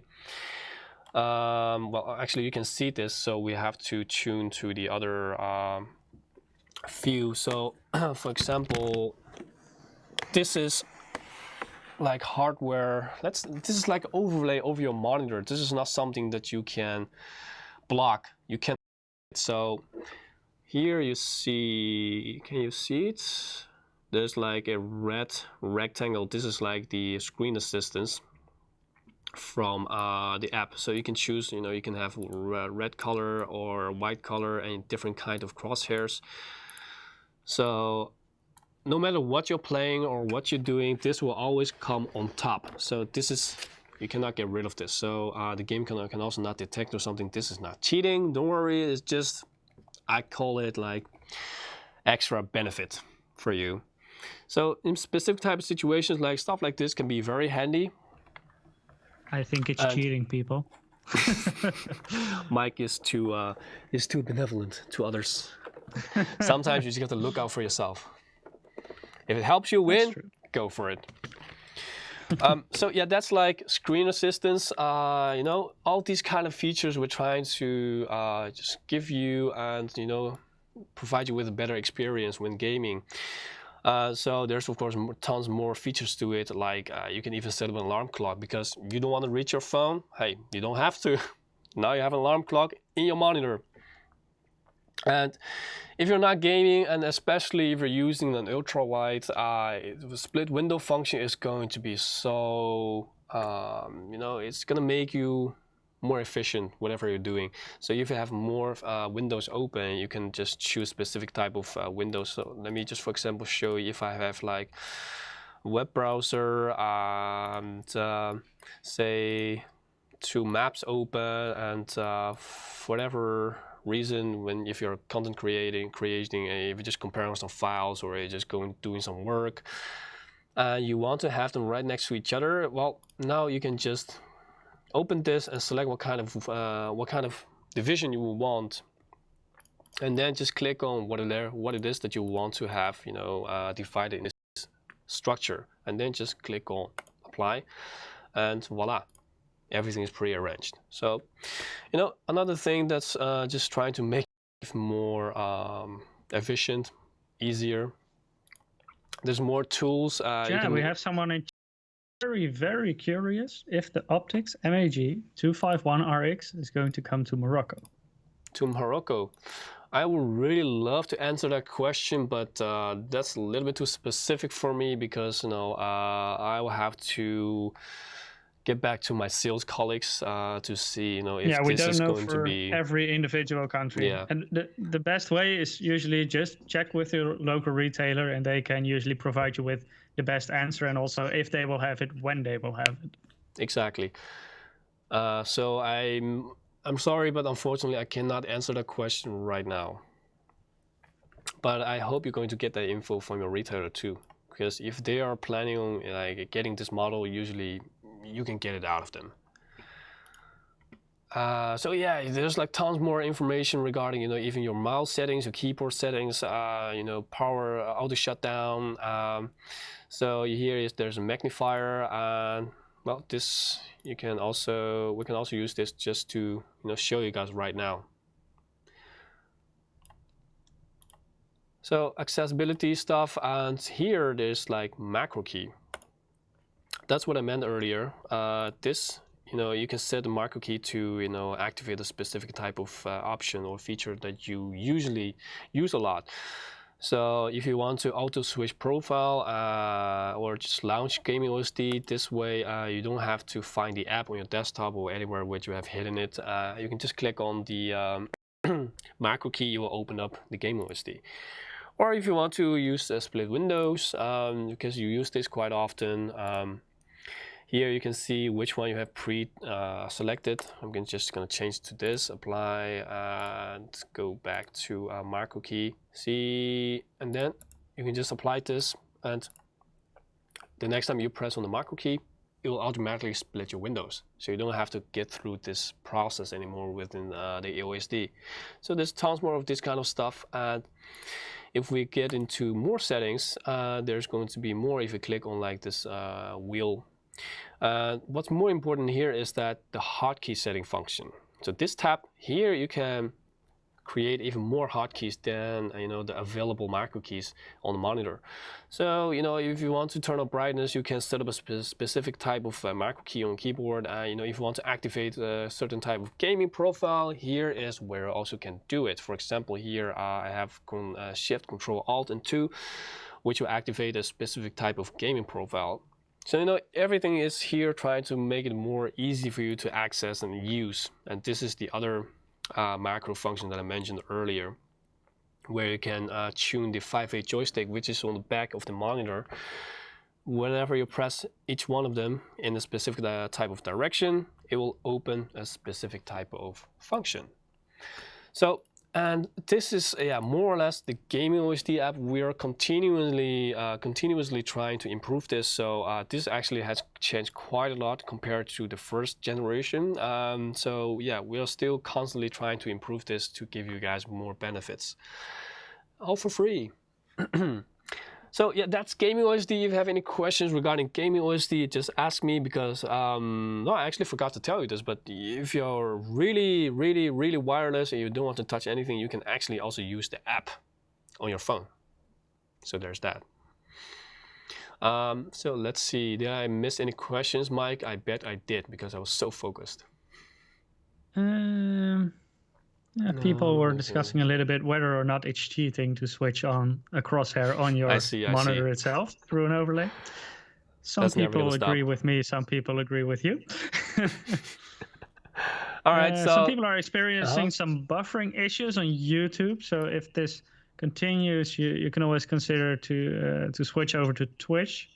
A: Well, actually you can see this, so we have to tune to the other view. So for example, this is like hardware. This is like overlay over your monitor. This is not something that you can block. You can. So here you see, can you see it? There's like a red rectangle. This is like the screen assistance from the app. So you can choose, you know, you can have red color or white color and different kind of crosshairs. So no matter what you're playing or what you're doing, this will always come on top. So this is, you cannot get rid of this. So the game can also not detect or something. This is not cheating, don't worry. It's just, I call it like extra benefit for you. So in specific type of situations, like stuff like this can be very handy.
B: I think it's cheating, people.
A: Mike is too benevolent to others. Sometimes you just have to look out for yourself. If it helps you win, go for it. So yeah, that's like screen assistance. You know, all these kind of features we're trying to just give you and, you know, provide you with a better experience when gaming. So there's of course tons more features to it, like you can even set up an alarm clock because you don't want to reach your phone. Hey, you don't have to. Now you have an alarm clock in your monitor. And if you're not gaming, and especially if you're using an ultra wide, the split window function is going to be so, you know, it's gonna make you more efficient whatever you're doing. So if you have more windows open, you can just choose specific type of windows. So let me just, for example, show you if I have like a web browser and say 2 maps open, and for whatever reason, if you're content creating, if you're just comparing some files or you're just doing some work, you want to have them right next to each other, well, now you can just open this and select what kind of division you want, and then just click on what it is that you want to have, you know, divided in this structure, and then just click on apply, and voila, everything is pre-arranged. So, you know, another thing that's just trying to make it more efficient, easier. There's more tools.
B: Yeah, we have someone in very curious if the optics MAG 251RX is going to come to Morocco.
A: To Morocco. I would really love to answer that question, but that's a little bit too specific for me because, you know, I will have to get back to my sales colleagues to see, you know, if this is going to be
B: every individual country.
A: Yeah.
B: And the best way is usually just check with your local retailer, and they can usually provide you with the best answer, and also if they will have it, when they will have it.
A: Exactly. So I'm sorry, but unfortunately I cannot answer that question right now. But I hope you're going to get that info from your retailer too, because if they are planning on like getting this model, usually you can get it out of them. So yeah, there's like tons more information regarding, you know, even your mouse settings, your keyboard settings, you know, power, auto shutdown. So here there's a magnifier, and well, this we can also use this just to, you know, show you guys right now. So accessibility stuff, and here there's like macro key. That's what I meant earlier. This, you know, you can set the macro key to, you know, activate a specific type of option or feature that you usually use a lot. So if you want to auto switch profile or just launch gaming OSD this way, you don't have to find the app on your desktop or anywhere where you have hidden it. You can just click on the macro key, you will open up the gaming OSD. Or if you want to use split windows, because you use this quite often, here you can see which one you have selected. I'm just going to change to this, apply, and go back to macro key. See, and then you can just apply this, and the next time you press on the macro key, it will automatically split your windows. So you don't have to get through this process anymore within the OSD. So there's tons more of this kind of stuff. And if we get into more settings, there's going to be more if you click on like this wheel. What's more important here is that the hotkey setting function. So this tab here, you can create even more hotkeys than the available macro keys on the monitor. So if you want to turn up brightness, you can set up a specific type of macro key on keyboard. If you want to activate a certain type of gaming profile, here is where you also can do it. For example, here I have Shift, Control, Alt, and 2, which will activate a specific type of gaming profile. So everything is here trying to make it more easy for you to access and use. And this is the other macro function that I mentioned earlier, where you can tune the 5/8 joystick, which is on the back of the monitor. Whenever you press each one of them in a specific type of direction, it will open a specific type of function. So, and this is more or less the gaming OSD app. We are continuously trying to improve this. So this actually has changed quite a lot compared to the first generation. So yeah, we are still constantly trying to improve this to give you guys more benefits, all for free. So yeah, that's gaming OSD. If you have any questions regarding gaming OSD, just ask me, because no, I actually forgot to tell you this, but if you're really wireless and you don't want to touch anything, you can actually also use the app on your phone. So there's that. So let's see, did I miss any questions, Mike? I bet I did, because I was so focused.
B: Yeah, people were discussing a little bit whether or not it's cheating to switch on a crosshair on your monitor itself through an overlay. Some people agree with me, some people agree with you.
A: All right, so
B: some people are experiencing some buffering issues on YouTube. So if this continues, you can always consider to switch over to Twitch.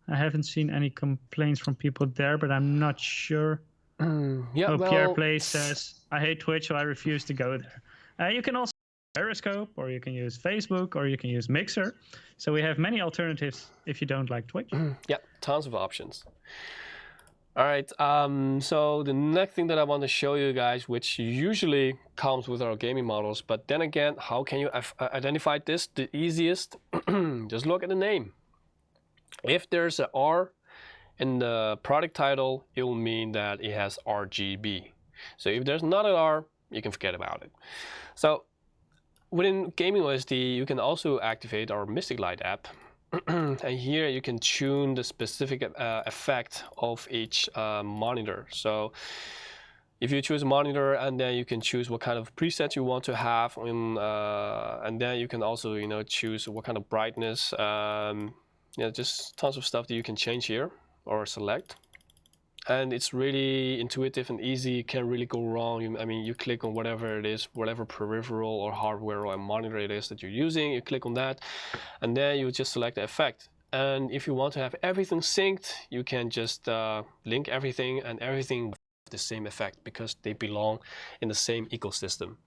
B: I haven't seen any complaints from people there, but I'm not sure. Pierre Play says, I hate Twitch, so I refuse to go there. You can also use Periscope, or you can use Facebook, or you can use Mixer. So we have many alternatives if you don't like Twitch.
A: Yeah, tons of options. All right, so the next thing that I want to show you guys, which usually comes with our gaming models, but then again, how can you identify this? The easiest, just look at the name. If there's an R in the product title, it will mean that it has RGB. So if there's not an R, you can forget about it. So within Gaming OSD, you can also activate our Mystic Light app. And here you can tune the specific effect of each monitor. So if you choose a monitor, and then you can choose what kind of preset you want to have, and then you can also choose what kind of brightness. Just tons of stuff that you can change here or select, and it's really intuitive and easy. You can't really go wrong. You click on whatever it is, whatever peripheral or hardware or monitor it is that you're using, you click on that, and then you just select the effect. And if you want to have everything synced, you can just link everything, and everything will have the same effect because they belong in the same ecosystem.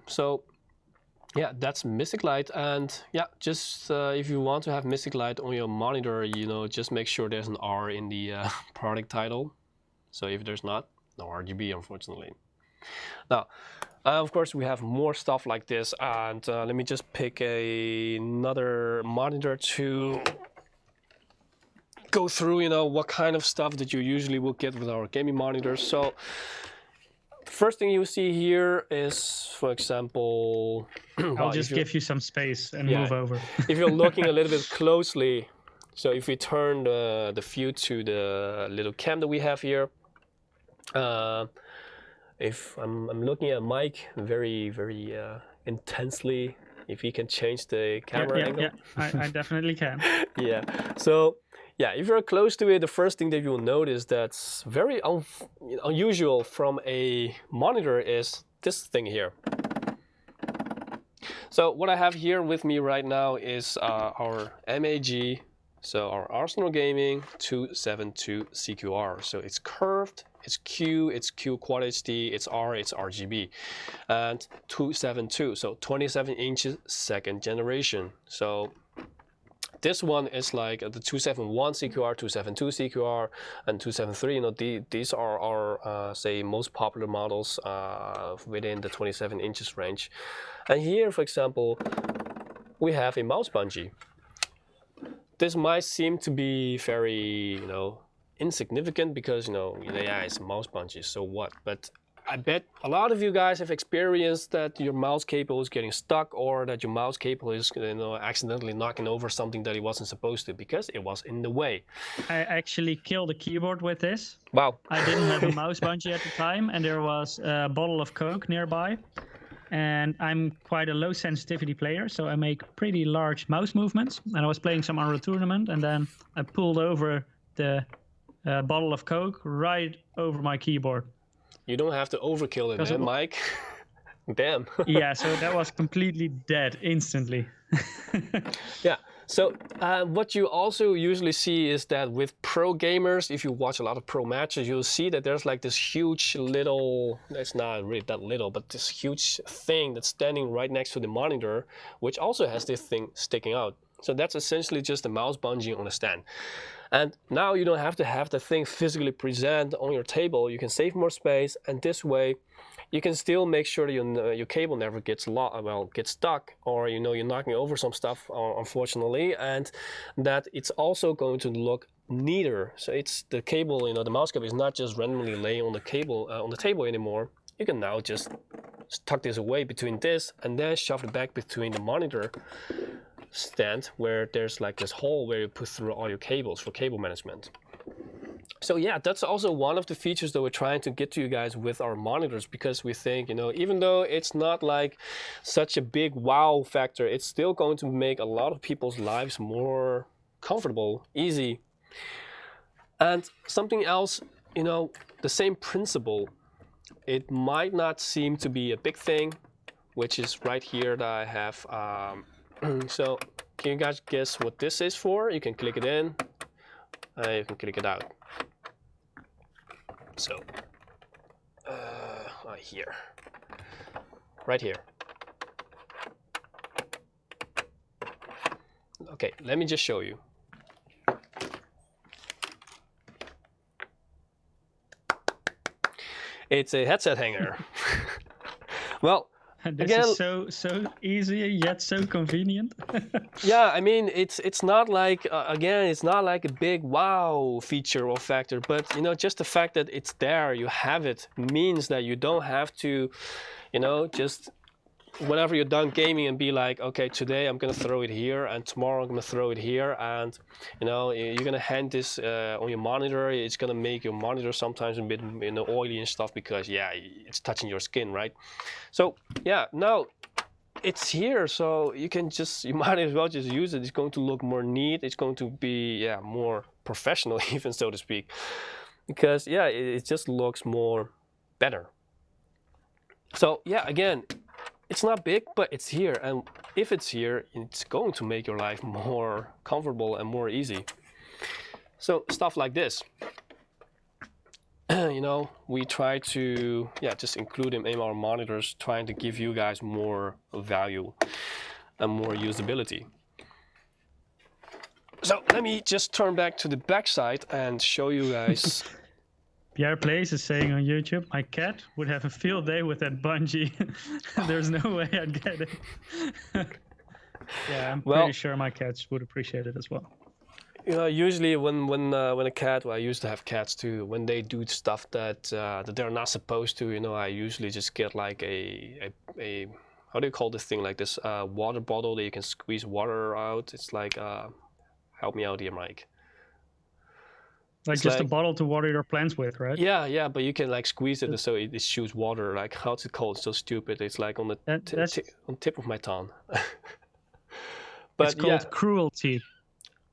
A: So yeah, that's Mystic Light. And yeah, just if you want to have Mystic Light on your monitor, just make sure there's an R in the product title. So if there's not, no RGB, unfortunately. Now, of course, we have more stuff like this, and let me just pick another monitor to go through, what kind of stuff that you usually will get with our gaming monitors. So first thing you see here is, for example,
B: I'll just give you some space and move over.
A: If you're looking a little bit closely, so if we turn the view to the little cam that we have here, if I'm looking at Mike very intensely, if he can change the camera angle.
B: Yeah, I definitely can.
A: Yeah, so yeah, if you're close to it, the first thing that you'll notice that's very unusual from a monitor is this thing here. So what I have here with me right now is our MAG, so our Arsenal Gaming 272 CQR. So it's curved, it's Q Quad HD, it's R, it's RGB, and 272, so 27 inches, second generation. So this one is like the 271 CQR, 272 CQR, and 273. You know, these are our say most popular models within the 27 inches range. And here, for example, we have a mouse bungee. This might seem to be very, insignificant because, yeah, it's a mouse bungee, so what? But I bet a lot of you guys have experienced that your mouse cable is getting stuck, or that your mouse cable is, accidentally knocking over something that it wasn't supposed to because it was in the way.
B: I actually killed a keyboard with this.
A: Wow.
B: I didn't have a mouse bungee at the time, and there was a bottle of Coke nearby. And I'm quite a low sensitivity player, so I make pretty large mouse movements. And I was playing some Unreal Tournament, and then I pulled over the bottle of Coke right over my keyboard.
A: You don't have to overkill it, man, Mike. Damn.
B: Yeah, so that was completely dead instantly.
A: Yeah. So what you also usually see is that with pro gamers, if you watch a lot of pro matches, you'll see that there's like this huge little, it's not really that little, but this huge thing that's standing right next to the monitor, which also has this thing sticking out. So that's essentially just a mouse bungee on a stand. And now you don't have to have the thing physically present on your table. You can save more space, and this way you can still make sure that your cable never gets stuck, or you're knocking over some stuff, unfortunately, and that it's also going to look neater. So it's the cable, the mouse cable is not just randomly laying on the cable on the table anymore. You can now just tuck this away between this and then shove it back between the monitor stand, where there's like this hole where you put through all your cables for cable management. So yeah, that's also one of the features that we're trying to get to you guys with our monitors, because we think, even though it's not like such a big wow factor, it's still going to make a lot of people's lives more comfortable, easy. And something else, the same principle, it might not seem to be a big thing, which is right here that I have. So can you guys guess what this is for? You can click it in, you can click it out. So, here, right here. Okay, let me just show you. It's a headset hanger. Well,
B: this
A: again,
B: is so easy yet so convenient.
A: Yeah, I mean, it's not like again, it's not like a big wow feature or factor, but just the fact that it's there, you have it, means that you don't have to, just whenever you're done gaming and be like, okay, today I'm gonna throw it here, and tomorrow I'm gonna throw it here, and you're gonna hand this on your monitor. It's gonna make your monitor sometimes a bit oily and stuff, because yeah, it's touching your skin, right? So yeah, now it's here, so you might as well just use it. It's going to look more neat. It's going to be more professional, even, so to speak, because yeah, it just looks more better. So yeah, again, it's not big, but it's here, and if it's here, it's going to make your life more comfortable and more easy. So stuff like this, we try to just include them in our monitors, trying to give you guys more value and more usability. So let me just turn back to the back side and show you guys.
B: Pierre Plays is saying on YouTube, my cat would have a field day with that bungee. There's no way I'd get it. Yeah, I'm pretty sure my cats would appreciate it as well.
A: Usually when a cat, I used to have cats too, when they do stuff that they're not supposed to, I usually just get like a how do you call this thing, like this water bottle that you can squeeze water out. It's like help me out here, Mike.
B: Like just a bottle to water your plants with, right?
A: Yeah, but you can like squeeze it so it shoots water. Like, how's it called? It's so stupid. It's like on the on tip of my tongue.
B: But it's called cruelty.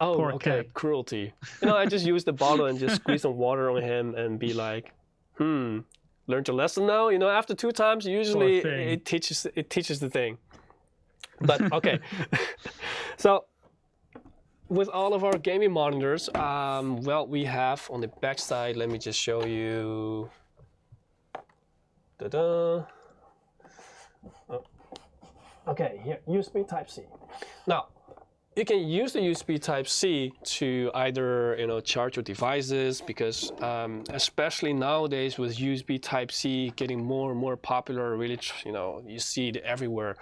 A: Oh,
B: poor
A: okay,
B: cat.
A: Cruelty. I just use the bottle and just squeeze some water on him and be like, learned your lesson now. After 2 times, usually it teaches the thing. But okay. So with all of our gaming monitors, well, we have on the back side, let me just show you. Ta-da. Oh. Okay, here, USB Type-C. Now, you can use the USB Type-C to either charge your devices, because especially nowadays with USB Type-C getting more and more popular, really you see it everywhere,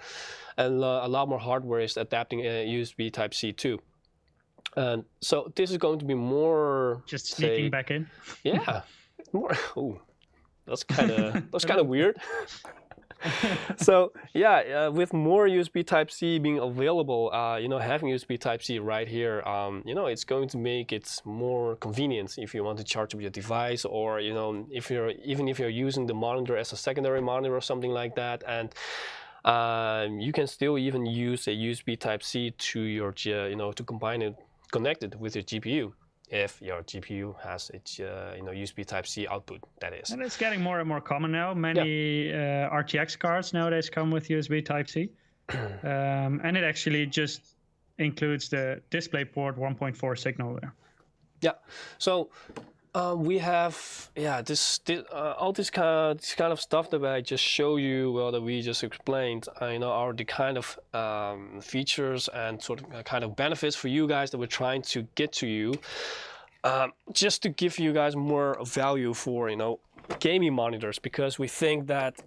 A: and a lot more hardware is adapting USB Type-C too. And so this is going to be more
B: just sneaking back in.
A: Yeah, more. Oh, that's kind of weird. So yeah, with more USB Type-C being available, having USB Type-C right here, it's going to make it more convenient if you want to charge up your device, or if you're using the monitor as a secondary monitor or something like that, and you can still even use a USB Type-C to your to connect it with your GPU. If your GPU has its USB Type-C output, that is.
B: And it's getting more and more common now. Many RTX cards nowadays come with USB Type-C. And it actually just includes the DisplayPort 1.4 signal there.
A: Yeah, so we have all this kind of stuff that I just show you, well, that we just explained, are the kind of features and sort of kind of benefits for you guys that we're trying to get to you, just to give you guys more value for gaming monitors, because we think that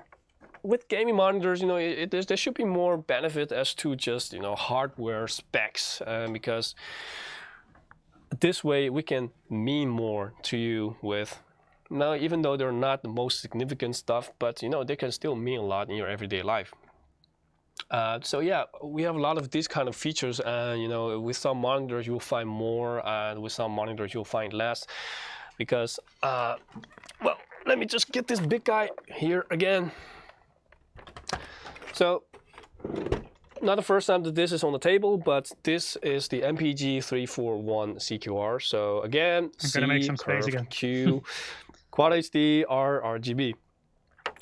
A: with gaming monitors, there should be more benefit as to just hardware specs, because this way we can mean more to you with, now even though they're not the most significant stuff, but they can still mean a lot in your everyday life. So yeah, we have a lot of these kind of features, and with some monitors you'll find more, and with some monitors you'll find less, because well, let me just get this big guy here again. So not the first time that this is on the table, but this is the MPG341 CQR. So again,
B: I'm gonna make some space again.
A: Q, Quad HD, R, RGB.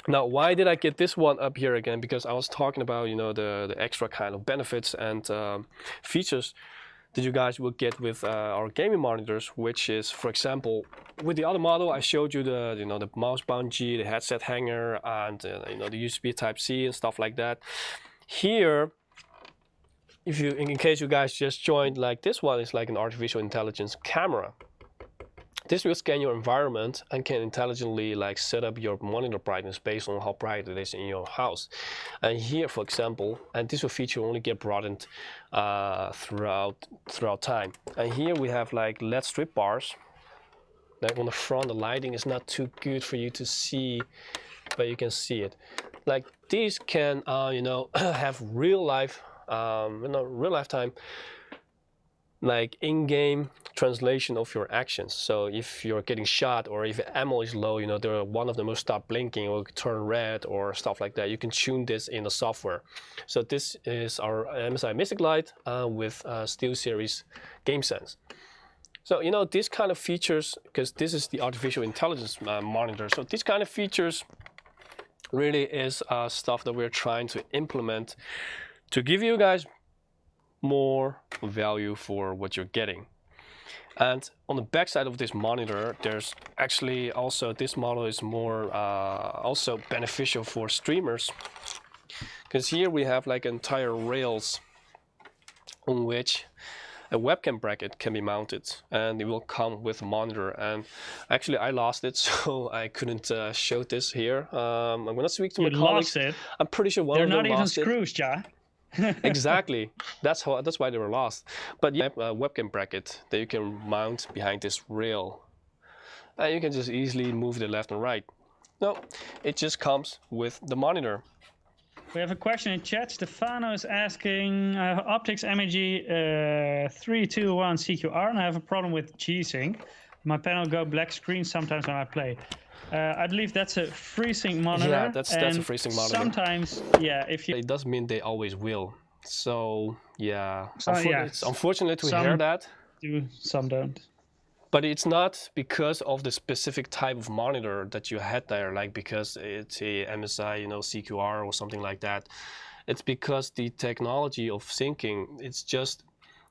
A: Now, why did I get this one up here again? Because I was talking about the extra kind of benefits and features that you guys will get with our gaming monitors, which is, for example, with the other model I showed you the mouse bungee, the headset hanger, and the USB Type-C and stuff like that. Here, in case you guys just joined, like this one is like an artificial intelligence camera. This will scan your environment and can intelligently set up your monitor brightness based on how bright it is in your house. And here, for example, and this will feature only get broadened throughout time. And here we have LED strip bars. Like on the front, the lighting is not too good for you to see, but you can see it. Like these can have real life time, like in-game translation of your actions. So if you're getting shot, or if ammo is low, one of them will stop blinking or turn red or stuff like that. You can tune this in the software. So this is our MSI Mystic Light with SteelSeries GameSense. So these kind of features, because this is the artificial intelligence monitor, so these kind of features really is stuff that we're trying to implement to give you guys more value for what you're getting. And on the back side of this monitor, there's actually also, this model is more also beneficial for streamers, because here we have entire rails on which a webcam bracket can be mounted, and it will come with a monitor. And actually I lost it, so I couldn't show this here. I'm gonna speak to my colleagues.
B: Lost it.
A: I'm pretty sure one of them lost it.
B: They're not even screws, Ja.
A: Exactly, that's why they were lost. But you have a webcam bracket that you can mount behind this rail, and you can just easily move it left and right. No, it just comes with the monitor.
B: We have a question in chat. Stefano is asking, I have Optics MEG 321 CQR, and I have a problem with G-Sync. My panel go black screen sometimes when I play. I believe that's a FreeSync monitor.
A: Yeah, that's a FreeSync monitor.
B: Sometimes, yeah, if you...
A: It doesn't mean they always will. So, yeah.
B: yeah.
A: It's unfortunate to hear that.
B: Some don't.
A: But it's not because of the specific type of monitor that you had there, like because it's a MSI, CQR or something like that. it's because the technology of syncing,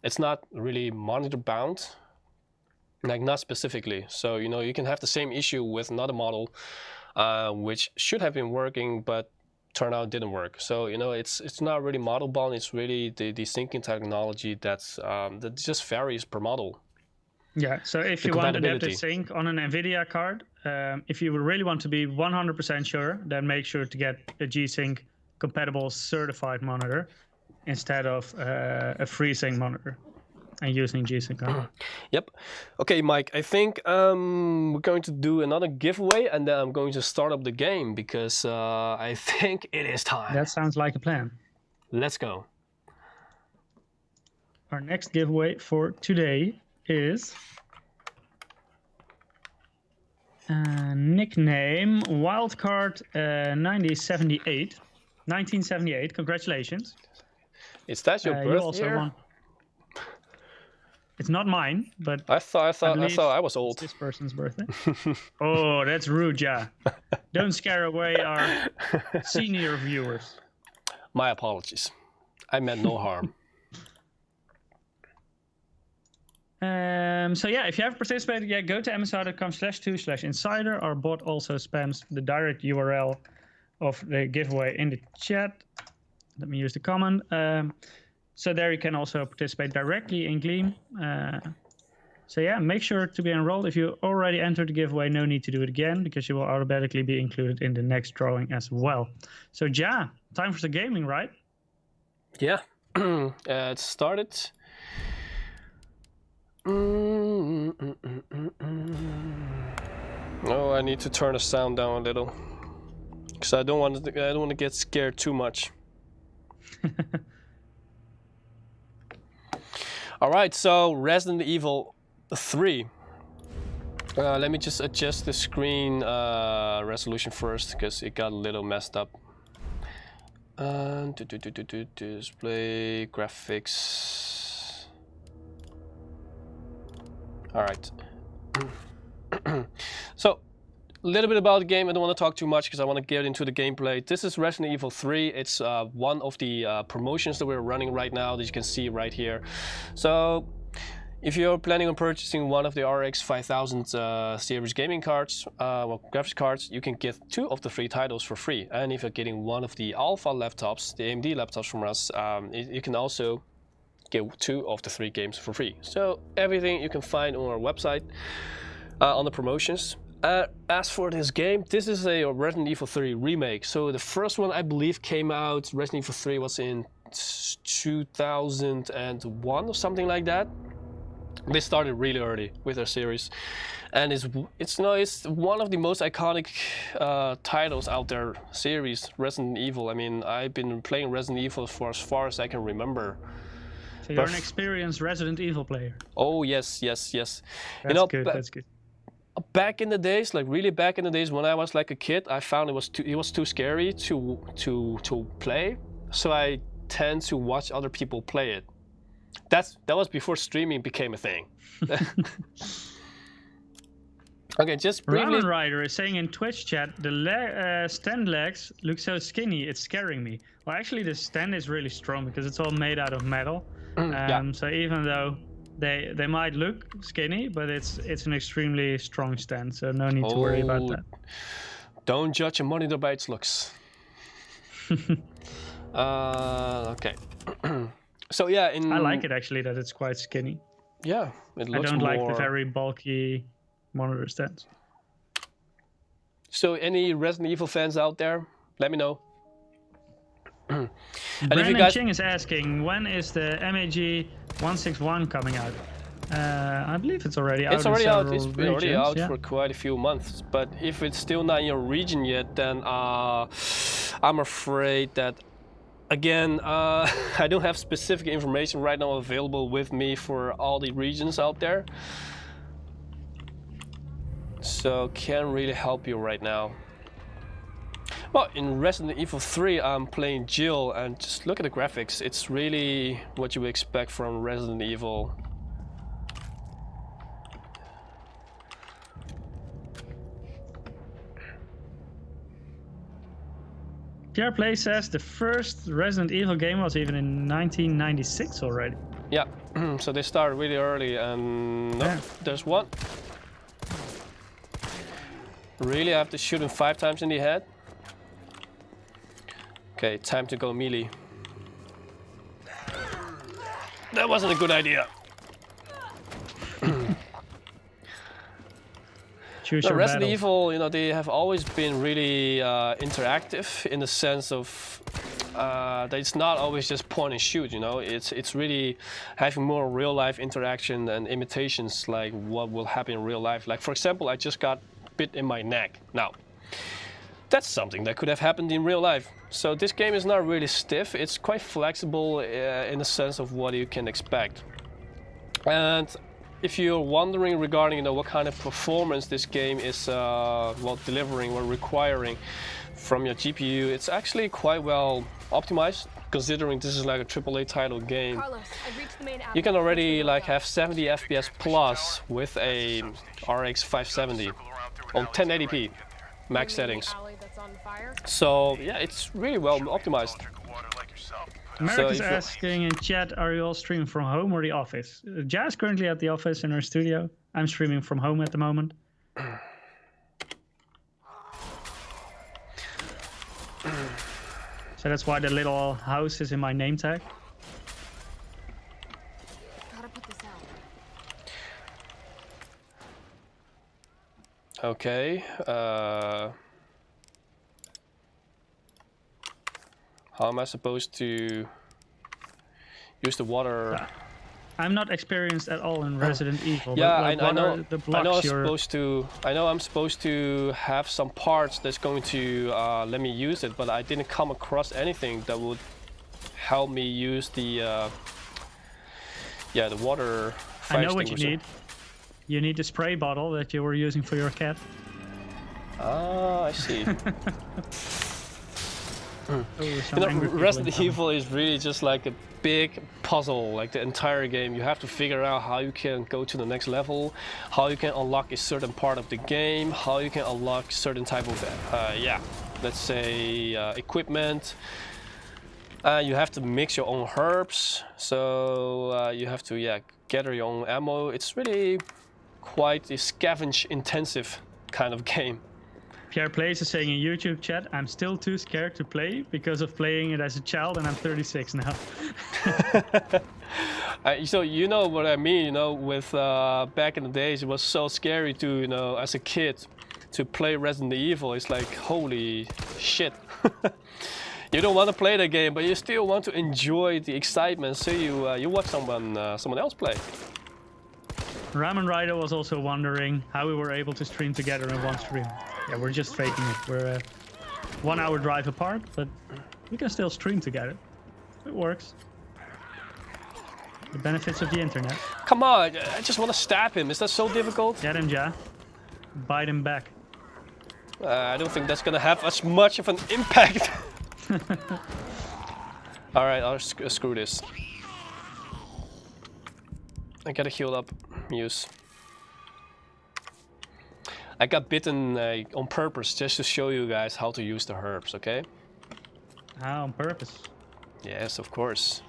A: it's not really monitor bound, like not specifically. So you can have the same issue with another model, which should have been working, but turned out didn't work. So it's not really model bound. It's really the syncing technology that just varies per model.
B: Yeah. So if you want adaptive sync on an NVIDIA card, if you really want to be 100% sure, then make sure to get a G-Sync compatible certified monitor instead of a FreeSync monitor and using G-Sync on.
A: Yep. Okay, Mike, I think we're going to do another giveaway, and then I'm going to start up the game because I think it is time.
B: That sounds like a plan.
A: Let's go.
B: Our next giveaway for today is nickname wildcard 1978. Congratulations.
A: Is that your birth year?
B: Won. It's not mine, but
A: I thought I was old.
B: It's this person's birthday. Oh, that's rude, yeah. Don't scare away our senior viewers.
A: My apologies. I meant no harm.
B: So yeah, if you haven't participated yet, go to msi.com/2/insider. Our bot also spams the direct URL of the giveaway in the chat. Let me use the comment. So there you can also participate directly in Gleam. So yeah, make sure to be enrolled. If you already entered the giveaway, no need to do it again because you will automatically be included in the next drawing as well. So Ja, time for some gaming, right?
A: Yeah, it started. Oh, I need to turn the sound down a little because I don't want to get scared too much. All right, so Resident Evil 3. Let me just adjust the screen resolution first because it got a little messed up. Display graphics. All right. So, a little bit about the game. I don't want to talk too much because I want to get into the gameplay. This is Resident Evil 3. It's one of the promotions that we're running right now that you can see right here. So, if you're planning on purchasing one of the RX 5000 series gaming cards, graphics cards, you can get 2 of the 3 titles for free. And if you're getting one of the Alpha laptops, the AMD laptops from us, you can also get 2 of the 3 games for free. So everything you can find on our website on the promotions. As for this game, this is a Resident Evil 3 remake. So the first one I believe came out, Resident Evil 3 was in 2001 or something like that. They started really early with their series, and it's one of the most iconic titles out there. Series Resident Evil. I mean, I've been playing Resident Evil for as far as I can remember.
B: So you're an experienced Resident Evil player.
A: Oh yes.
B: That's good. That's good.
A: Back in the days, like really back in the days when I was like a kid, I found it was too scary to play. So I tend to watch other people play it. That was before streaming became a thing. Okay, just briefly.
B: Ramen Rider is saying in Twitch chat, the stand legs look so skinny, it's scaring me. Well, actually, the stand is really strong because it's all made out of metal.
A: Yeah.
B: So even though they might look skinny, but it's an extremely strong stand, so no need to worry about that.
A: Don't judge a monitor by its looks. Okay. So yeah,
B: I like it actually that it's quite skinny.
A: Yeah, it looks
B: I don't like the very bulky monitor stands. So
A: any Resident Evil fans out there, let me know.
B: And Brandon Ching is asking, when is the MAG 161 coming out? I believe it's already out. It's already
A: out for quite a few months. But if it's still not in your region yet, then I'm afraid that, again, I don't have specific information right now available with me for all the regions out there. So can't really help you right now. Well, in Resident Evil 3, I'm playing Jill, and just look at the graphics. It's really what you would expect from Resident Evil.
B: Pierre Play says the first Resident Evil game was even in 1996 already.
A: Yeah, so they started really early, and nope, there's one. Really, I have to shoot him 5 times in the head? Okay, time to go melee. That wasn't a good idea.
B: Choose your
A: Resident
B: battle.
A: Evil, you know, they have always been really interactive in the sense of that it's not always just point and shoot. You know, it's really having more real life interaction and imitations like what will happen in real life. Like for example, I just got bit in my neck. Now, that's something that could have happened in real life. So this game is not really stiff. It's quite flexible in the sense of what you can expect. And if you're wondering regarding, you know, what kind of performance this game is delivering or requiring from your GPU, it's actually quite well optimized, considering this is like a AAA title game.
C: Carlos, I've reached the main
A: You can already like have 70 FPS plus with a RX 570 on 1080p max settings. So yeah, it's really well optimized.
B: America's
A: So
B: asking in chat, are you all streaming from home or the office? Jazz currently at the office in her studio. I'm streaming from home at the moment. So that's why the little house is in my name tag.
C: Gotta put this out.
A: Okay. How am I supposed to use the water?
B: I'm not experienced at all in Resident Evil.
A: Yeah,
B: but like,
A: I know.
B: the
A: I know.
B: blocks
A: I know I'm supposed to have some parts that's going to let me use it, but I didn't come across anything that would help me use the the water fire
B: I know what you
A: extinguisher.
B: need. You need the spray bottle that you were using for your cat.
A: Ah, I see.
B: Oh,
A: You know, Resident Evil is really just like a big puzzle, like the entire game. You have to figure out how you can go to the next level, how you can unlock a certain part of the game, how you can unlock certain type of, let's say equipment. You have to mix your own herbs, so you have to gather your own ammo. It's really quite a scavenge intensive kind of game.
B: Pierre Plays is saying in YouTube chat, I'm still too scared to play because of playing it as a child, and I'm 36 now.
A: So you know what I mean, you know, with back in the days, it was so scary to, you know, as a kid, to play Resident Evil. It's like, holy shit. You don't want to play the game, but you still want to enjoy the excitement, so you watch someone else play.
B: Ramen Rider was also wondering how we were able to stream together in one stream. Yeah, we're just faking it. We're 1 hour drive apart, but we can still stream together. It works. The benefits of the internet.
A: Come on, I just want to stab him. Is that so difficult?
B: Get him, Ja. Bite him back.
A: I don't think that's gonna have as much of an impact. All right, I'll screw this. I gotta heal up. Use. I got bitten on purpose just to show you guys how to use the herbs, okay?
B: Ah, on purpose.
A: Yes, of course.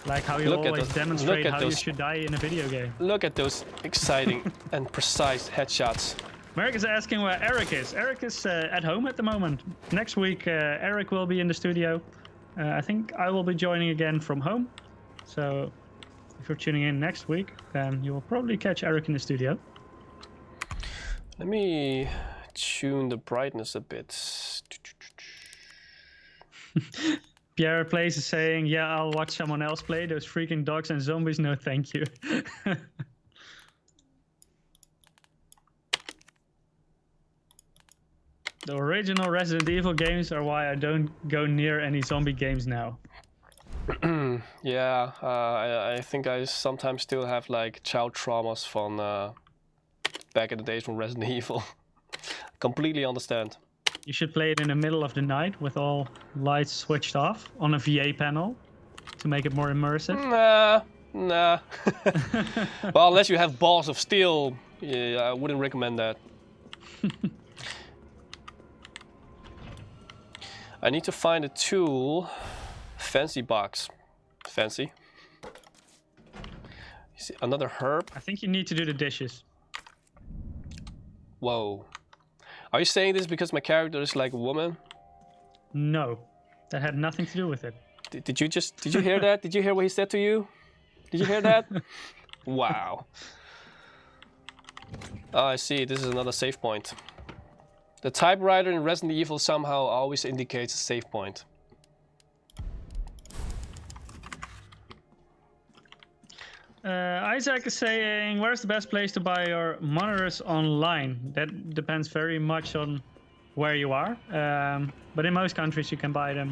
B: Like how you always demonstrate how you should die in a video game.
A: Look at those exciting and precise headshots.
B: Merrick is asking where Eric is. Eric is at home at the moment. Next week, Eric will be in the studio. I think I will be joining again from home. So if you're tuning in next week, then you will probably catch Eric in the studio.
A: Let me tune the brightness a bit.
B: Pierre Plays is saying, yeah, I'll watch someone else play. Those freaking dogs and zombies, no thank you. The original Resident Evil games are why I don't go near any zombie games now.
A: Yeah, I think I sometimes still have like child traumas from back in the days from Resident Evil. Completely understand.
B: You should play it in the middle of the night with all lights switched off on a VA panel to make it more immersive.
A: Nah. Well, unless you have balls of steel, yeah, I wouldn't recommend that. I need to find a tool. Fancy box. Fancy. You see, another herb.
B: I think you need to do the dishes.
A: Whoa. Are you saying this because my character is like a woman?
B: No, that had nothing to do with it.
A: Did you hear that? Did you hear what he said to you? Did you hear that? Wow. Oh, I see. This is another save point. The typewriter in Resident Evil somehow always indicates a save point.
B: Isaac is saying, where's the best place to buy your monitors online? That depends very much on where you are. But in most countries you can buy them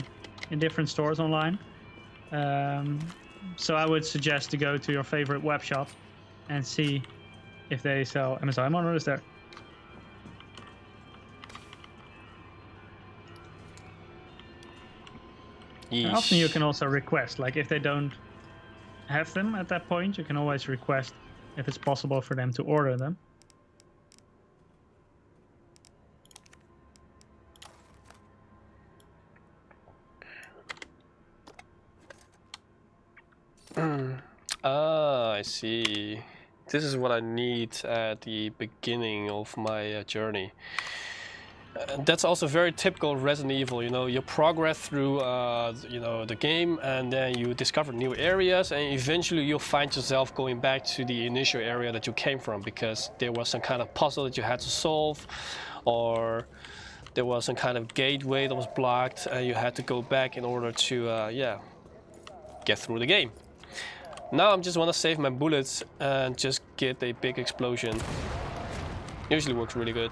B: in different stores online. So I would suggest to go to your favorite web shop and see if they sell MSI monitors there. And often you can also request, like if they don't have them at that point, you can always request if it's possible for them to order them.
A: Ah, I see. This is what I need at the beginning of my journey. That's also very typical of Resident Evil. You know, you progress through, you know, the game, and then you discover new areas, and eventually you'll find yourself going back to the initial area that you came from because there was some kind of puzzle that you had to solve, or there was some kind of gateway that was blocked, and you had to go back in order to, yeah, get through the game. Now I just want to save my bullets and just get a big explosion. Usually works really good.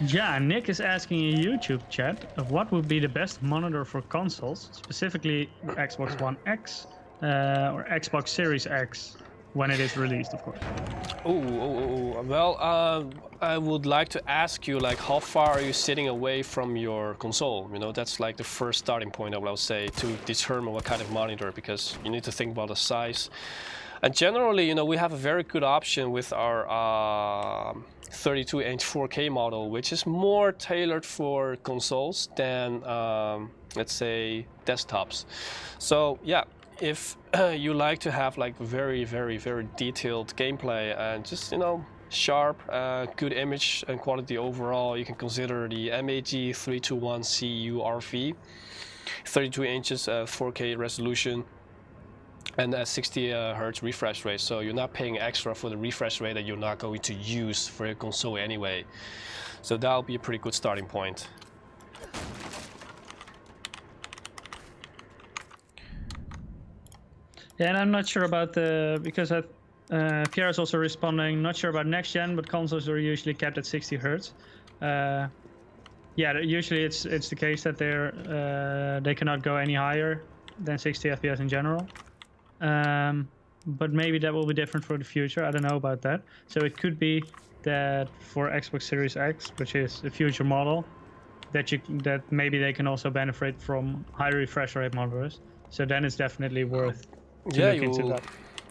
B: Yeah, Nick is asking in YouTube chat of what would be the best monitor for consoles, specifically Xbox One X or Xbox Series X, when it is released, of course.
A: Well, I would like to ask you, like, how far are you sitting away from your console? You know, that's like the first starting point, I will say, to determine what kind of monitor, because you need to think about the size. And generally, you know, we have a very good option with our 32-inch 4K model, which is more tailored for consoles than, let's say, desktops. So, yeah. If you like to have like very detailed gameplay and just, you know, sharp, good image and quality overall, you can consider the MAG 321CU RV, 32 inches 4K resolution, and a 60 Hertz refresh rate. So you're not paying extra for the refresh rate that you're not going to use for your console anyway. So that'll be a pretty good starting point.
B: Yeah, and I'm not sure about the, because Pierre is also responding, not sure about next gen, but consoles are usually capped at 60 Hertz. Yeah, usually it's the case that they cannot go any higher than 60 FPS in general. But maybe that will be different for the future. I don't know about that. So it could be that for Xbox Series X, which is the future model, that maybe they can also benefit from high refresh rate monitors. So then it's definitely worth.
A: Yeah,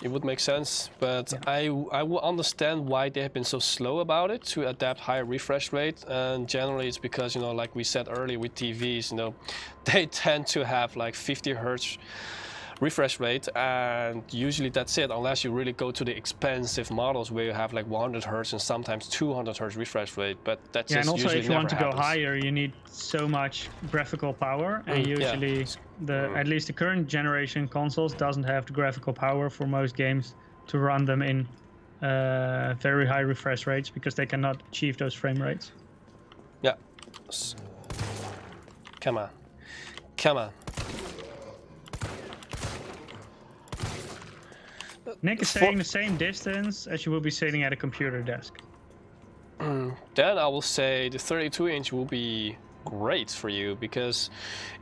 A: it would make sense, but yeah. I will understand why they have been so slow about it to adapt higher refresh rate, and generally it's because, you know, like we said earlier with TVs, you know, they tend to have like 50 Hertz refresh rate, and usually that's it, unless you really go to the expensive models where you have like 100 Hertz and sometimes 200 Hertz refresh rate, but that's just usually never happens.
B: And also if you want to go higher, you need so much graphical power, and usually at least the current generation consoles doesn't have the graphical power for most games to run them in very high refresh rates, because they cannot achieve those frame rates.
A: Yeah. Come on. Come on.
B: Nick is saying the same distance as you will be sitting at a computer desk.
A: Then I will say the 32-inch will be great for you, because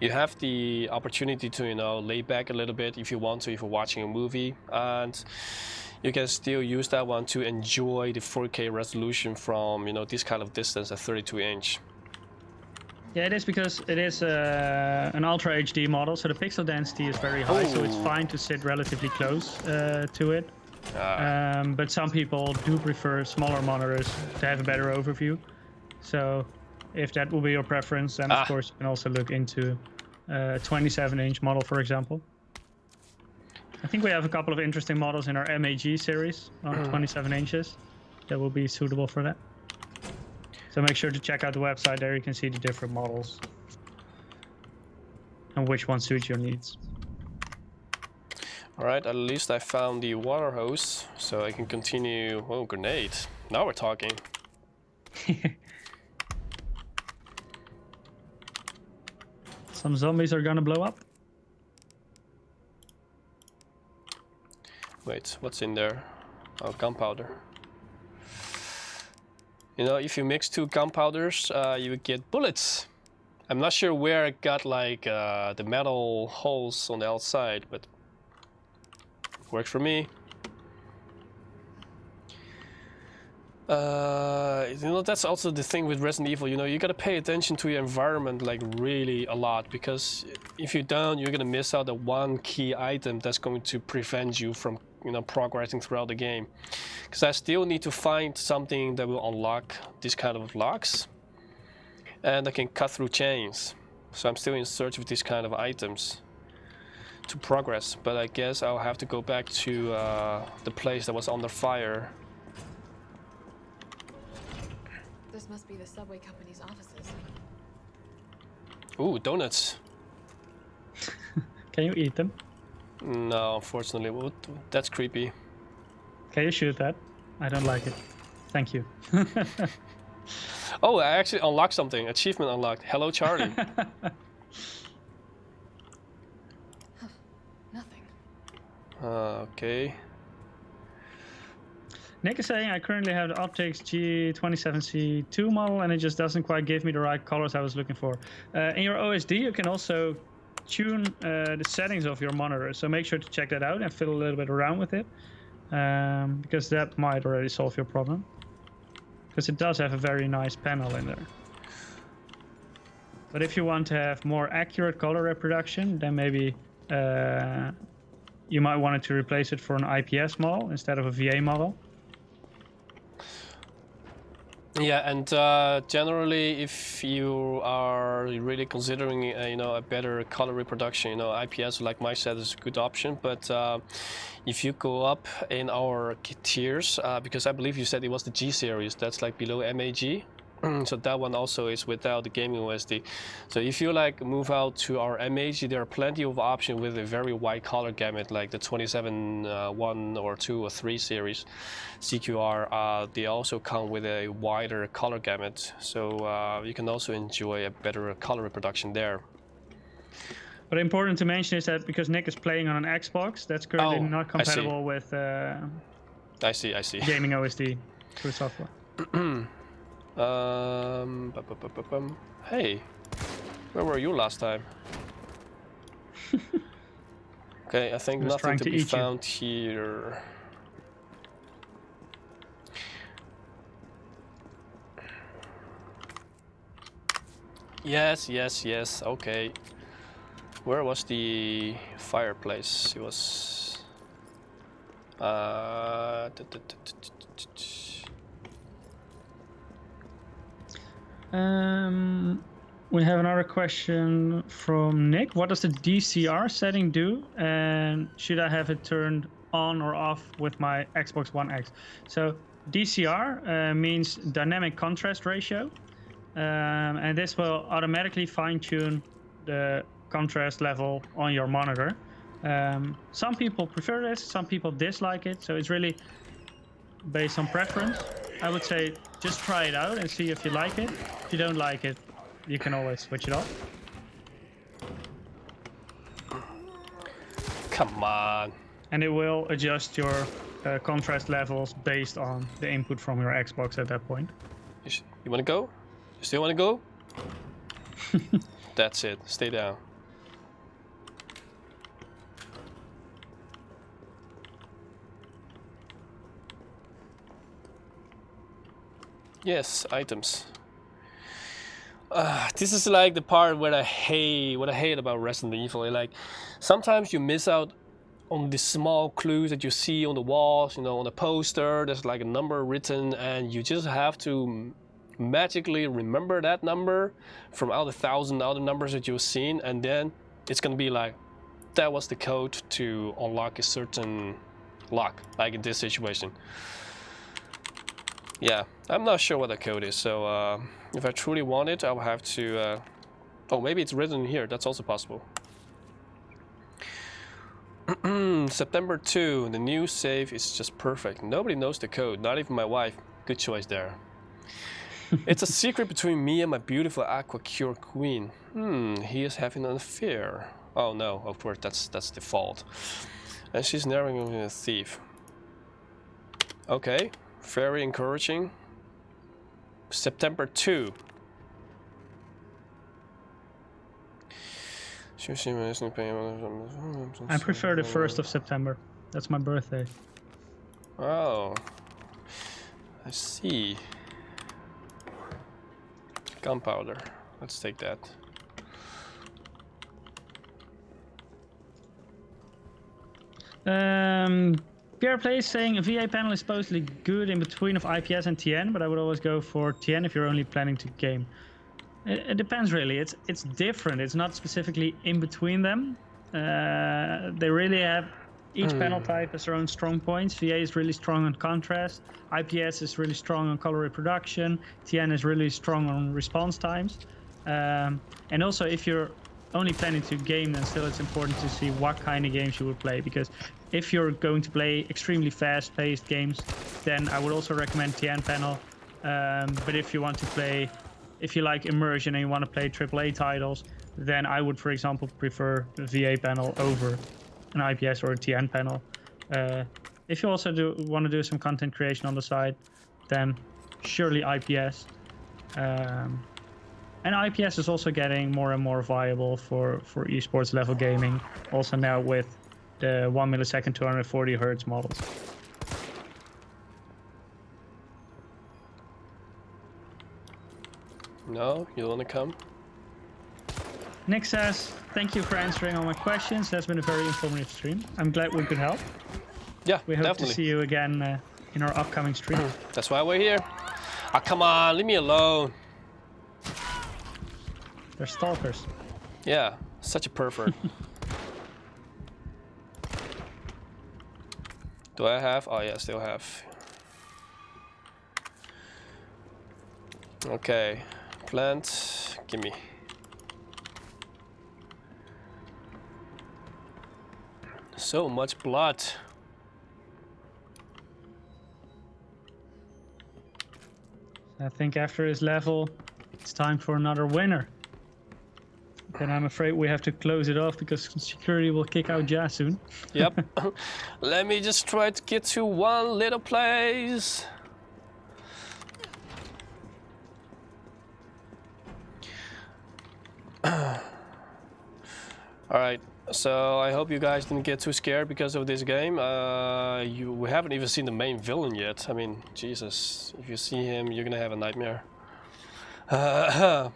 A: you have the opportunity to, you know, lay back a little bit if you want to, if you're watching a movie, and you can still use that one to enjoy the 4K resolution from, you know, this kind of distance at 32-inch.
B: Yeah, it is, because it is an Ultra HD model, so the pixel density is very high, so it's fine to sit relatively close to it. But some people do prefer smaller monitors to have a better overview. So if that will be your preference, then of course you can also look into a 27-inch model, for example. I think we have a couple of interesting models in our MAG series on 27 inches that will be suitable for that. So make sure to check out the website. There you can see the different models and which one suits your needs.
A: Alright, at least I found the water hose, so I can continue. Oh, grenade. Now we're talking.
B: Some zombies are gonna blow up.
A: Wait, what's in there? Oh, gunpowder. You know, if you mix 2 gunpowders, you would get bullets. I'm not sure where I got like the metal holes on the outside, but works for me. You know, that's also the thing with Resident Evil. You know, you gotta pay attention to your environment like really a lot, because if you don't, you're gonna miss out the one key item that's going to prevent you from, you know, progressing throughout the game. Because I still need to find something that will unlock this kind of locks, and I can cut through chains. So I'm still in search of these kind of items to progress. But I guess I'll have to go back to the place that was under fire.
C: This must be the subway company's offices.
A: Ooh, donuts.
B: Can you eat them?
A: No, unfortunately. Well, that's creepy.
B: Can you shoot that? I don't like it. Thank you.
A: Oh, I actually unlocked something. Achievement unlocked. Hello, Charlie.
C: Nothing.
A: Okay.
B: Nick is saying I currently have the Optics G27C2 model and it just doesn't quite give me the right colors I was looking for. In your OSD, you can also tune the settings of your monitor. So make sure to check that out and fiddle a little bit around with it. Because that might already solve your problem. Because it does have a very nice panel in there. But if you want to have more accurate color reproduction, then maybe you might want to replace it for an IPS model instead of a VA model.
A: Yeah, and generally, if you are really considering, you know, a better color reproduction, you know, IPS, like my set, is a good option. But if you go up in our tiers, because I believe you said it was the G series, that's like below MAG. So that one also is without the gaming OSD. So if you like move out to our MAG, there are plenty of options with a very wide color gamut, like the 27 1 or 2 or 3 series CQR. They also come with a wider color gamut, so you can also enjoy a better color reproduction there.
B: But important to mention is that because Nick is playing on an Xbox, that's currently not compatible with
A: I see.
B: gaming OSD through software.
A: Hey, where were you last time? Okay, I think nothing to be found here. Yes, okay. Where was the fireplace? It was...
B: We have another question from Nick. What does the DCR setting do? And should I have it turned on or off with my Xbox One X? So DCR means dynamic contrast ratio. And this will automatically fine-tune the contrast level on your monitor. Some people prefer this, some people dislike it. So it's really based on preference. I would say just try it out and see if you like it. If you don't like it, you can always switch it off.
A: Come on.
B: And it will adjust your contrast levels based on the input from your Xbox at that point.
A: You want to go? You still want to go? That's it. Stay down. Yes, items. This is like the part where I hate about Resident Evil. Like, sometimes you miss out on the small clues that you see on the walls, you know, on the poster. There's like a number written, and you just have to magically remember that number from all the 1,000 other numbers that you've seen, and then it's gonna be like, that was the code to unlock a certain lock, like in this situation. Yeah, I'm not sure what the code is, so if I truly want it, I'll have to... oh, maybe it's written in here, that's also possible. September 2, the new save is just perfect. Nobody knows the code, not even my wife. Good choice there. It's a secret between me and my beautiful Aqua Cure Queen. He is having an affair. Oh no, of course, that's default. And she's never going to be a thief. Okay, very encouraging. September 2.
B: I prefer the 1st of September. That's my birthday.
A: Oh, I see. Gunpowder. Let's take that.
B: Pierre Plays saying a VA panel is supposedly good in between of IPS and TN, but I would always go for TN if you're only planning to game. It depends really. It's different. It's not specifically in between them. They really have each panel type has their own strong points. VA is really strong on contrast. IPS is really strong on color reproduction. TN is really strong on response times. And also, if you're only planning to game, then still it's important to see what kind of games you would play. Because if you're going to play extremely fast-paced games, then I would also recommend TN panel. But if you want to play, if you like immersion and you want to play AAA titles, then I would, for example, prefer the VA panel over an IPS or a TN panel. If you also want to do some content creation on the side, then surely IPS. And IPS is also getting more and more viable for esports level gaming, also now with the 1 millisecond 240 Hz models.
A: No, you want to come?
B: Nick says, thank you for answering all my questions. That's been a very informative stream. I'm glad we could help.
A: Yeah,
B: we hope
A: definitely
B: to see you again in our upcoming stream.
A: That's why we're here. Ah, come on, leave me alone.
B: They're stalkers.
A: Yeah, such a pervert. Do I have? Oh yeah, still have. Okay, plant, gimme. So much blood.
B: I think after this level, it's time for another winner. Then I'm afraid we have to close it off because security will kick out Jazz soon.
A: Yep. Let me just try to get to one little place. Alright, so I hope you guys didn't get too scared because of this game. We haven't even seen the main villain yet. I mean, Jesus, if you see him, you're gonna have a nightmare. Yeah.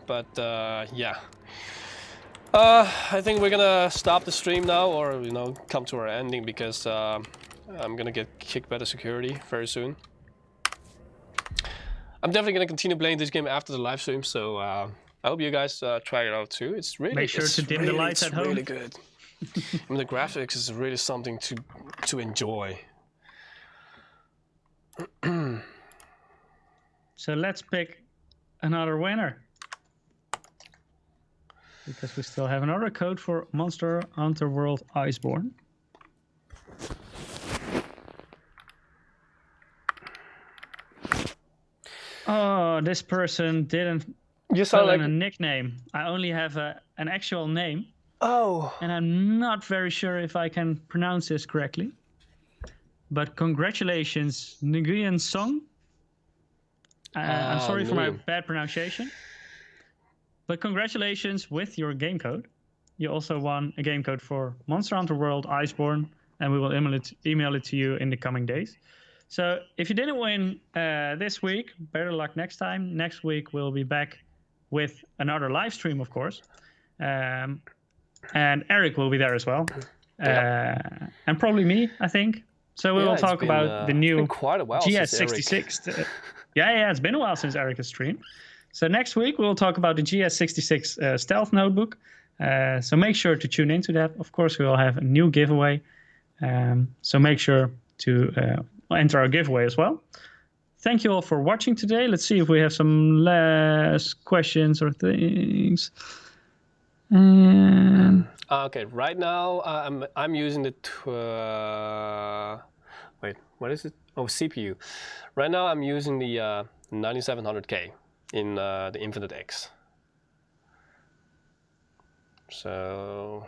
A: I think we're gonna stop the stream now, or come to our ending, because I'm gonna get kicked by the security very soon. I'm definitely gonna continue playing this game after the live stream, so I hope you guys try it out too. It's really
B: make sure to dim the lights at home.
A: Really good. I mean, the graphics is really something to enjoy.
B: So let's pick another winner. Because we still have another code for Monster Hunter World Iceborne. Oh, this person didn't fill in a nickname. I only have an actual name.
A: Oh.
B: And I'm not very sure if I can pronounce this correctly. But congratulations, Nguyen Song. I'm sorry for my bad pronunciation. But congratulations with your game code. You also won a game code for Monster Hunter World Iceborne, and we will email it to you in the coming days. So if you didn't win this week, better luck next time. Next week we'll be back with another live stream, of course. And Eric will be there as well. And probably me, I think. So we will talk about the new
A: quite a while
B: GS66. Yeah, it's been a while since Eric has streamed. So next week we'll talk about the GS66 Stealth Notebook. So make sure to tune into that. Of course, we will have a new giveaway. So make sure to enter our giveaway as well. Thank you all for watching today. Let's see if we have some last questions or things.
A: Okay, right now I'm using the wait, what is it? Oh, CPU. Right now I'm using the 9700K in the Infinite X. So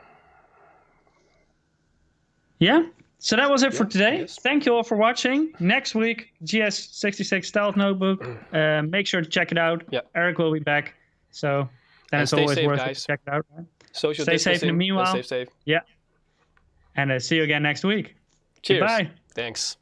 B: yeah. So that was it for today.
A: Yes.
B: Thank you all for watching. Next week, GS66 Stealth Notebook. Make sure to check it out.
A: Yeah.
B: Eric will be back. So then
A: and
B: it's
A: stay
B: always
A: safe,
B: worth it
A: guys.
B: to check it out. Right?
A: Social
B: Stay safe in the
A: distancing,
B: meanwhile.
A: and stay safe.
B: Yeah. And see you again next week.
A: Cheers.
B: Bye.
A: Thanks.